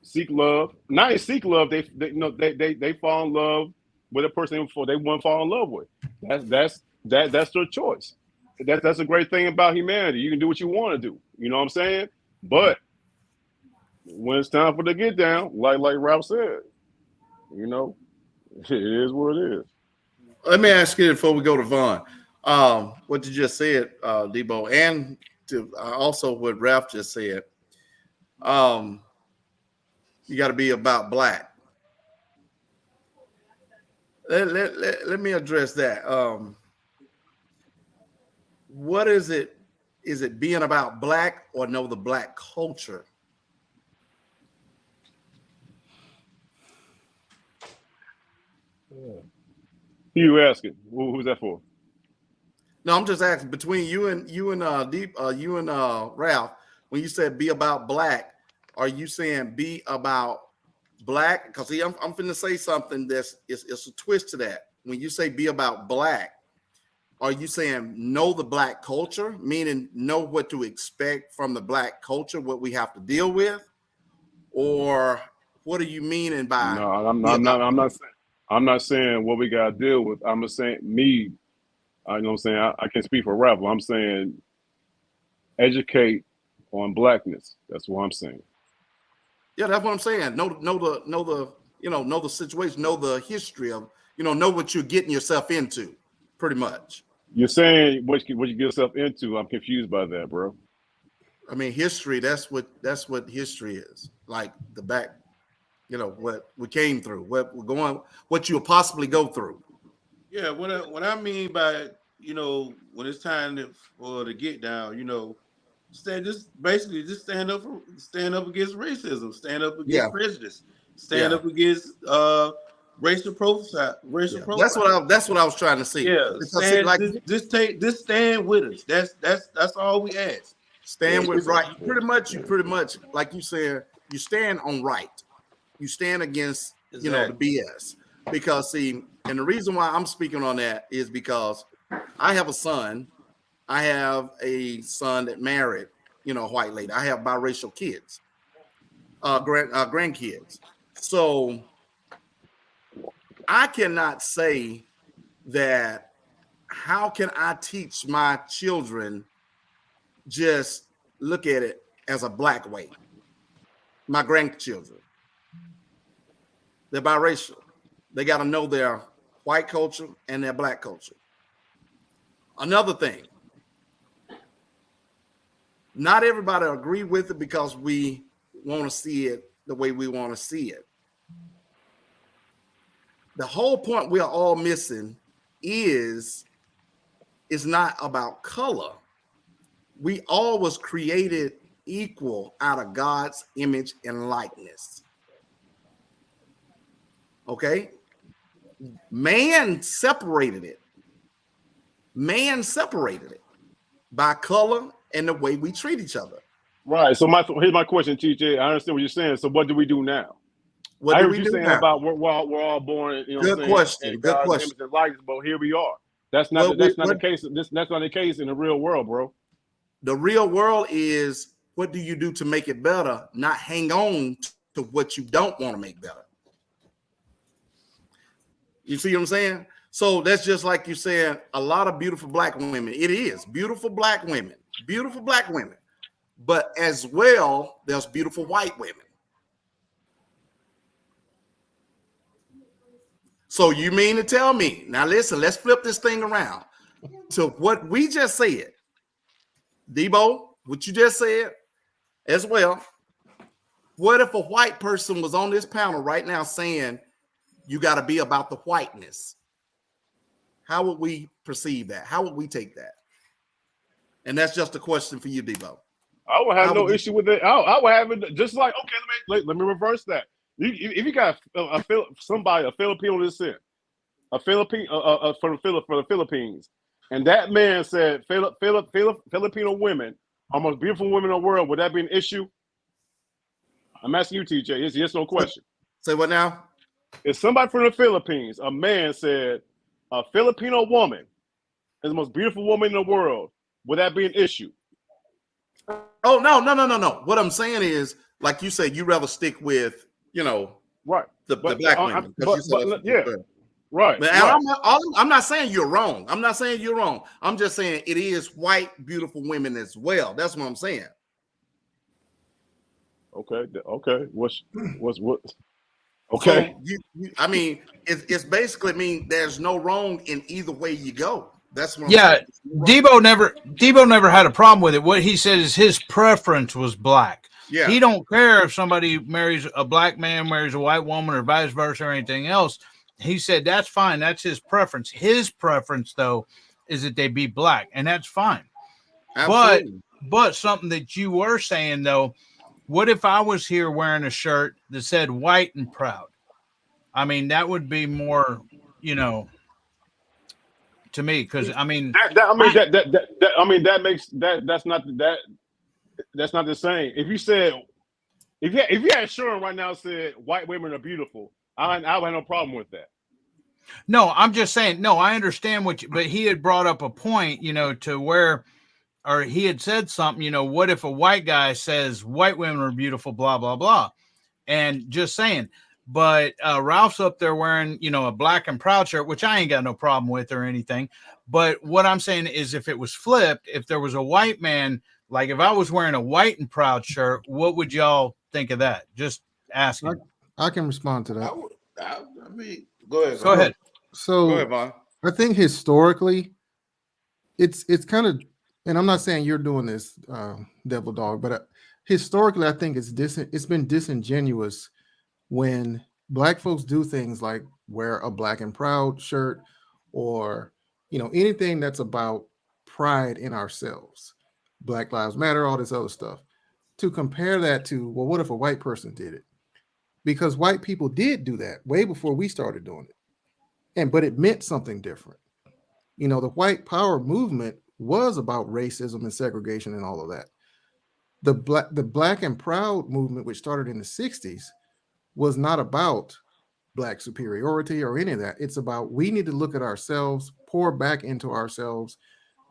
seek love. Not even seek love. They fall in love with a person they want to fall in love with. That's their choice. That's a great thing about humanity. You can do what you want to do. You know what I'm saying? But when it's time for the get down, like Ralph said, you know, it is what it is.
Let me ask you before we go to Vaughn, what you just said, Debo, and also what Ralph just said. You got to be about black. Let me address that. What is it? Is it being about black or know the black culture?
Who you asking? Who's that for?
No, I'm just asking between you and Ralph. When you said be about black, are you saying be about black? Because see, I'm finna say something it's a twist to that. When you say be about black, are you saying know the black culture, meaning know what to expect from the black culture, what we have to deal with, or what are you meaning by?
No, I'm not saying what we gotta deal with. I'm just saying me. I know what I'm saying. I can't speak for Ralph. I'm saying educate on blackness. That's what I'm saying.
Yeah, that's what I'm saying. Know the situation, know the history of, know what you're getting yourself into, pretty much.
You're saying what you get yourself into. I'm confused by that, bro.
I mean, history. That's what history is. Like the back, what we came through, what we're going, what you'll possibly go through.
Yeah, what I mean by when it's time for the get down, stand up against racism, stand up against prejudice, stand up against racial profile.
That's what I was trying to see.
Yeah, just stand with us. That's all we ask.
Stand with right. Pretty much, like you said, you stand on right. You stand against the BS. Because see, and the reason why I'm speaking on that is because I have a son. I have a son that married, a white lady. I have biracial kids, grandkids. So I cannot say that. How can I teach my children just look at it as a black way? My grandchildren, they're biracial. They got to know their white culture and their black culture. Another thing, not everybody agree with it because we want to see it the way we want to see it. The whole point we are all missing is not about color. We all was created equal out of God's image and likeness. Okay? Man separated it. Man separated it by color and the way we treat each other.
Right. So here's my question, TJ. I understand what you're saying. So what do we do now?
What
I
do
heard
we
you
do
saying
now?
about we're all born. You know
Good
what I'm saying?
question.
And
Good
God's
question.
image and likeness, but here we are. That's not the case. That's not the case in the real world, bro.
The real world is, what do you do to make it better? Not hang on to what you don't want to make better. You see what I'm saying? So that's just like you said, a lot of beautiful black women. It is beautiful black women, but as well, there's beautiful white women. So you mean to tell me, now listen, let's flip this thing around to what we just said. Debo, what you just said as well. What if a white person was on this panel right now saying you got to be about the whiteness? How would we perceive that? How would we take that? And that's just a question for you, Debo.
I would have no issue with it. I would have it just like, okay, let me reverse that. If you got a Filipino descent, a Filipino from the Philippines, and that man said Filipino women are most beautiful women in the world, would that be an issue? I'm asking you, TJ. It's yes, no question.
Say what now?
If somebody from the Philippines, a man said a Filipino woman is the most beautiful woman in the world, would that be an issue?
Oh, no. What I'm saying is, like you said, you rather stick with,
right,
the black women.
Right.
I'm not saying you're wrong. I'm just saying it is white, beautiful women as well. That's what I'm saying.
Okay. What's okay?
So I mean, it's basically there's no wrong in either way you go. That's what I'm
Yeah,
saying.
Debo never had a problem with it. What he said is his preference was black.
Yeah.
He don't care if somebody marries a black man, marries a white woman, or vice versa, or anything else. He said that's fine. That's his preference. His preference, though, is that they be black, and that's fine.
Absolutely.
But something that you were saying, though, what if I was here wearing a shirt that said white and proud? I mean, that would be more, to me, because
that's not the same. If you had Sharon right now said white women are beautiful, I would have no problem with that.
No, I'm just saying. No, I understand but he had brought up a point, to where, or he had said something, what if a white guy says white women are beautiful, blah, blah, blah. And just saying, but Ralph's up there wearing, a black and proud shirt, which I ain't got no problem with or anything. But what I'm saying is if it was flipped, if there was a white man, like if I was wearing a white and proud shirt, what would y'all think of that? Just asking.
I can respond to that.
Go ahead.
Go ahead.
So
Go ahead, Vaughn.
I think historically, it's kind of, and I'm not saying you're doing this, Devil Dog, but historically, I think it's been disingenuous when black folks do things like wear a black and proud shirt, or anything that's about pride in ourselves, Black Lives Matter, all this other stuff, to compare that to, well, what if a white person did it? Because white people did do that way before we started doing it, but it meant something different. The white power movement was about racism and segregation and all of that. The black and proud movement, which started in the 60s, was not about black superiority or any of that. It's about, we need to look at ourselves, pour back into ourselves,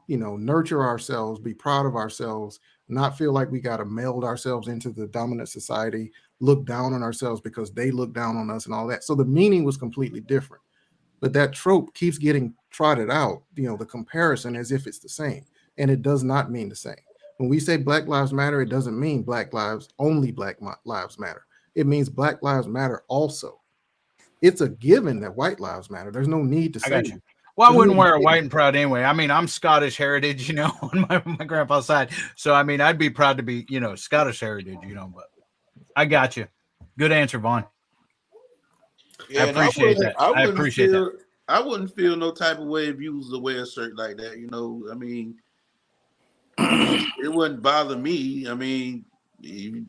nurture ourselves, be proud of ourselves, not feel like we got to meld ourselves into the dominant society, look down on ourselves because they look down on us and all that. So the meaning was completely different. But that trope keeps getting trotted out, the comparison, as if it's the same. And it does not mean the same. When we say Black Lives Matter, it doesn't mean Black Lives Matter. It means Black Lives Matter also. It's a given that white lives matter. There's no need to say.
I got you. Well, I wouldn't wear a white and proud anyway. I mean, I'm Scottish heritage, on my grandpa's side. So, I mean, I'd be proud to be, Scottish heritage, but I got you. Good answer, Vaughn.
Yeah,
I appreciate that. I appreciate that.
I wouldn't feel no type of way if you was to wear a shirt like that. I mean, it wouldn't bother me. I mean,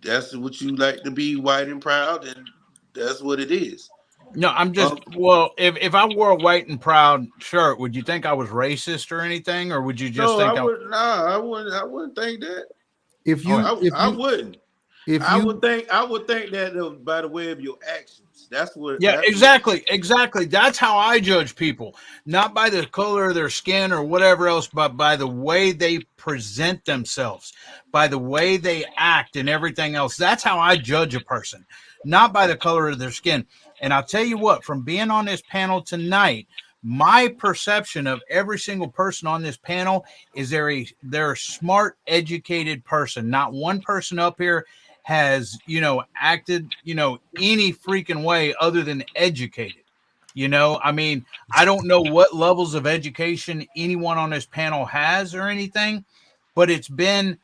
That's what you like to be, white and proud, and that's what it is.
No, I'm just well. If I wore a white and proud shirt, would you think I was racist or anything, or would you just
No,
think
I would. Nah, I wouldn't. I wouldn't think that.
If you,
I wouldn't.
if
I
you,
would think. I would think that by the way of your actions. That's what.
Yeah,
that's
exactly. That's how I judge people, not by the color of their skin or whatever else, but by the way they present themselves, by the way they act and everything else. That's how I judge a person, not by the color of their skin. And I'll tell you what, from being on this panel tonight, my perception of every single person on this panel is they're a smart, educated person. Not one person up here has, acted, any freaking way other than educated. I mean, I don't know what levels of education anyone on this panel has or anything, but it's been,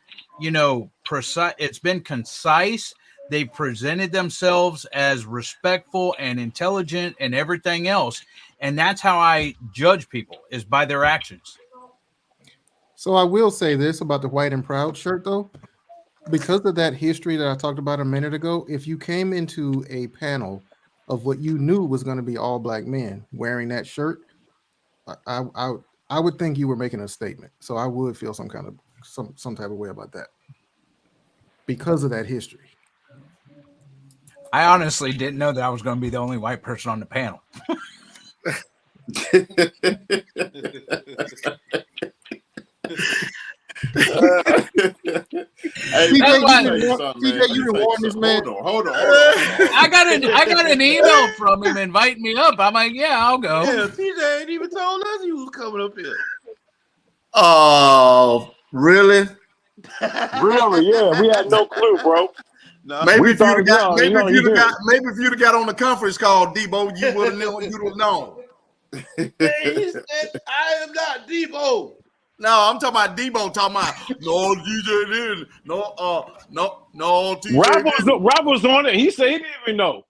precise. It's been concise. They presented themselves as respectful and intelligent and everything else. And that's how I judge people, is by their actions.
so I will say this about the white and proud shirt though, because of that history that I talked about a minute ago. If you came into a panel of what you knew was going to be all black men wearing that shirt, I would think you were making a statement. So I would feel some type of way about that because of that history.
I honestly didn't know that I was going to be the only white person on the panel.
Hey,
TJ, you didn't warn this man.
Hold on.
I got an email from him inviting me up. I'm like, yeah, I'll go.
Yeah, TJ ain't even told us he was coming up here.
Oh, really?
Really? Yeah, we had no clue, bro.
Nah,
Maybe
We
if you'd
thought,
have got,
no,
maybe if
you
you'd have
did.
got, maybe if you'd have got on the conference call, Debo, you would have known. You'd have known.
man, he said, I am not Debo.
No, I'm talking about Debo. Talking about no, DJ didn't. No, no, TJ didn't.
Rob was on it. He said he didn't even know.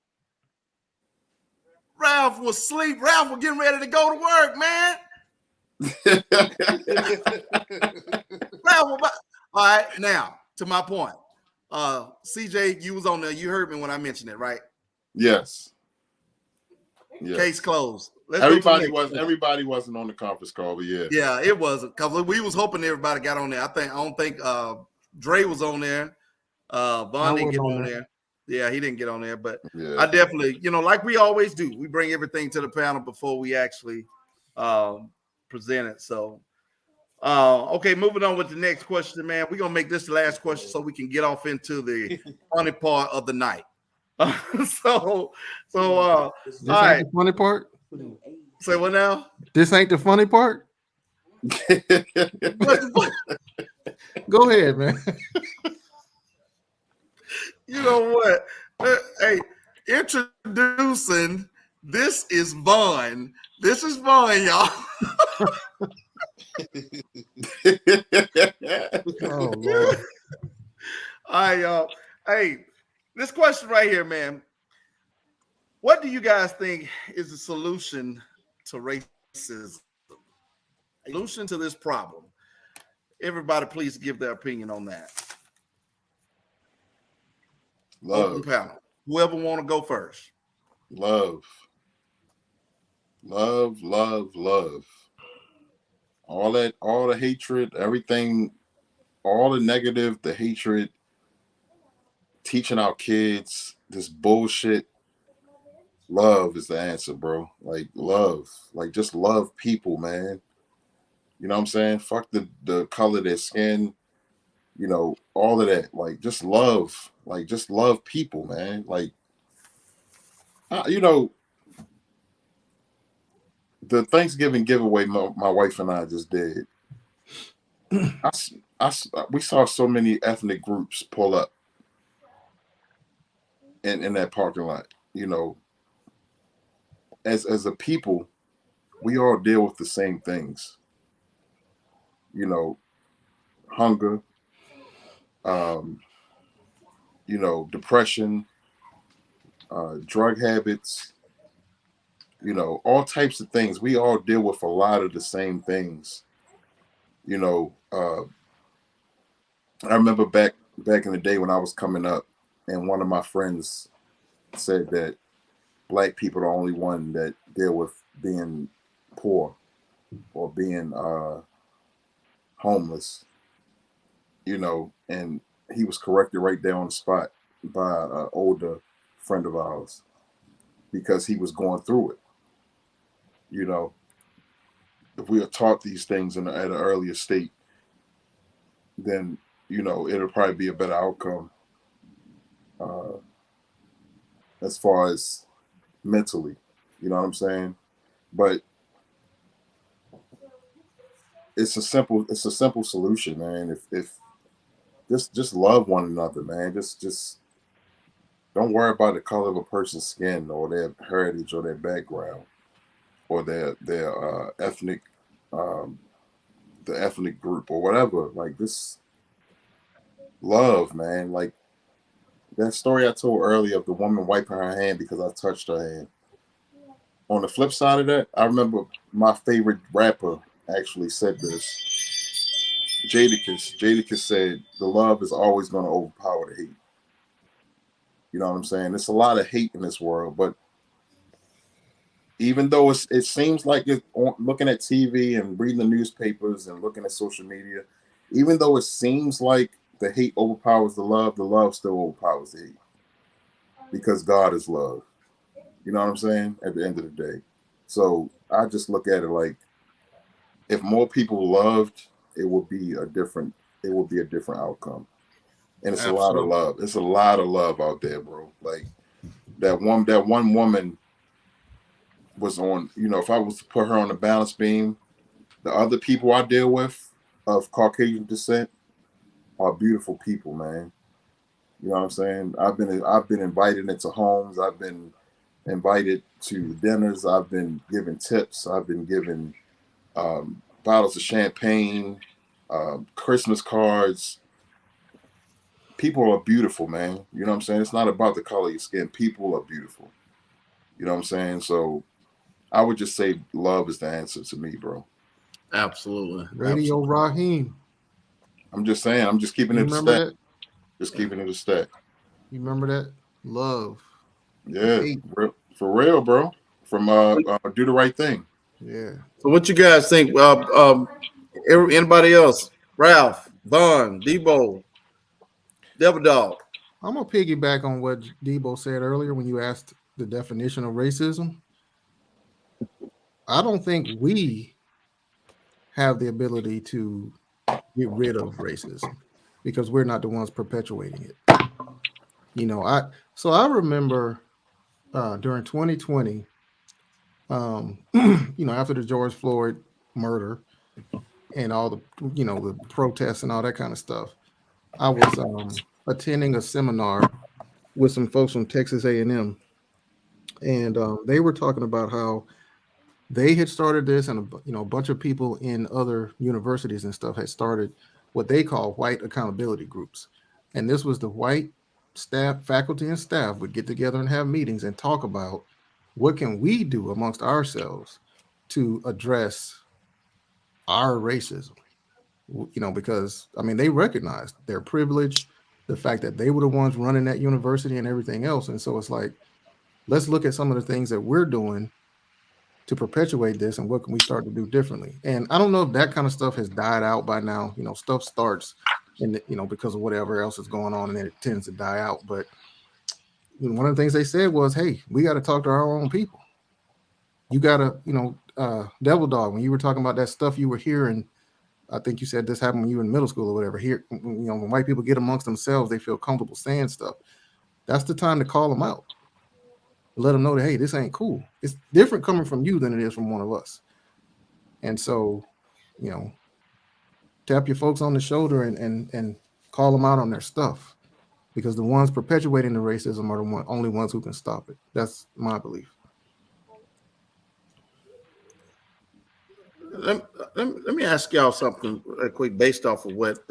Ralph was asleep. Ralph was getting ready to go to work, man. Ralph was all right, now to my point. CJ, you was on there. You heard me when I mentioned it, right?
Yes.
Case closed.
Everybody wasn't on the conference call, but yeah.
Yeah, it wasn't because we was hoping everybody got on there. I don't think Dre was on there. Von didn't get on there. Yeah, he didn't get on there, but
Yeah.
I definitely, like we always do, we bring everything to the panel before we actually present it. So, okay, moving on with the next question, man. We're gonna make this the last question so we can get off into the funny part of the night. So, all right.
The funny part.
Say what now?
This ain't the funny part. Go ahead, man.
You know what? Hey, introducing. This is Vaughn. This is Vaughn, y'all.
Oh Lord.
All right, y'all. Hey, this question right here, man. What do you guys think is the solution to racism? Solution to this problem? Everybody, please give their opinion on that. Open
Love.
panel. Whoever want to go first.
Love. All the hatred, everything, all the negative, the hatred, teaching our kids this bullshit. Love is the answer, bro. Like love. Like just love people, man. You know what I'm saying? Fuck the color of their skin, all of that. Like just love. Like just love people, man. Like the Thanksgiving giveaway my wife and I just did. We saw so many ethnic groups pull up in that parking lot. As a people, we all deal with the same things. Hunger, depression, drug habits, all types of things. We all deal with a lot of the same things. I remember back back in the day when I was coming up, and one of my friends said that black people are the only one that deal with being poor or being homeless, you know, and he was corrected right there on the spot by an older friend of ours because he was going through it. You know, if we are taught these things at an earlier state, then, you know, it'll probably be a better outcome uh, as far as mentally. You know what I'm saying? But it's a simple solution, man. If just love one another, man. Just don't worry about the color of a person's skin or their heritage or their background or their ethnic um, the ethnic group or whatever. Like, this love, man. Like that story I told earlier of the woman wiping her hand because I touched her hand. On the flip side of that, I remember my favorite rapper actually said this. Jadakiss said, "The love is always going to overpower the hate." You know what I'm saying? There's a lot of hate in this world, but even though it seems like looking at TV and reading the newspapers and looking at social media, even though it seems like the hate overpowers the love still overpowers the hate because God is love. You know what I'm saying? At the end of the day. So I just look at it like, if more people loved, it would be a different outcome. And it's
Absolutely.
a lot of love. It's a lot of love out there, bro. Like that one woman was on, you know, if I was to put her on the balance beam, the other people I deal with of Caucasian descent are beautiful people, man. You know what I'm saying? I've been invited into homes. I've been invited to dinners. I've been given tips. I've been given bottles of champagne, Christmas cards. People are beautiful, man. You know what I'm saying? It's not about the color of your skin. People are beautiful. You know what I'm saying? So I would just say love is the answer to me, bro.
Absolutely.
Radio
Absolutely.
Raheem.
I'm just saying. I'm just keeping
You
it a
remember
stack.
that?
Just keeping it a stack.
You remember that? Love.
Yeah,
Hate.
for real, bro. From Do the Right Thing.
Yeah.
So what you guys think? Anybody else? Ralph, Vaughn, Debo, Devil Dog.
I'm gonna piggyback on what Debo said earlier when you asked the definition of racism. I don't think we have the ability to get rid of racism because we're not the ones perpetuating it. You know, I remember during 2020, you know, after the George Floyd murder and all the, you know, the protests and all that kind of stuff, I was attending a seminar with some folks from Texas A&M, and they were talking about how they had started this, and you know, a bunch of people in other universities and stuff had started what they call white accountability groups, and this was the white staff, faculty, and staff would get together and have meetings and talk about what can we do amongst ourselves to address our racism. You know, because I mean, they recognized their privilege, the fact that they were the ones running that university and everything else, and so it's like, let's look at some of the things that we're doing to perpetuate this and what can we start to do differently. And I don't know if that kind of stuff has died out by now. You know, stuff starts and, you know, because of whatever else is going on, and then it tends to die out. But you know, one of the things they said was, hey, we got to talk to our own people. You got to, you know, Devil Dog, when you were talking about that stuff you were hearing, I think you said this happened when you were in middle school or whatever. Here, you know, when white people get amongst themselves, they feel comfortable saying stuff. That's the time to call them out. Let them know that, hey, this ain't cool. It's different coming from you than it is from one of us. And so, you know, tap your folks on the shoulder and call them out on their stuff, because the ones perpetuating the racism are the only ones who can stop it. That's my belief.
Let me ask y'all something real quick based off of what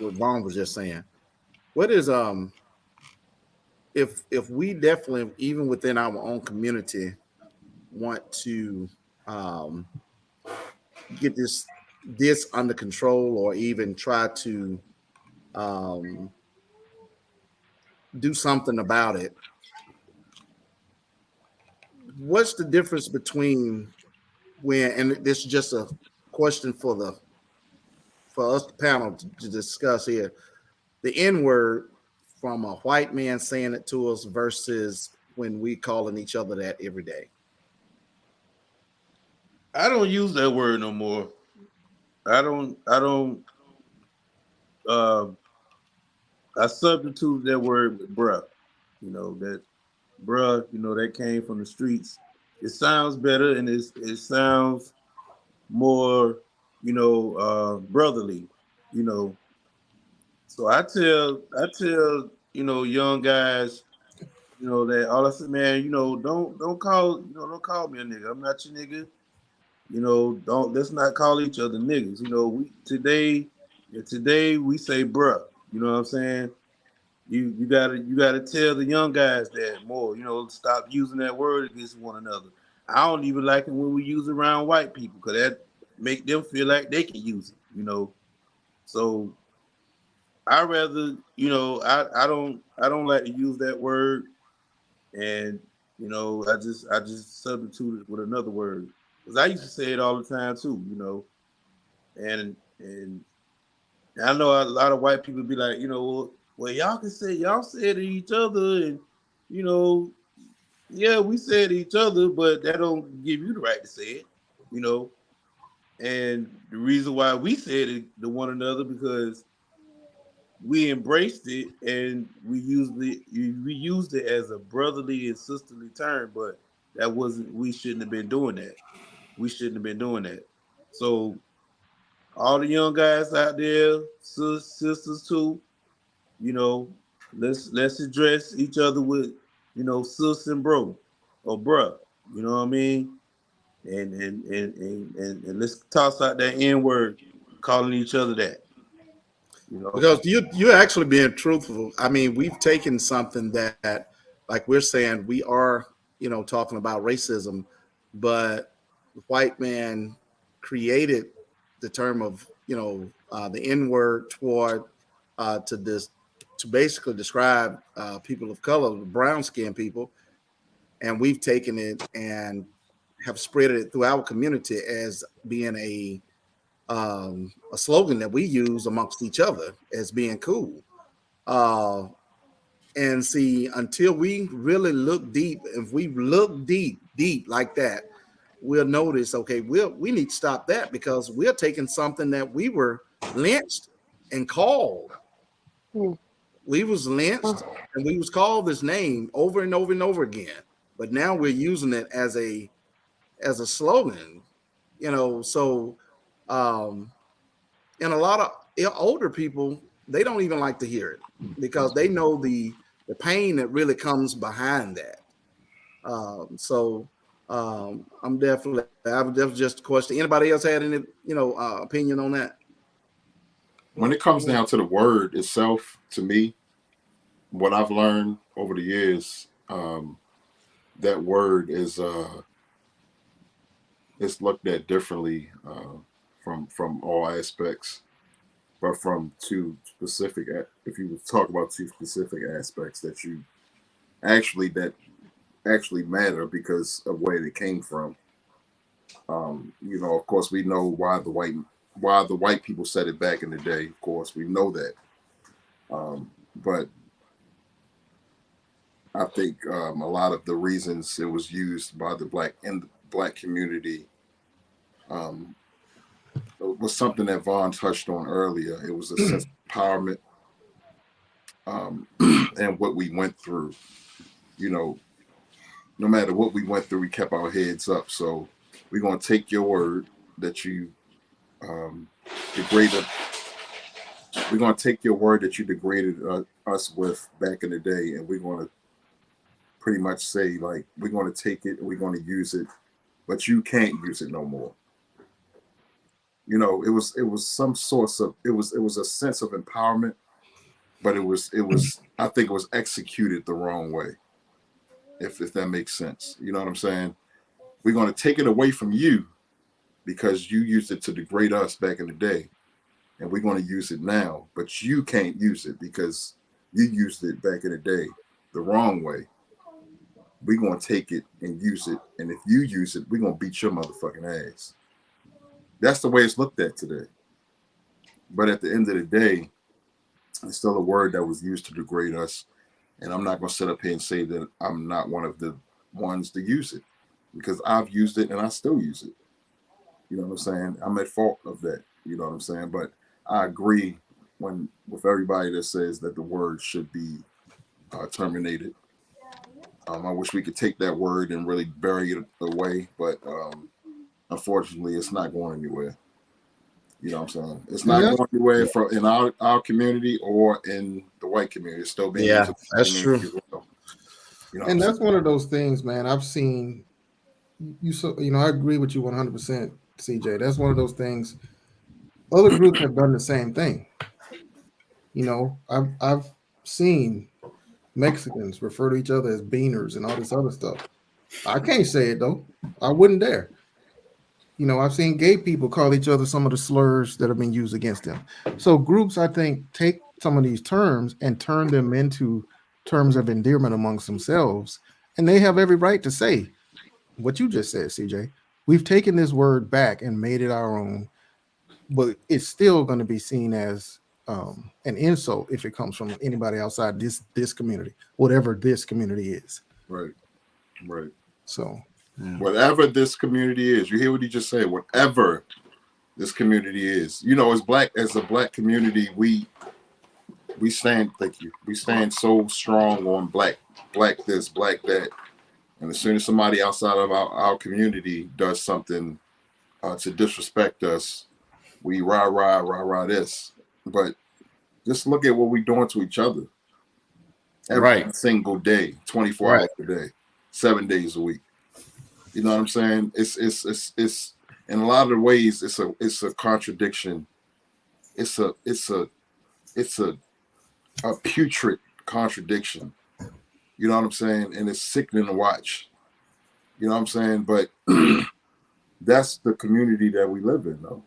Vaughn was just saying. What is if we definitely, even within our own community, want to get this under control, or even try to do something about it. What's the difference between when, and this is just a question for us, the panel, to discuss here, the N word from a white man saying it to us versus when we calling each other that every day?
I don't use that word no more. I don't. I substitute that word with bruh. You know, that bruh, you know, that came from the streets. It sounds better and it sounds more, you know, brotherly, you know. So I tell, you know, young guys, you know, that all I said, man, you know, don't call, you know, don't call me a nigga. I'm not your nigga. You know, don't let's not call each other niggas. You know, today we say bruh. You know what I'm saying? You gotta tell the young guys that more. You know, stop using that word against one another. I don't even like it when we use it around white people because that make them feel like they can use it. You know, so I rather, you know, I don't like to use that word, and you know, I just substitute it with another word because I used to say it all the time too. You know, and I know a lot of white people be like, you know, well, y'all say it to each other, and you know, yeah, we say it to each other, but that don't give you the right to say it, you know. And the reason why we said it to one another because we embraced it and we used it as a brotherly and sisterly term, but that wasn't. We shouldn't have been doing that. We shouldn't have been doing that. So all the young guys out there, sisters too, you know, let's address each other with, you know, sis and bro or bruh. You know what I mean? And let's toss out that N word, calling each other that. You know,
Because you're actually being truthful. I mean, we've taken something that, like we're saying, we are, talking about racism, but the white man created the term of, the N word toward to this to basically describe people of color, brown skinned people, and we've taken it and have spread it through our community as being a slogan that we use amongst each other as being cool. Uh, and see, until we really look deep, if we look deep like that, we'll notice, okay, we need to stop that because we're taking something that we were lynched and called. We was lynched and we was called this name over and over and over again. But now we're using it as a slogan, so um and a lot of older people, they don't even like to hear it because they know the pain that really comes behind that. I'm definitely, I would definitely just question. Anybody else had any opinion on that?
When it comes down to the word itself, to me, what I've learned over the years, that word is it's looked at differently from all aspects, but from two specific. If you talk about two specific aspects that actually matter because of where they came from. Of course, we know why the white people said it back in the day. Of course, we know that. But I think a lot of the reasons it was used by the black community was something that Vaughn touched on earlier. It was a sense of empowerment and what we went through. No matter what we went through, we kept our heads up. So we're going to take your word that you degraded. We're going to take your word that you degraded us with back in the day, and we're going to pretty much say, like, we're going to take it and we're going to use it, but you can't use it no more. It was some source of it was a sense of empowerment, but it was I think it was executed the wrong way. If that makes sense, you know what I'm saying? We're going to take it away from you because you used it to degrade us back in the day, and we're going to use it now, but you can't use it because You used it back in the day the wrong way. We're going to take it and use it. And if you use it, we're going to beat your motherfucking ass. That's the way it's looked at today. But at the end of the day, it's still a word that was used to degrade us. And I'm not going to sit up here and say that I'm not one of the ones to use it, because I've used it and I still use it. You know what I'm saying? I'm at fault of that. You know what I'm saying? But I agree with everybody that says that the word should be terminated. I wish we could take that word and really bury it away, but unfortunately, it's not going anywhere. You know what I'm saying? It's not going anywhere in our community or in the white community. It's still being used.
That's true.
Well. You know,
and that's one of those things, man. I've seen you. So I agree with you 100%, CJ. That's one of those things. Other groups have done the same thing. I've seen Mexicans refer to each other as beaners and all this other stuff. I can't say it though. I wouldn't dare. I've seen gay people call each other some of the slurs that have been used against them. So groups, I think, take some of these terms and turn them into terms of endearment amongst themselves. And they have every right to say what you just said, CJ. We've taken this word back and made it our own, but it's still going to be seen as an insult if it comes from anybody outside this community, whatever this community is.
Right.
So
whatever this community is, you hear what he just said, whatever this community is, as a black community, we stand, thank you, we stand so strong on black this, black that. And as soon as somebody outside of our community does something to disrespect us, we rah this. But just look at what we're doing to each other every single day, 24 hours a day, 7 days a week. You know what I'm saying? It's in a lot of the ways it's a contradiction. It's a putrid contradiction. You know what I'm saying? And it's sickening to watch. You know what I'm saying? But that's the community that we live in, though.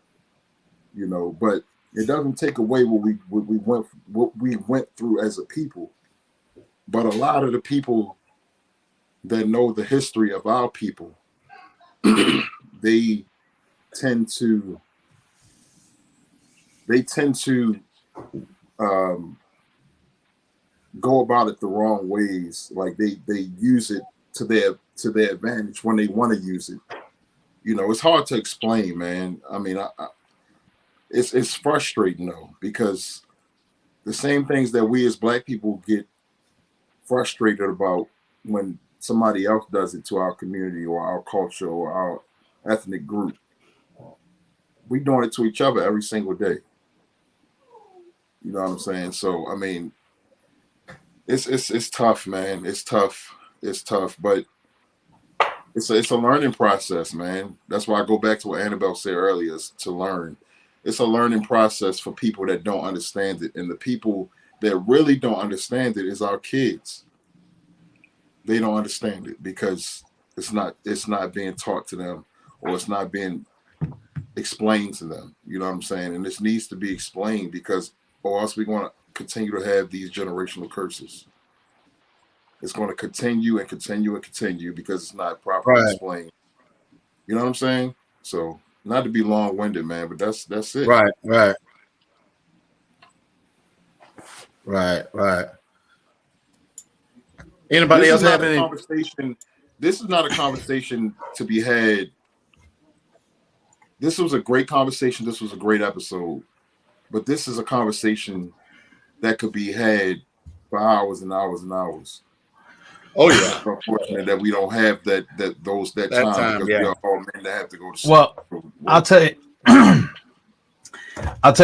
But it doesn't take away what we went through as a people. But a lot of the people that know the history of our people, they tend to go about it the wrong ways. Like they use it to their advantage when they want to use it. It's hard to explain, man. I mean, it's frustrating though, because the same things that we as black people get frustrated about when somebody else does it to our community or our culture or our ethnic group, we doing it to each other every single day. You know what I'm saying? So I mean, it's tough, man. It's tough, but it's a learning process, man. That's why I go back to what Annabelle said earlier, is to learn. It's a learning process for people that don't understand it, and the people that really don't understand it is our kids. They don't understand it because it's not being taught to them, or it's not being explained to them. You know what I'm saying? And this needs to be explained, because or else we're going to continue to have these generational curses. It's going to continue and continue and continue because it's not properly explained. You know what I'm saying? So not to be long-winded, man, but that's it.
Right. Anybody else have any
conversation? This is not a conversation to be had. This was a great conversation. This was a great episode. But this is a conversation that could be had for hours and hours and hours.
Oh yeah.
It's unfortunate that we don't have that time because we are all men that have to go to sleep.
Well, I'll tell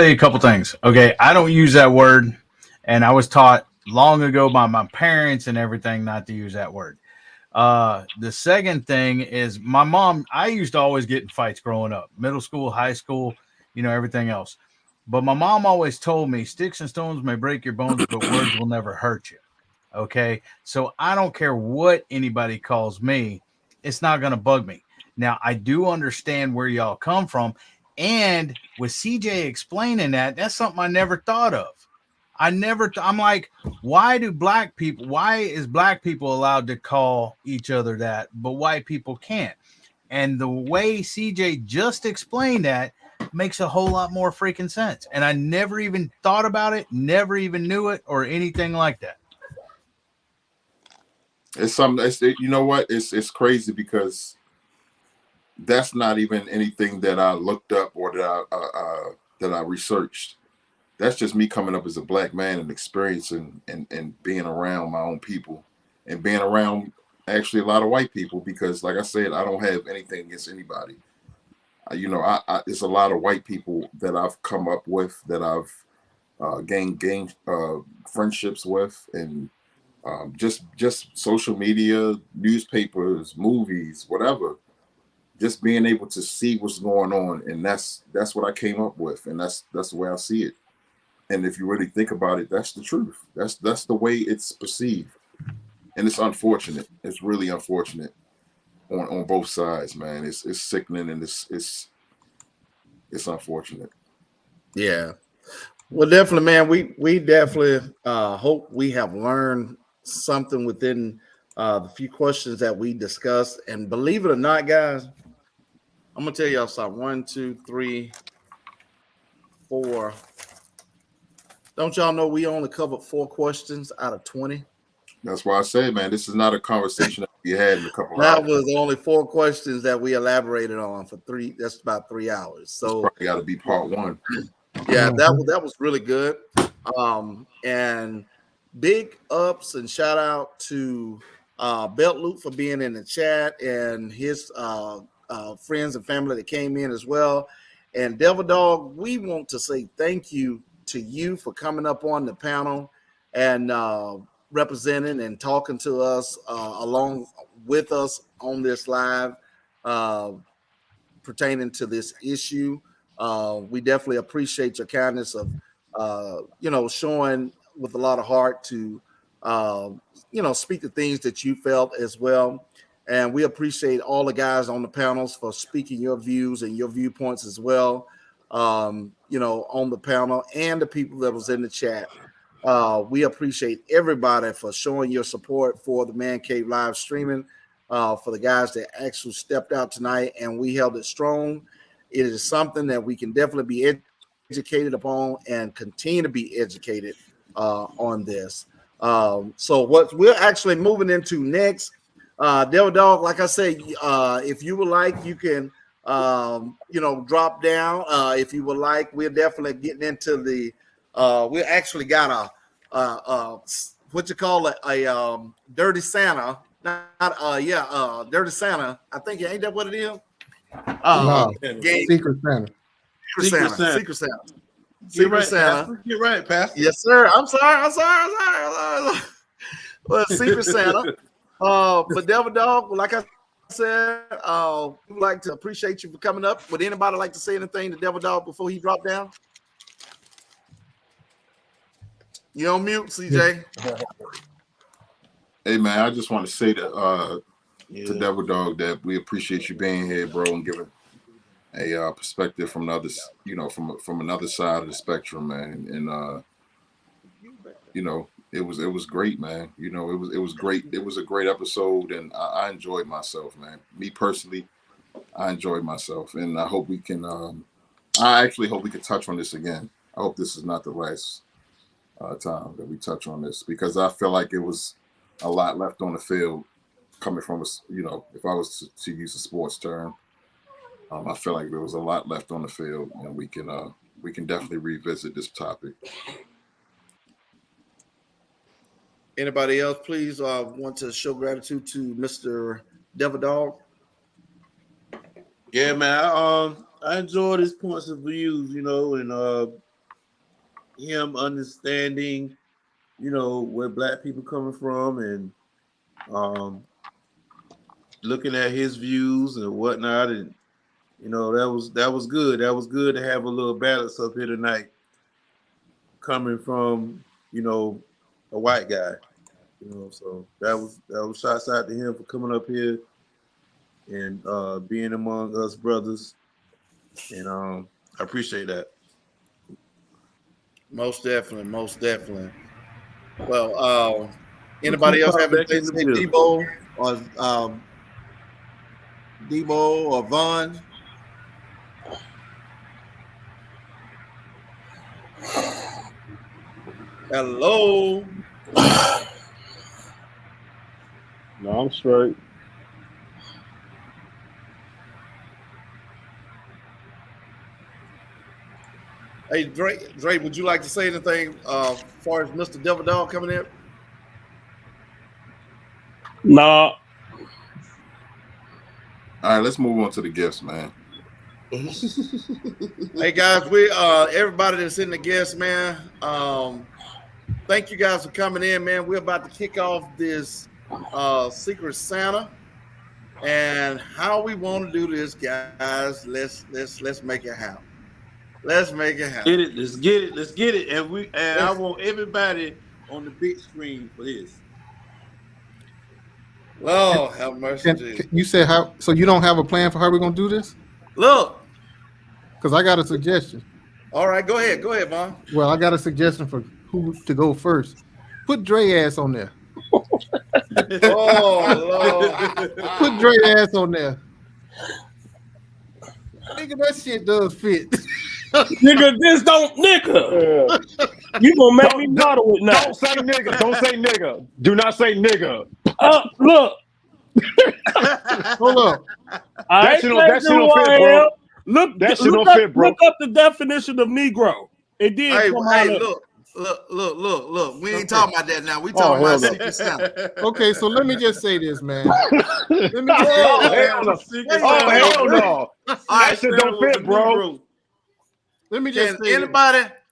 you a couple things. Okay, I don't use that word, and I was taught long ago by my parents and everything not to use that word. The second thing is my mom. I used to always get in fights growing up, middle school, high school, everything else. But my mom always told me, sticks and stones may break your bones, but words will never hurt you. Okay, so I don't care what anybody calls me. It's not going to bug me. Now, I do understand where y'all come from. And with CJ explaining that, that's something I never thought of. I'm like, why is black people allowed to call each other that, but white people can't? And the way CJ just explained that makes a whole lot more freaking sense. And I never even thought about it, never even knew it or anything like that.
It's something. You know what? It's crazy because that's not even anything that I looked up or that I researched. That's just me coming up as a black man and experiencing and being around my own people and being around actually a lot of white people, because like I said, I don't have anything against anybody. It's a lot of white people that I've come up with, that I've gained friendships with, and just social media, newspapers, movies, whatever. Just being able to see what's going on, and that's what I came up with, and that's the way I see it. And if you really think about it, that's the truth. That's the way it's perceived, and it's unfortunate. It's really unfortunate on both sides, man. It's sickening, and it's unfortunate.
Yeah. Well, definitely, man. We definitely hope we have learned something within the few questions that we discussed. And believe it or not, guys, I'm gonna tell y'all something. 1, 2, 3, 4. Don't y'all know we only covered 4 questions out of 20?
That's why I say, man, this is not a conversation that we had in a couple
That
hours.
was only 4 questions that we elaborated on for 3. That's about 3 hours. So
probably got to be part 1.
Yeah, that was really good. And big ups and shout out to Belt Loop for being in the chat, and his friends and family that came in as well. And Devil Dog, we want to say thank you to you for coming up on the panel and representing and talking to us along with us on this live pertaining to this issue. We definitely appreciate your kindness of, showing with a lot of heart to, speak the things that you felt as well. And we appreciate all the guys on the panels for speaking your views and your viewpoints as well, on the panel, and the people that was in the chat. We appreciate everybody for showing your support for the Man Cave live streaming, for the guys that actually stepped out tonight, and we held it strong. It is something that we can definitely be educated upon and continue to be educated on this. So what we're actually moving into next, Devil Dog, like I said, if you would like, you can drop down. If you would like, we're definitely getting into the we actually got what you call it, a dirty Santa. Dirty Santa. I think ain't that what it is?
No,
Game
Secret Santa.
Secret Santa.
Get
Secret
right,
Santa.
Pastor. Get right, Pastor.
Yes, sir. I'm sorry. Well, Secret Santa. But Devil Dog, like I said, we would like to appreciate you for coming up. Would anybody like to say anything to Devil Dog before he dropped down? You on mute, CJ?
Hey, man, I just want to say to Devil Dog that we appreciate you being here, bro, and giving a perspective from others, from another side of the spectrum, man. And it was great, man. It was great. It was a great episode, and I enjoyed myself, man. Me personally, I enjoyed myself, and I hope we can. I actually hope we can touch on this again. I hope this is not the last time that we touch on this, because I feel like it was a lot left on the field coming from us. If I was to use a sports term, I feel like there was a lot left on the field, and we can definitely revisit this topic.
Anybody else, please want to show gratitude to Mr. Devil Dog?
Yeah, man. I enjoyed his points of views, and him understanding, where black people coming from, and looking at his views and whatnot, and that was good. That was good to have a little balance up here tonight, coming from a white guy. So that was shots out to him for coming up here and being among us brothers, and I appreciate that.
Most definitely, most definitely. Well, anybody else have anything to say, Debo or Vaughn? Hello.
No, I'm straight.
Hey, Drake, would you like to say anything as far as Mr. Devil Dog coming in?
Nah.
All right, let's move on to the gifts, man.
Hey guys, we everybody that's in the guests, man. Thank you guys for coming in, man. We're about to kick off this Secret Santa, and how we want to do this, guys. Let's make it happen. Let's make it happen.
Get it, let's get it, let's get it. And I want everybody on the big screen for this.
Lord have mercy, Jesus.
You said how? So you don't have a plan for how we're gonna do this?
Look,
because I got a suggestion.
All right, go ahead, Vaughn.
Well, I got a suggestion for who to go first. Put Dre ass on there.
Oh Lord.
Put Dre ass on there. Nigga, that shit does fit.
Nigga, this don't nigga. You gonna make me muddle it now.
Don't say nigga. Don't say nigga. Do not say nigga.
Look.
Hold up.
That shit don't fit, bro.
Look,
that shit don't fit, bro.
Look up the definition of Negro. It did.
Hey,
come out
look. We ain't talking about that now. We talking about Secret Santa.
Okay, so let me just say this, man. Let me just
hell no. Hell no. That shit don't fit, bro.
Let me just say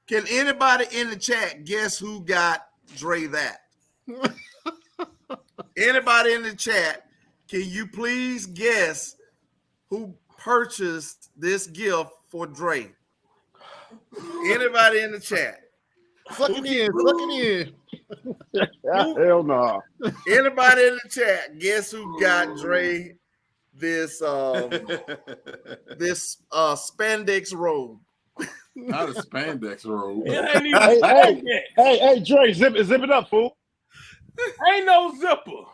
Can anybody in the chat guess who got Dre that? Anybody in the chat, can you please guess who purchased this gift for Dre? Anybody in the chat?
Suck it in.
Hell no.
Anybody in the chat, guess who got Dre this this spandex robe?
Not a spandex robe.
Hey, Dre, zip it up, fool.
Ain't no zipper.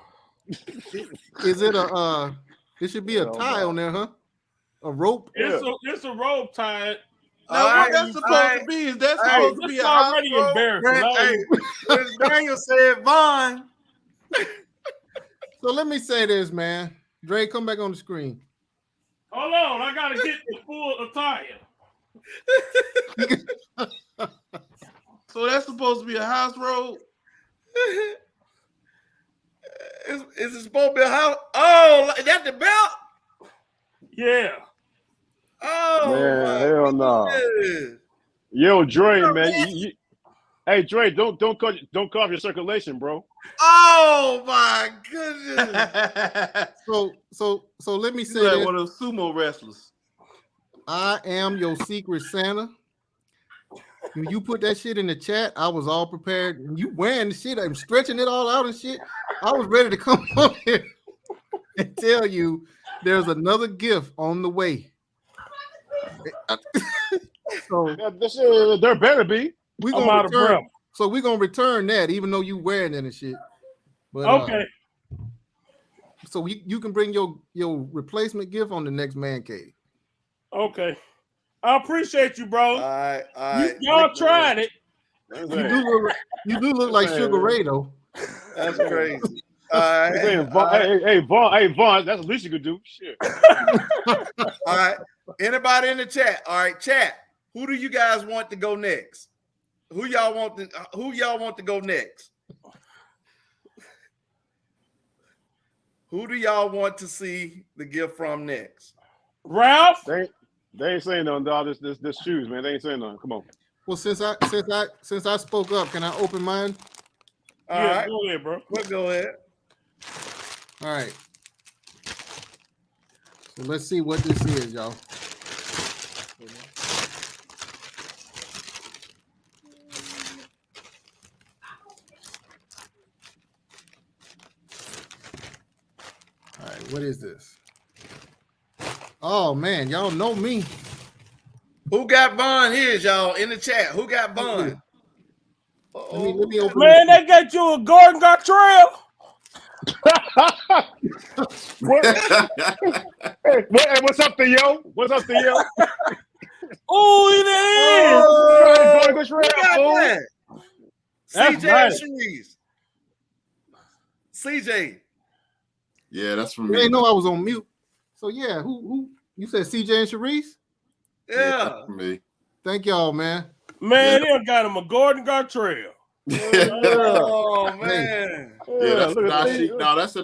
Is it a it should be a tie on there, huh? A rope?
It's a rope tied.
Now, what that's supposed to be? Is that supposed to be a
already embarrassing?
Hey, Daniel said Vaughn.
So let me say this, man. Dre, come back on the screen.
Hold on, I gotta get the full attire.
So that's supposed to be a house robe?
Is it supposed to be a house? Oh, that's the belt?
Yeah.
Oh,
man, hell no. Yo, Dre, man. Hey, Dre, don't cut off your circulation, bro.
Oh my goodness.
So let me say
like
this.
one of those sumo wrestlers.
I am your Secret Santa. When you put that shit in the chat, I was all prepared. And you wearing the shit, I'm stretching it all out and shit. I was ready to come on here and tell you there's another gift on the way. So
there better be.
We're gonna return. So we're gonna return that, even though you wearing it and shit. But
okay.
So you can bring your replacement gift on the next man cave.
Okay. I appreciate you, bro.
All right.
Y'all tried it.
You do look like Sugar Ray, though.
That's crazy. Hey,
Vaughn, that's the least you could do. Shit.
All right. Anybody in the chat? All right, chat. Who do you guys want to go next? Who y'all want to go next? Who do y'all want to see the gift from next?
Ralph?
They ain't saying nothing, dog. This shoes, man. They ain't saying nothing. Come on.
Well, since I spoke up, can I open mine?
All right.
Go ahead, bro.
We'll go ahead.
All right. So let's see what this is, y'all. All right, what is this? Oh man, y'all know me.
Who got Vaughn? Here's y'all in the chat. Who got Vaun?
Let me open
Man, they got you a Gordon Gartrell.
Hey, what's up, Theo? What's up, Theo?
Oh, it is.
CJ
nice.
and Sharice. CJ.
Yeah, that's from
They
me.
didn't know I was on mute. So yeah, who you said CJ and Sharice?
Yeah.
That's from me.
Thank y'all, man.
Man, they done got him a Gordon Gartrell.
Oh man.
Yeah, that's a
look at
dashiki. No, that's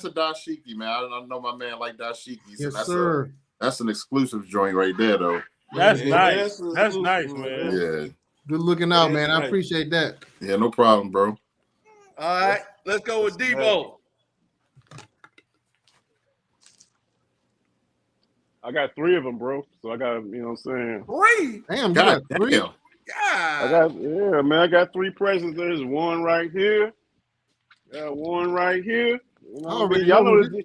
a dashiki, man. I don't know my man like dashikis.
Yes,
that's
sir.
That's an exclusive joint right there, though.
That's
Yeah,
nice.
that's
That's
a-
nice, man.
Yeah,
Good looking out, man. I
Right.
appreciate that.
yeah, no problem, bro.
All right, let's go with Debo.
I got 3 of them, bro. So I got, you know what I'm saying?
Three.
Damn, you
God
got 3.
damn.
God.
I got 3 presents. There's one right here. Got one right here. You know
I
what I
already
mean? Y'all
know
know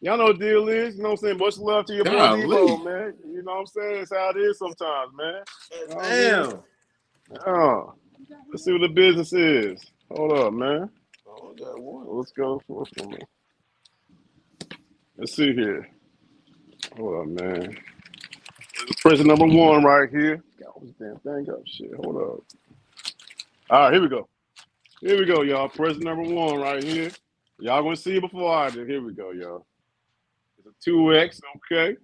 y'all know what the deal is. You know what I'm saying? Much love to your boy
Golly.
Debo, man. You know what I'm saying? That's how it is sometimes, man. You know what I mean?
Damn.
Let's see what the business is. Hold up, man.
Oh, I got one.
Let's go. Let's see here. Hold up, man. Present number 1 right here. Got this damn thing up. Shit, hold up. All right, here we go. Here we go, y'all. Present number 1 right here. Y'all gonna see it before I do. Here we go, y'all. It's a 2X, okay.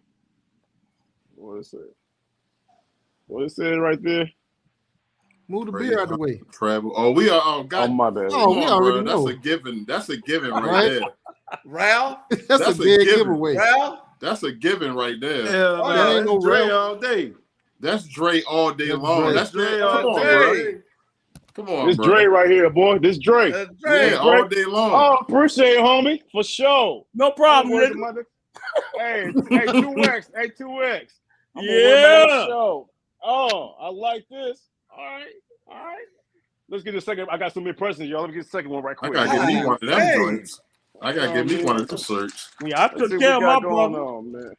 What is it? What it said right there?
Move the beer out the way.
Travel. Oh, we are. Oh, God.
Oh, my bad.
Oh,
Come
we
on,
already
bro.
know.
That's a given. That's a given right,
Right?
there.
Ralph.
That's a big giveaway.
Ralph.
That's a given right there.
Hell
Oh,
no,
that
ain't
that's
no
Dre
real-
all day.
That's Dre all day
That's
long.
Dre.
That's Dre.
Dre
Come
all
on,
day.
bro. Come on,
This
bro.
Dre right here, boy. This Dre.
Dre.
Yeah, all day long.
Oh, appreciate it, homie. For sure.
No problem,
Where's the
nigga.
mother? Hey, 2X. Hey, 2X. I'm gonna
Yeah.
wear my show. Oh, I like this. All right. Let's get the second. I got so many presents, y'all. Let me get the second one right
I
quick.
gotta get me one of them
Hey.
joints. I gotta get me one of them shirts.
Yeah, I
Let's see
took
what
care
we
of my
got going
brother.
on, man.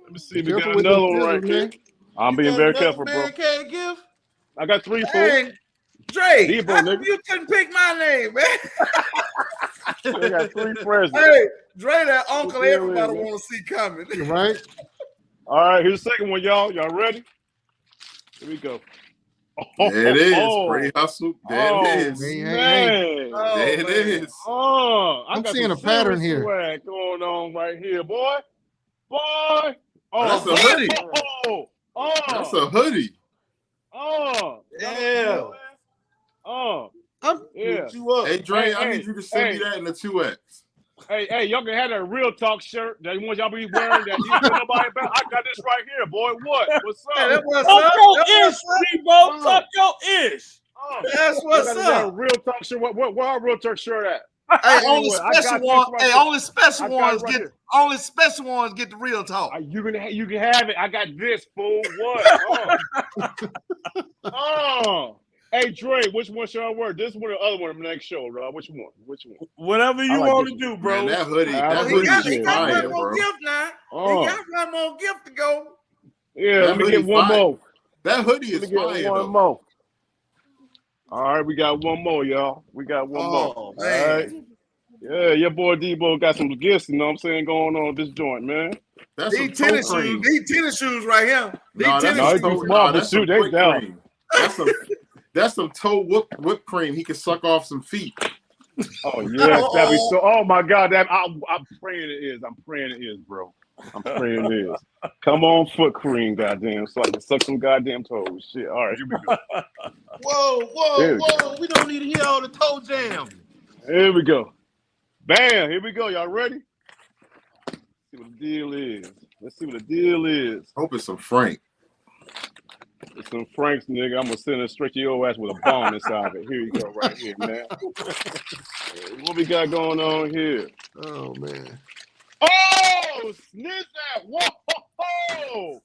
Let me see.
Be
We
careful
got
with
another
them
one right
scissors,
here.
man.
I'm
You
being
got
very
another
careful, bro.
man can't give.
I got 3 for
Hey, Dre.
Debo,
How come
nigga.
you couldn't pick my name, man?
I got 3 presents.
Hey, Dre, that uncle
deal is,
everybody
man?
want to see coming.
You're right.
All right, here's the second one, y'all. Y'all ready? Here we go.
There it is.
Oh,
Free hustle. There it is.
Hey, hey,
man.
Oh,
There it
man.
is.
Oh, I
I'm
got
seeing
some
a pattern
serious
here.
swag going on right here, boy. Boy. Oh,
That's a hoodie. That's a hoodie.
Yeah.
Yeah.
Lift you up.
Hey, Dre,
Hey,
I need you to send me
hey.
that in the 2X.
Hey, y'all can have that real talk shirt that one y'all be wearing that you tell nobody about. I got this right here, boy. What's
Hey,
up?
that's what's
Talk
up.
your
That's
ish,
what's up.
Debo. Talk your ish.
That's
I
what's
got that
up.
real talk shirt. Where our real talk shirt at?
Hey,
Anyway,
only
I
special
got this
one.
right
Hey,
here.
only special
I got
ones
it right
get.
here.
Only special ones get the real talk.
You can have it. I got this, fool. What? Hey, Dre, which one should I wear? This one or the other one in the next show, Rob? Which one?
Whatever you
I like
want
this
to do,
Man,
bro.
that hoodie.
I
That
He
hoodie
got,
is
he got
fire,
one more
bro.
gift now. He got one more gift to go.
Yeah,
That
let me get
hoodie
one
fire.
more.
That hoodie
Let
is
me get
fire,
one
though.
more. All right, we got one more, y'all. We got one more.
Oh,
All
man.
right. Yeah, your boy Debo got some gifts, you know what I'm saying, going on with this joint, man.
That's some
These
toe
tennis
cream.
shoes. These tennis shoes right here. These
No, that's
tennis
some
No,
shoes.
it's
toe.
small,
No,
but
that's some
shoot, they
whipped
down.
cream. That's some toe whipped cream. He can suck off some feet.
Oh yes, that'd be so. Oh my God, I'm praying it is. I'm praying it is, bro. I'm praying it is. Come on, foot cream, goddamn, so I can suck some goddamn toes. Shit. All right, here we go.
Whoa. We don't need to hear all the toe jam.
Here we go. Bam. Here we go. Y'all ready? Let's see what the deal is. Let's see what the deal is.
Hope it's some Frank.
It's some Franks, nigga. I'm gonna send it straight to your ass with a bomb inside of it. Here you go, right here, man. What we got going on here?
Oh man.
Oh, sniff that! Whoa!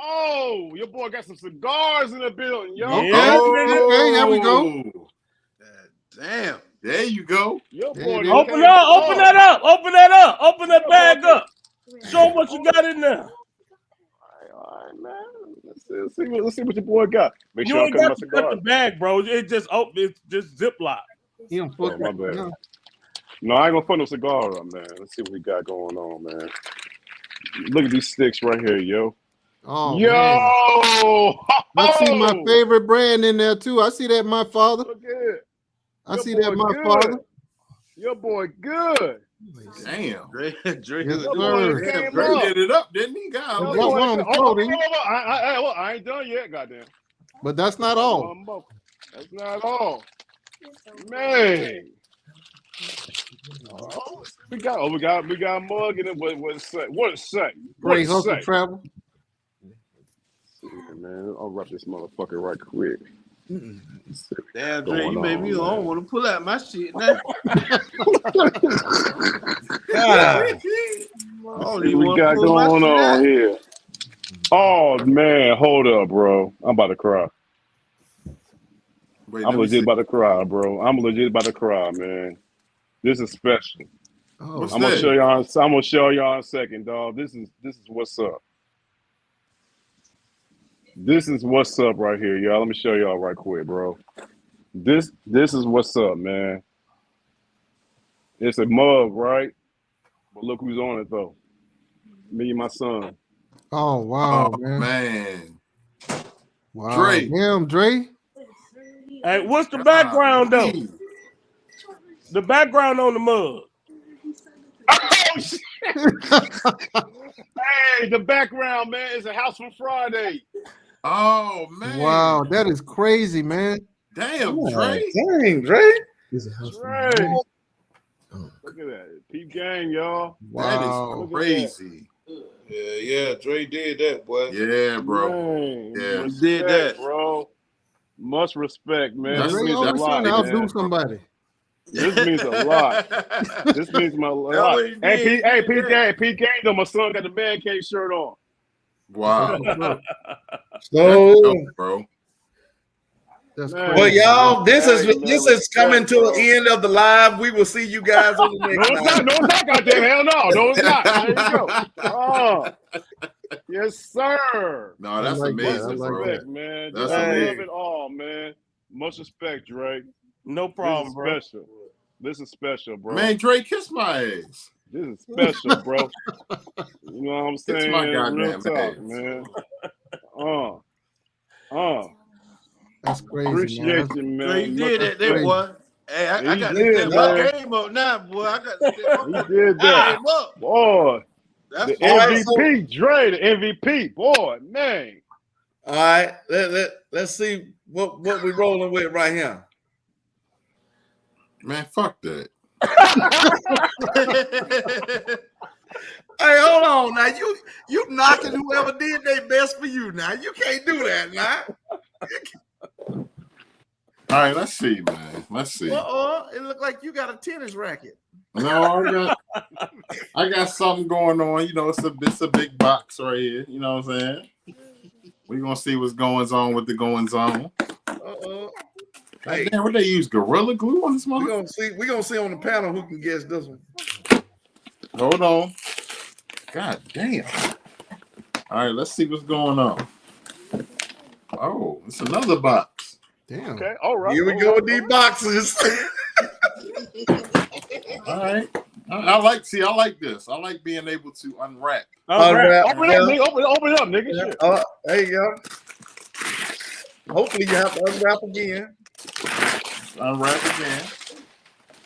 Oh, your boy got some cigars in the building, yo.
Yeah,
Okay, there we go.
Damn.
There you go.
Your
There
boy
it is.
done
Open
came
that up.
through.
Open that up. Open that up. Open that bag up. Show 'em what you got in there.
All right, man. Let's see what your boy got. Make
You
sure I
ain't
cut my
got to cut the
cigar.
bag, bro. It's just Ziploc.
He don't
Oh,
fuck
my
up.
bad.
No.
No, I ain't gonna put no cigar up, man. Let's see what we got going on, man. Look at these sticks right here, yo.
Oh,
Yo!
man. I see my
Oh!
favorite brand in there too. I see that, my father.
Look at it.
I
Your
see
boy
that, my
good.
father.
Your boy good.
Damn.
Dre,
Yes,
Your boy
sir.
came
Dre
up.
did it up, didn't he?
Your
God,
Got
boy
one on the floor, didn't he?
I ain't done yet, goddamn.
But that's not all.
One more. That's not all. Man. Oh, we got a mug in it. What it say? What it say? What
Great
it
hustle
say?
travel.
Yeah, man, I'll wrap this motherfucker right quick.
damn, Dre, you made me. I
Man.
don't want to pull out my shit now.
God.
I don't
See
even
what we
want to
got
pull my
going
shit
on
out.
here. Oh man, hold up, bro. I'm about to cry.
wait,
I'm
let me
legit
see.
about to cry, bro. I'm legit about to cry, man. This is special.
Oh,
What's
I'm gonna
that?
show y'all. I'm gonna show y'all in a second, dog. This is what's up. This is what's up right here, y'all. Let me show y'all right quick, bro. This is what's up, man. It's a mug, right? But look who's on it though. Me and my son.
oh wow,
Oh
man.
man.
Wow.
Dre.
Damn, Dre.
Hey, what's the background though?
Golly.
The background on the mug.
Oh shit! Hey, the background, man, is a house from Friday.
Oh man.
Wow, that is crazy, man.
Damn, Dre.
Dang, Dre.
Right. Look at that. Peep gang, y'all.
That is
Wow.
crazy.
Yeah, Dre did that, boy.
Yeah, bro.
Man,
Yeah.
respect,
Did that.
bro. Much respect, man.
That's-
This
Dre
means a
always
lot,
trying to outdo
man.
somebody.
This means a lot. This means a lot.
what he
Hey,
did.
Pete Gang, though, my son got the MANCAVE shirt on.
Wow.
So,
That's dope, bro.
That's
Man.
crazy.
well, y'all, this
Hey, man,
is coming
respect,
to
bro.
the end of the live. We will see you guys on the
No,
next
it's
live.
not. No, it's not. Goddamn hell no. No, it's not. There you go. Oh, yes, sir.
No, that's
I like that.
amazing,
I like
bro.
Respect, man.
That's
I love
amazing.
it all, man. Much respect, Drake.
No
This
problem,
is
bro.
special. This is special, bro.
Man, Dre, kiss my ass.
This is special, bro. You know what I'm
Kiss
saying?
my
Real
goddamn
talk,
ass.
man.
That's crazy,
Appreciate
man.
you, man.
Dre, you did that,
crazy.
boy. Hey, I
He
got to
did,
step my
man.
game up now, boy. I got to step
He
my
did that.
game up.
Boy,
That's
the
all right.
MVP, Dre, the MVP. Boy, man.
All right, let's see what we rolling with right here.
Man, fuck that.
Hey, hold on now. You knocking whoever did their best for you now. You can't do that now.
All right, let's see, man. Let's see.
It looked like you got a tennis racket.
No, I got something going on. You know, it's a big box right here. You know what I'm saying? We're gonna see what's going on with the goings on.
Hey,
Damn, what they use? Gorilla glue on this
we're
motherfucker?
gonna see on the panel who can guess this one.
Hold on. God damn. All right, let's see what's going on. Oh, it's another box.
Damn.
Okay, all right.
Here we go with these boxes.
All right. I like this. I like being able to unwrap.
Unwrap.
Open it up, nigga. Open it up, nigga. Shit.
There you go. Hopefully you have to unwrap again.
Unwrap again.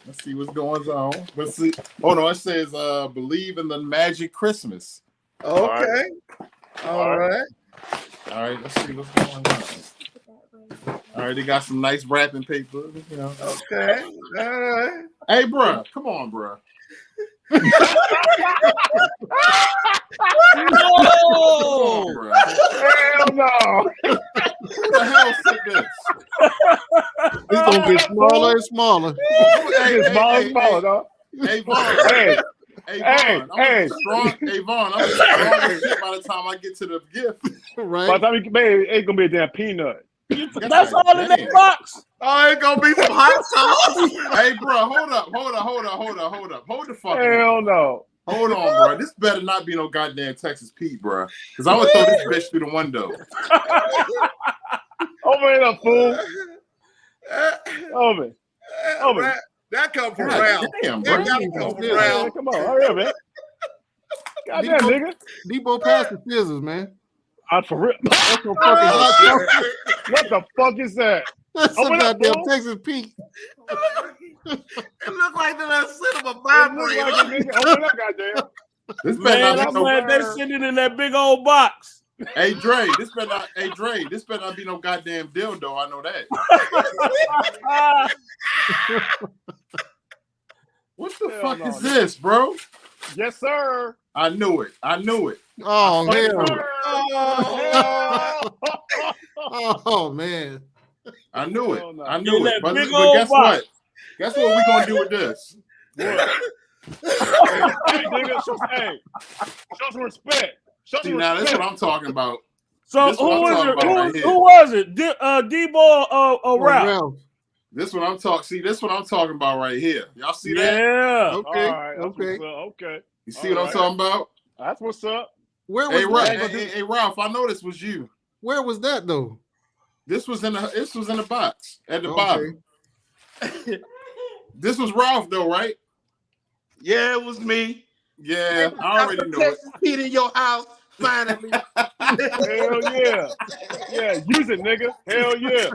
Let's see what's going on. Let's see. Oh no, it says believe in the magic Christmas.
Okay. All right.
All right, let's see what's going on. All right, they got some nice wrapping paper, you know.
Okay. All right.
Hey, bro, come on, bro.
No!
Bro.
Hell no.
Who the hell said this?
It's gonna get smaller and smaller.
Hey,
Smaller, dog.
Hey, Vaughn.
Hey,
Vaughn. I'm
hey.
strong. Hey, Vaughn. I'm strong as shit by the time I get to the gift.
By the
Right?
time you man, it ain't gonna be a damn peanut.
That's all in that
damn.
box.
Oh, it's gonna be some hot sauce.
Hey, bro, hold up. Hold the fuck up.
Hell no.
Hold on, bro. This better not be no goddamn Texas Pete, bro. Because I would throw this bitch through the window.
Over here, fool. Over.
That come from
God
Ralph.
damn,
That
bro.
gotta come from
Yeah,
Ralph.
come on, hurry up, man. Goddamn, nigga.
Debo passed the scissors, man.
For real. That's no fucking What the fuck is that?
That's some
Open up,
goddamn
fool.
Texas Pete.
It looked like that I sent him a
It look
vibrator.
like it, nigga. Open up, goddamn.
This better
Man,
not
I'm
be no.
glad they sent it in that big old box.
Hey Dre, this better not. Hey Dre, this better not be no goddamn dildo. I know that. What the
Hell
fuck
no,
is
nigga.
this, bro?
Yes, sir.
I knew it. I knew it.
Oh,
Yes,
hell.
sir.
Oh, man.
I knew it.
Hell no.
I knew
In
it.
that
But
big
but
old
guess
box.
what? Guess what we gonna do with this?
What? Hey, nigga, show some respect. Show
See,
some
now that's
respect.
what I'm talking about.
So
This what I'm talking about right here.
who was it? Debo or Ralph?
Ralph.
This what I'm talking. See, this what I'm talking about right here. Y'all see that?
Yeah.
Okay.
All right, that's
Okay.
what's up. Okay.
You see what I'm
All
talking about?
That's what's up.
Where
Hey,
was
Ralph.
that?
Hey, Ralph. I know this was you.
Where was that though?
This was in the box at the
Okay.
bottom. This was Ralph though, right?
Yeah, it was me.
Yeah, I already know it.
Texas Pete in your house, finally.
Hell yeah. Yeah, use it, nigga. Hell yeah.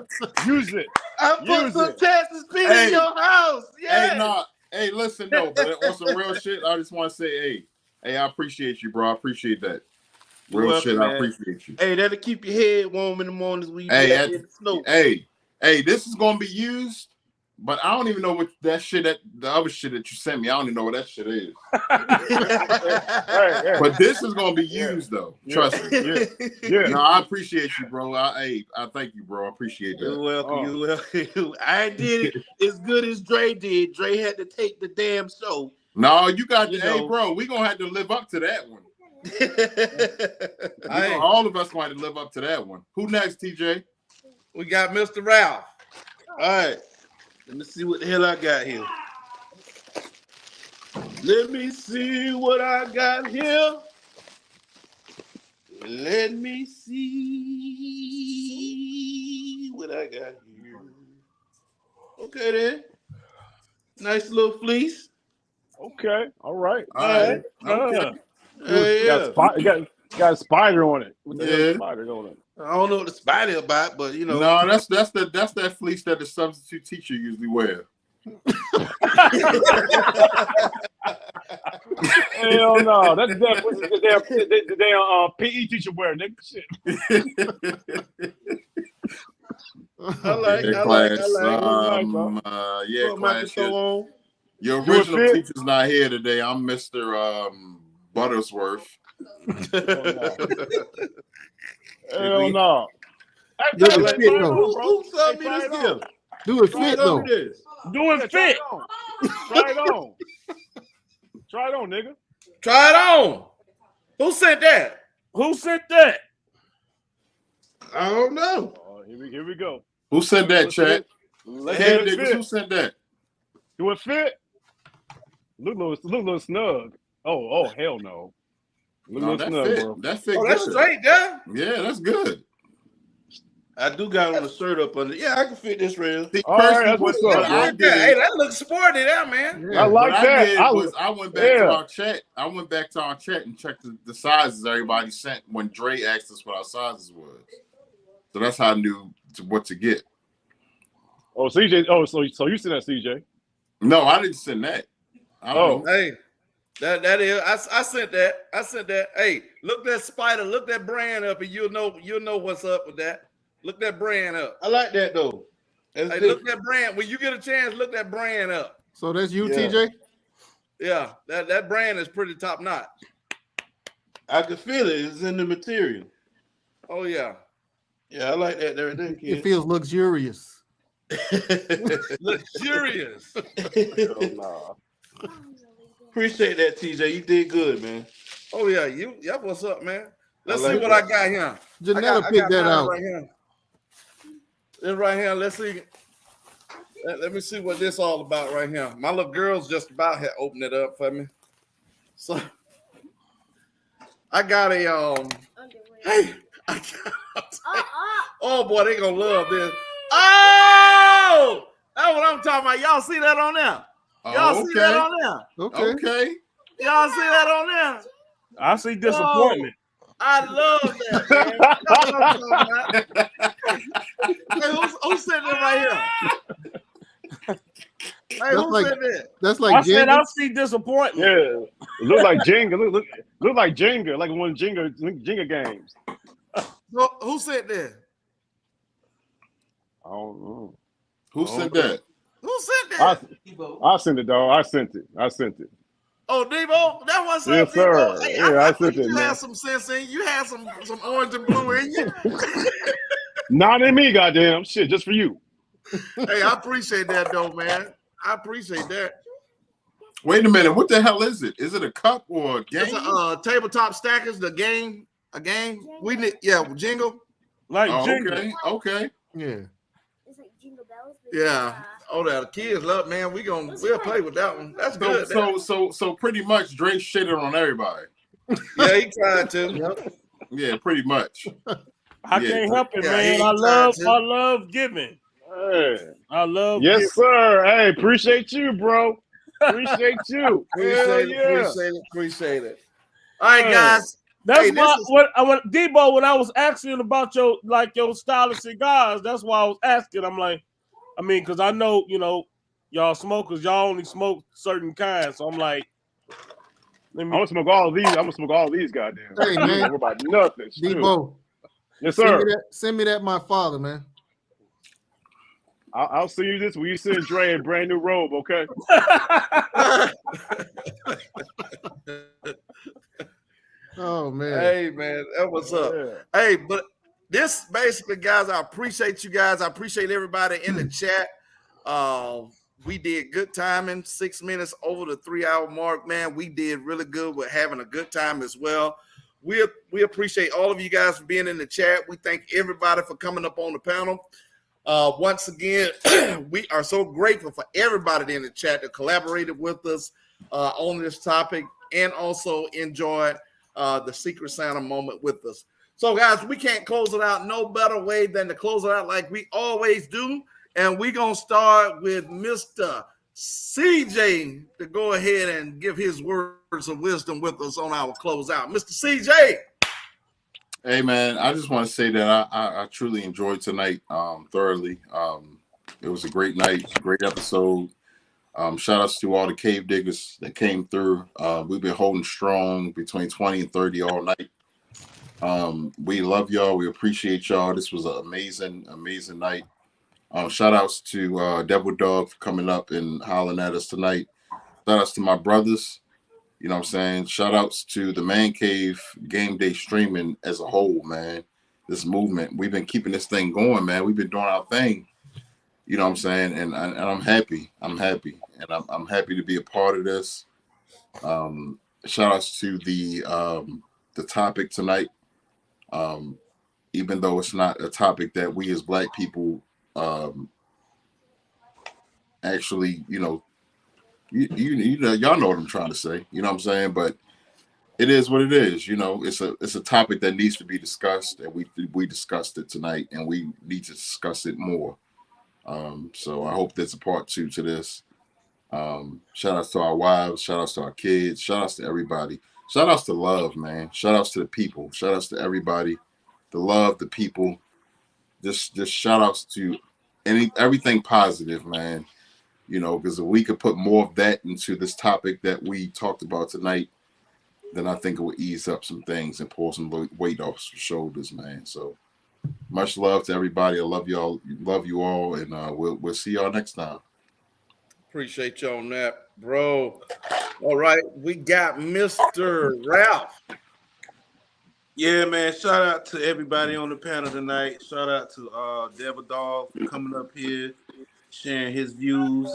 Use it.
I put
Use
some
it.
Texas Pete
Hey.
in your house. Yeah.
Hey, nah. Hey, listen though, but on some real shit, I just want to say, hey, I appreciate you, bro. I appreciate that.
You're
Real
welcome,
shit,
man.
I appreciate you.
Hey, that'll keep your head warm in the mornings when you
Hey,
be out in the snow.
Hey, this is gonna be used, but I don't even know what that shit the other shit that you sent me. I don't even know what that shit is.
Hey.
But this is gonna be
Yeah.
used though.
Yeah.
Trust me.
Yeah.
No, I appreciate you, bro. I thank you, bro. I appreciate
You're
that.
welcome.
Oh.
You're welcome. I did it as good as Dre did. Dre had to take the damn show.
No, you got
You
hey,
know.
bro. We gonna have to live up to that one.
Hey.
All of us going to live up to that one. Who next, TJ?
We got Mr. Ralph.
All right. Let me see what the hell I got here. Let me see what I got here. Let me see what I got here. Okay, then. Nice little fleece.
Okay. All right.
All right. Okay.
Hey, yeah.
Got a spider on it. What the hell
Yeah.
is spider on it?
I don't know what the spider about, but you know.
No, that's that fleece that the substitute teacher usually wear.
Hell no. That's the damn PE teacher wear, nigga. Shit.
I like.
Yeah,
I
class.
like.
Put my
Class.
control on.
Your
Do it
original
fit?
teacher's not here today. I'm Mr. Buttersworth.
Hell no. Hey,
Does
try
it
it
fit
on,
though?
bro.
Who sent me
Hey,
this
try it
here?
on.
Do it
Who
fit
sent
though?
me this?
Doing
Yeah,
fit.
Try it on. Try it on, nigga.
Try it on. Who sent that?
Who sent that?
I don't know.
Oh, here we go.
Who sent that,
Let's see
chat?
it. Let's
Hey,
see it
niggas,
fit.
who sent that?
Do it fit? Look a little snug. Oh, hell no. Look a
No,
little
that
snug,
fit.
bro.
That fit
Oh, that's
good.
straight there.
Yeah, that's good.
I do got on a shirt up under. Yeah, I can fit this rail.
See,
All right,
personally,
that's what's
what
up,
I
bro.
Hey,
did,
that looks sporty there, man.
Yeah.
I like
what I
that.
did was I went back to our chat. I went back to our chat and checked the sizes everybody sent when Dre asked us what our sizes was. So that's how I knew what to get.
Oh, CJ. Oh, so you sent that, CJ?
No, I didn't send that. I don't know.
Hey, that is. I sent that. I sent that. Hey, look that spider. Look that brand up, and you'll know what's up with that. Look that brand up.
I like that though. That's
Hey,
different.
look that brand. When you get a chance, look that brand up.
So that's you,
Yeah.
TJ?
Yeah, that brand is pretty top notch.
I can feel it. It's in the material.
Oh yeah,
Yeah, I like that there. Thank you.
It feels luxurious.
luxurious.
Oh, nah.
Appreciate that, TJ. You did good, man.
Oh yeah, what's up, man? Let's
I like
see what
that.
I got here.
Janetta picked that
mine
out.
right here. This right here. Let's see. Let me see what this all about right here. My little girl's just about had opened it up for me. So I got a hey, oh boy, they gonna love this. Oh, that's what I'm talking about. Y'all see that on there? Y'all see that on there?
Okay.
Y'all see that on there?
I see disappointment.
I love that, man. That's what I'm talking about. Hey, who's sitting there right here? Hey, who's sitting there?
That's like
I said I
Jenga.
see disappointment.
Yeah, it look like Jenga. Look like Jenga, like one of Jenga games.
Who said that?
I don't know.
Who said that?
Who said that?
I sent it, dog. I sent it.
Oh, Debo, that was
Yes,
Debo.
sir.
Hey,
Yeah,
I
I
think
sent it,
you
man.
had some sense in you. You had some orange and blue in you.
Not in me, goddamn shit, just for you.
Hey, I appreciate that though, man. I appreciate that.
Wait a minute. What the hell is it? Is it a cup or a game?
It's a tabletop stackers. The game, a game. We need, jingle.
Like
Jingle. Okay.
Yeah.
Yeah. Oh, the kids love, man. We'll play with that one. That's good.
So pretty much Dre shitted on everybody.
Yeah, he tried to.
Yep.
Yeah, pretty much.
I can't help it,
Yeah,
man.
he
I
tried to.
love giving.
Hey.
I love
Yes,
giving.
sir. Hey, appreciate you, bro. Appreciate you.
Appreciate it. All right, guys.
That's
Hey,
why Debo, when I was asking about your style of cigars, that's why I was asking. I'm like, I mean, because I know, y'all smokers, y'all only smoke certain kinds. So I'm like,
I'm gonna smoke all of these. I'm gonna smoke all of these, goddamn.
Hey, man.
Don't worry about nothing.
Debo.
Yes, sir.
Send me that, my father, man.
I'll send you this when you send Dre a brand new robe, okay?
Oh man.
Hey man, that was up.
Yeah.
Hey, but this basically, guys, I appreciate you guys. I appreciate everybody in the chat. We did good timing, 6 minutes over the 3 hour mark. Man, we did really good with having a good time as well. We appreciate all of you guys for being in the chat. We thank everybody for coming up on the panel. Once again, we are so grateful for everybody in the chat that collaborated with us on this topic and also enjoyed the Secret Santa moment with us. So, guys, we can't close it out no better way than to close it out like we always do. And we're going to start with Mr. CJ to go ahead and give his words of wisdom with us on our closeout. Mr. CJ.
Hey man, I just want to say that I truly enjoyed tonight thoroughly. It was a great night, great episode. Shout outs to all the cave diggers that came through. We've been holding strong between 20 and 30 all night. We love y'all. We appreciate y'all. This was an amazing night. Shout outs to Devil Dog for coming up and hollering at us tonight. Shout outs to my brothers. You know what I'm saying? Shout outs to the Man Cave Game Day streaming as a whole, man. This movement. We've been keeping this thing going, man. We've been doing our thing. You know what I'm saying? And I'm happy. I'm happy. And I'm happy to be a part of this. Shout outs to the topic tonight. Even though it's not a topic that we as Black people actually, you know, y'all know what I'm trying to say. You know what I'm saying? But it is what it is. You know, it's a topic that needs to be discussed, and we discussed it tonight, and we need to discuss it more. So I hope there's a part 2 to this. Shout outs to our wives, shout outs to our kids, shout outs to everybody. Shout outs to love, man. Shout outs to the people. Shout outs to everybody. The love, the people. Just shout outs to everything positive, man. You know, because if we could put more of that into this topic that we talked about tonight, then I think it would ease up some things and pull some weight off your shoulders, man. So much love to everybody. I love y'all. Love you all, and we'll see y'all next time.
Appreciate you on that, bro. All right, we got Mr. Ralph.
Yeah, man. Shout out to everybody on the panel tonight. Shout out to Devil Dog for coming up here, sharing his views.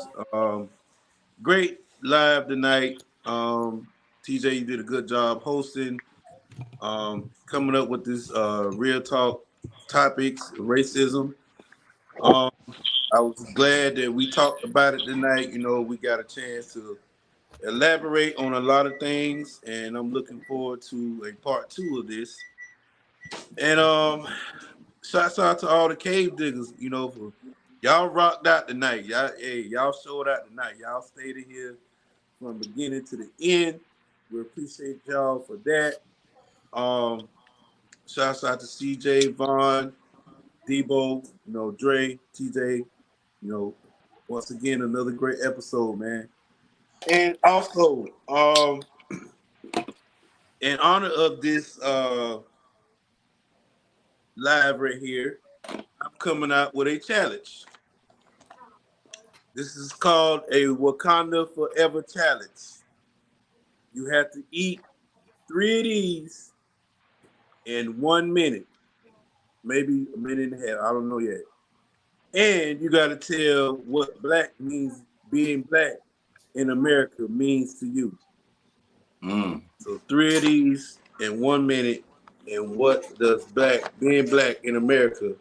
Great live tonight. TJ, you did a good job hosting. Coming up with this real talk topics, racism. I was glad that we talked about it tonight. You know, we got a chance to elaborate on a lot of things, and I'm looking forward to a part 2 of this. And shouts out to all the cave diggers, for y'all rocked out tonight. Y'all showed out tonight. Y'all stayed in here from beginning to the end. We appreciate y'all for that. Shouts out to CJ, Vaughn, Debo, Dre, TJ, once again, another great episode, man. And also, in honor of this live right here, I'm coming out with a challenge. This is called a Wakanda Forever Challenge. You have to eat 3 of these in 1 minute, maybe a minute and a half. I don't know yet. And you got to tell what black means, being black in America means to you. So 3 of these in 1 minute, and what does being black in America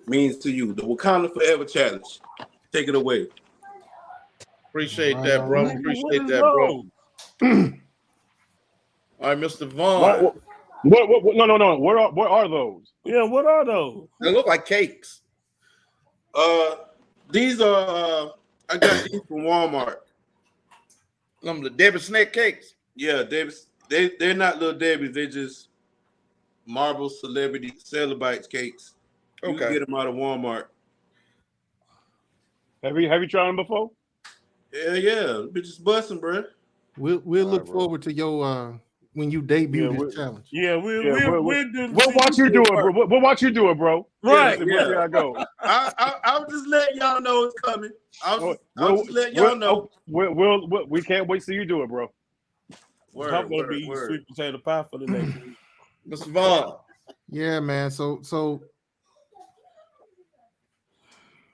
means to you? The Wakanda Forever Challenge. Take it away.
Appreciate that, bro.
Nigga,
Appreciate
what
that,
is
bro.
those?
All right, Mr. Vaughn.
What? No. What are those?
Yeah, what are those?
They look like cakes.
These are I got these from Walmart.
The Debbie Snack cakes.
Yeah, they're not little Debbie's. They're just Marble Celebrity Celebites cakes. You can get them out of Walmart.
Have you tried them before?
Yeah. Bitches busting, bro.
We'll look forward to your when you debut this challenge.
Yeah, we'll do.
We'll watch you do it, bro. We'll watch you do it, bro.
Right.
We'll see how it go.
I'll just let y'all know it's coming. I'll just let y'all know.
We can't wait to see you do it, bro.
I'm gonna be eating sweet potato pie for the next week.
Mr. Vaughn.
Yeah, man. So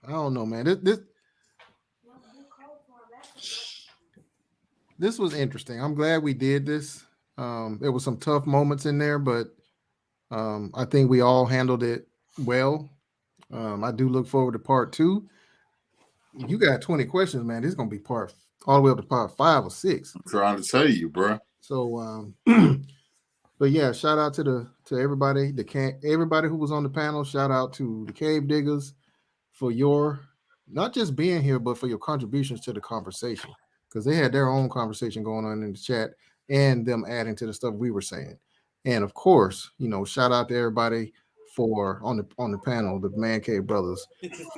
I don't know, man. This was interesting. I'm glad we did this. There was some tough moments in there, but I think we all handled it well. I do look forward to part 2. You got 20 questions, man. This is gonna be all the way up to part 5 or 6.
I'm trying to tell you, bro.
So, but yeah, shout out to everybody, everybody who was on the panel. Shout out to the Cave Diggers for your not just being here, but for your contributions to the conversation, because they had their own conversation going on in the chat and them adding to the stuff we were saying. And of course, shout out to everybody for on the panel, the Man Cave brothers,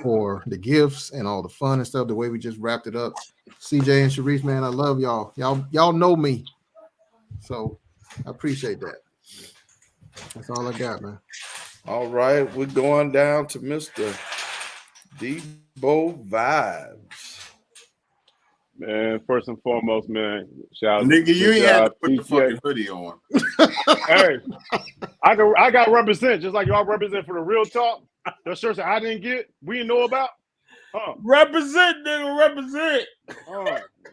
for the gifts and all the fun and stuff. The way we just wrapped it up. CJ and Sharice, man, I love y'all. Y'all know me, so I appreciate that. That's all I got, man.
All right, we're going down to Mr. Debo Vibes.
Man, first and foremost, man, shout out.
Nigga, you ain't had to put
TJ.
the fucking hoodie on.
Hey, I got represent just like y'all represent for the real talk. The shirts that I didn't get, we didn't know about.
Represent, nigga, represent.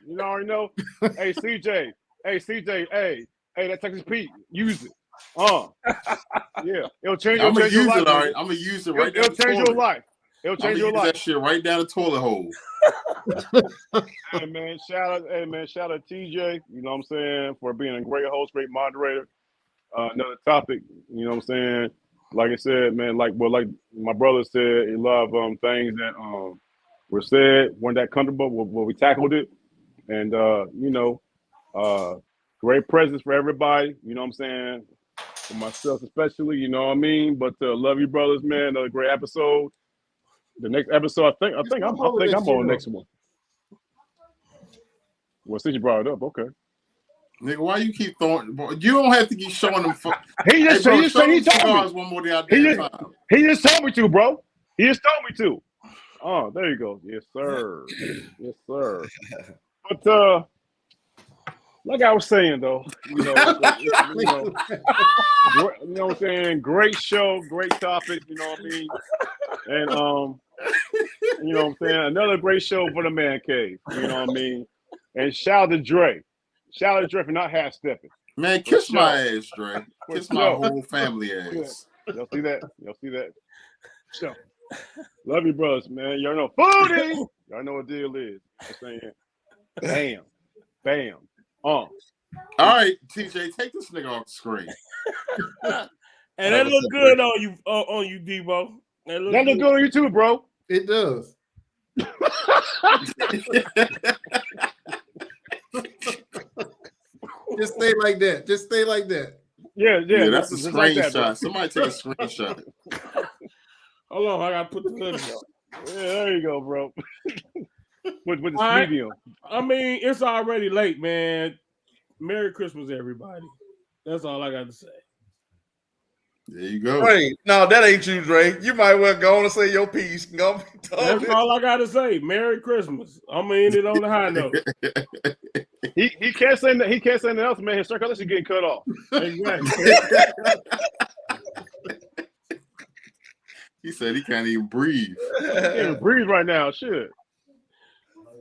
You already know. Hey, CJ. Hey, that Texas Pete, use it. Yeah, it'll change your life.
I'm gonna use it right now.
It'll change your life. It'll change your life.
That shit right down the toilet hole.
Hey man, shout out TJ, you know what I'm saying, for being a great host, great moderator. Another topic, you know what I'm saying. Like I said, man, like my brother said, a lot of things that were said weren't that comfortable when we tackled it. And great presence for everybody, you know what I'm saying. For myself especially, you know what I mean. But love you brothers, man. Another great episode. The next episode, I think I'm on the next one. Well, since you brought it up, okay.
Nigga, why you keep throwing? You don't have to keep showing them.
He just told me.
One more time.
He just told me to, bro. He just told me to. Oh, there you go. Yes, sir. Yes, sir. But like I was saying, though, you know what I'm saying? Great show, great topic, you know what I mean? And you know what I'm saying? Another great show for the Man Cave, you know what I mean? And shout out to Dre. Shout out to Dre for not half stepping.
Man, kiss my ass, Dre. Kiss my whole family ass.
Y'all see that? So, love you, brothers, man. Y'all know foodie. Y'all know what deal is. I'm saying, damn. Bam.
All right, TJ, take this nigga off the screen.
And that look good on you, Debo.
That look good on you too, bro.
It does. Just stay like that. Just stay like that.
Yeah,
that's a screenshot. Like that, somebody take a screenshot.
Hold on, I gotta put the hoodie on.
Yeah, there you go, bro. with the
right.
medium.
I mean, it's already late, man. Merry Christmas, everybody. That's all I got to say.
There you go.
Dre, no, that ain't you, Dre. You might well go on and say your piece.
That's all I got to say. Merry Christmas. I'm gonna end it on the high note.
He can't say that. He can't say anything else, man. His circulation getting cut off.
Exactly.
He said he can't even breathe.
He can't even breathe right now. Shit.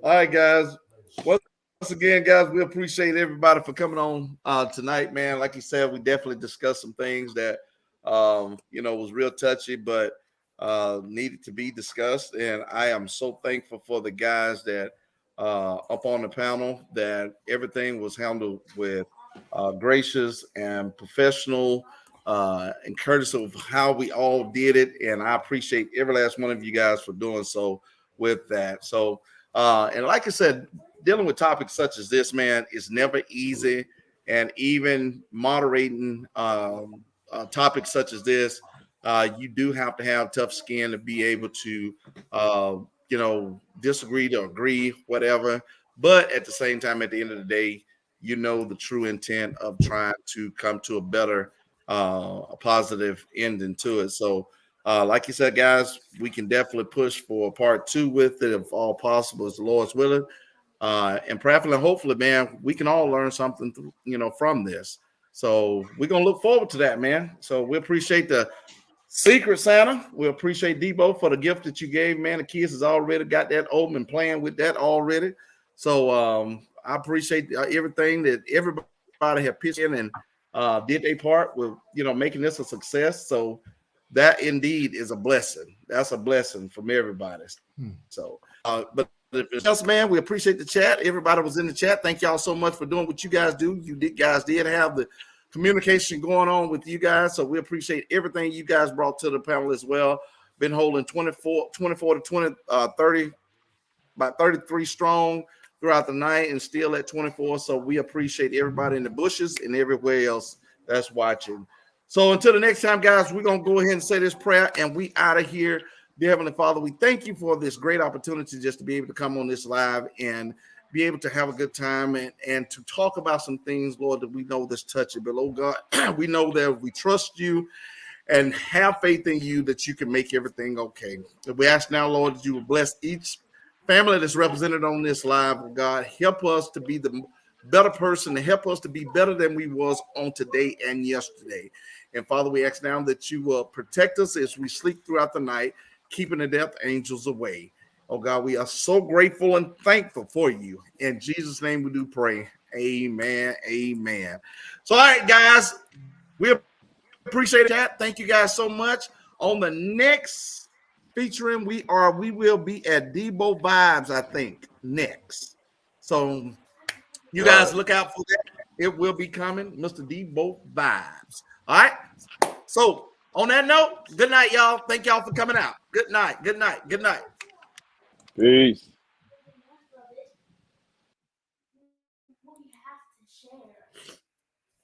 All right, guys. Once again, guys, we appreciate everybody for coming on tonight, man. Like you said, we definitely discussed some things that was real touchy, but needed to be discussed. And I am so thankful for the guys that up on the panel, that everything was handled with gracious and professional and courteous of how we all did it. And I appreciate every last one of you guys for doing so with that. So, and like I said, dealing with topics such as this, man, is never easy. And even moderating topics such as this, you do have to have tough skin to be able to, disagree to agree, whatever. But at the same time, at the end of the day, the true intent of trying to come to a better, a positive ending to it. So, like you said, guys, we can definitely push for part 2 with it if all possible, as the Lord's willing. And prayerfully, hopefully, man, we can all learn something, from this. So we're going to look forward to that, man. So we appreciate the Secret Santa. We appreciate Debo for the gift that you gave, man. The kids has already got that open and playing with that already. So I appreciate everything that everybody have pitched in and did their part with, making this a success. So that indeed is a blessing. That's a blessing from everybody. So, but if it's else, man, we appreciate the chat. Everybody was in the chat. Thank y'all so much for doing what you guys do. Guys did have the communication going on with you guys. So we appreciate everything you guys brought to the panel as well. Been holding 24 to 20, 30, about 33 strong throughout the night and still at 24. So we appreciate everybody in the bushes and everywhere else that's watching. So until the next time, guys, we're going to go ahead and say this prayer and we out of here. Dear Heavenly Father, we thank you for this great opportunity just to be able to come on this live and be able to have a good time and to talk about some things, Lord, that we know that's touchy. But, oh God, we know that we trust you and have faith in you that you can make everything okay. We ask now, Lord, that you will bless each family that's represented on this live. Oh God, help us to be the better person, to help us to be better than we was on today and yesterday. And Father, we ask now that you will protect us as we sleep throughout the night, keeping the death angels away. Oh God, we are so grateful and thankful for you. In Jesus' name we do pray. Amen. Amen. So, all right, guys, we appreciate that. Thank you guys so much. On the next featuring, we will be at Debo Vibes, I think, next. So you guys look out for that. It will be coming, Mr. Debo Vibes. All right. So on that note, good night, y'all. Thank y'all for coming out. Good night. Good night. Good night.
Peace.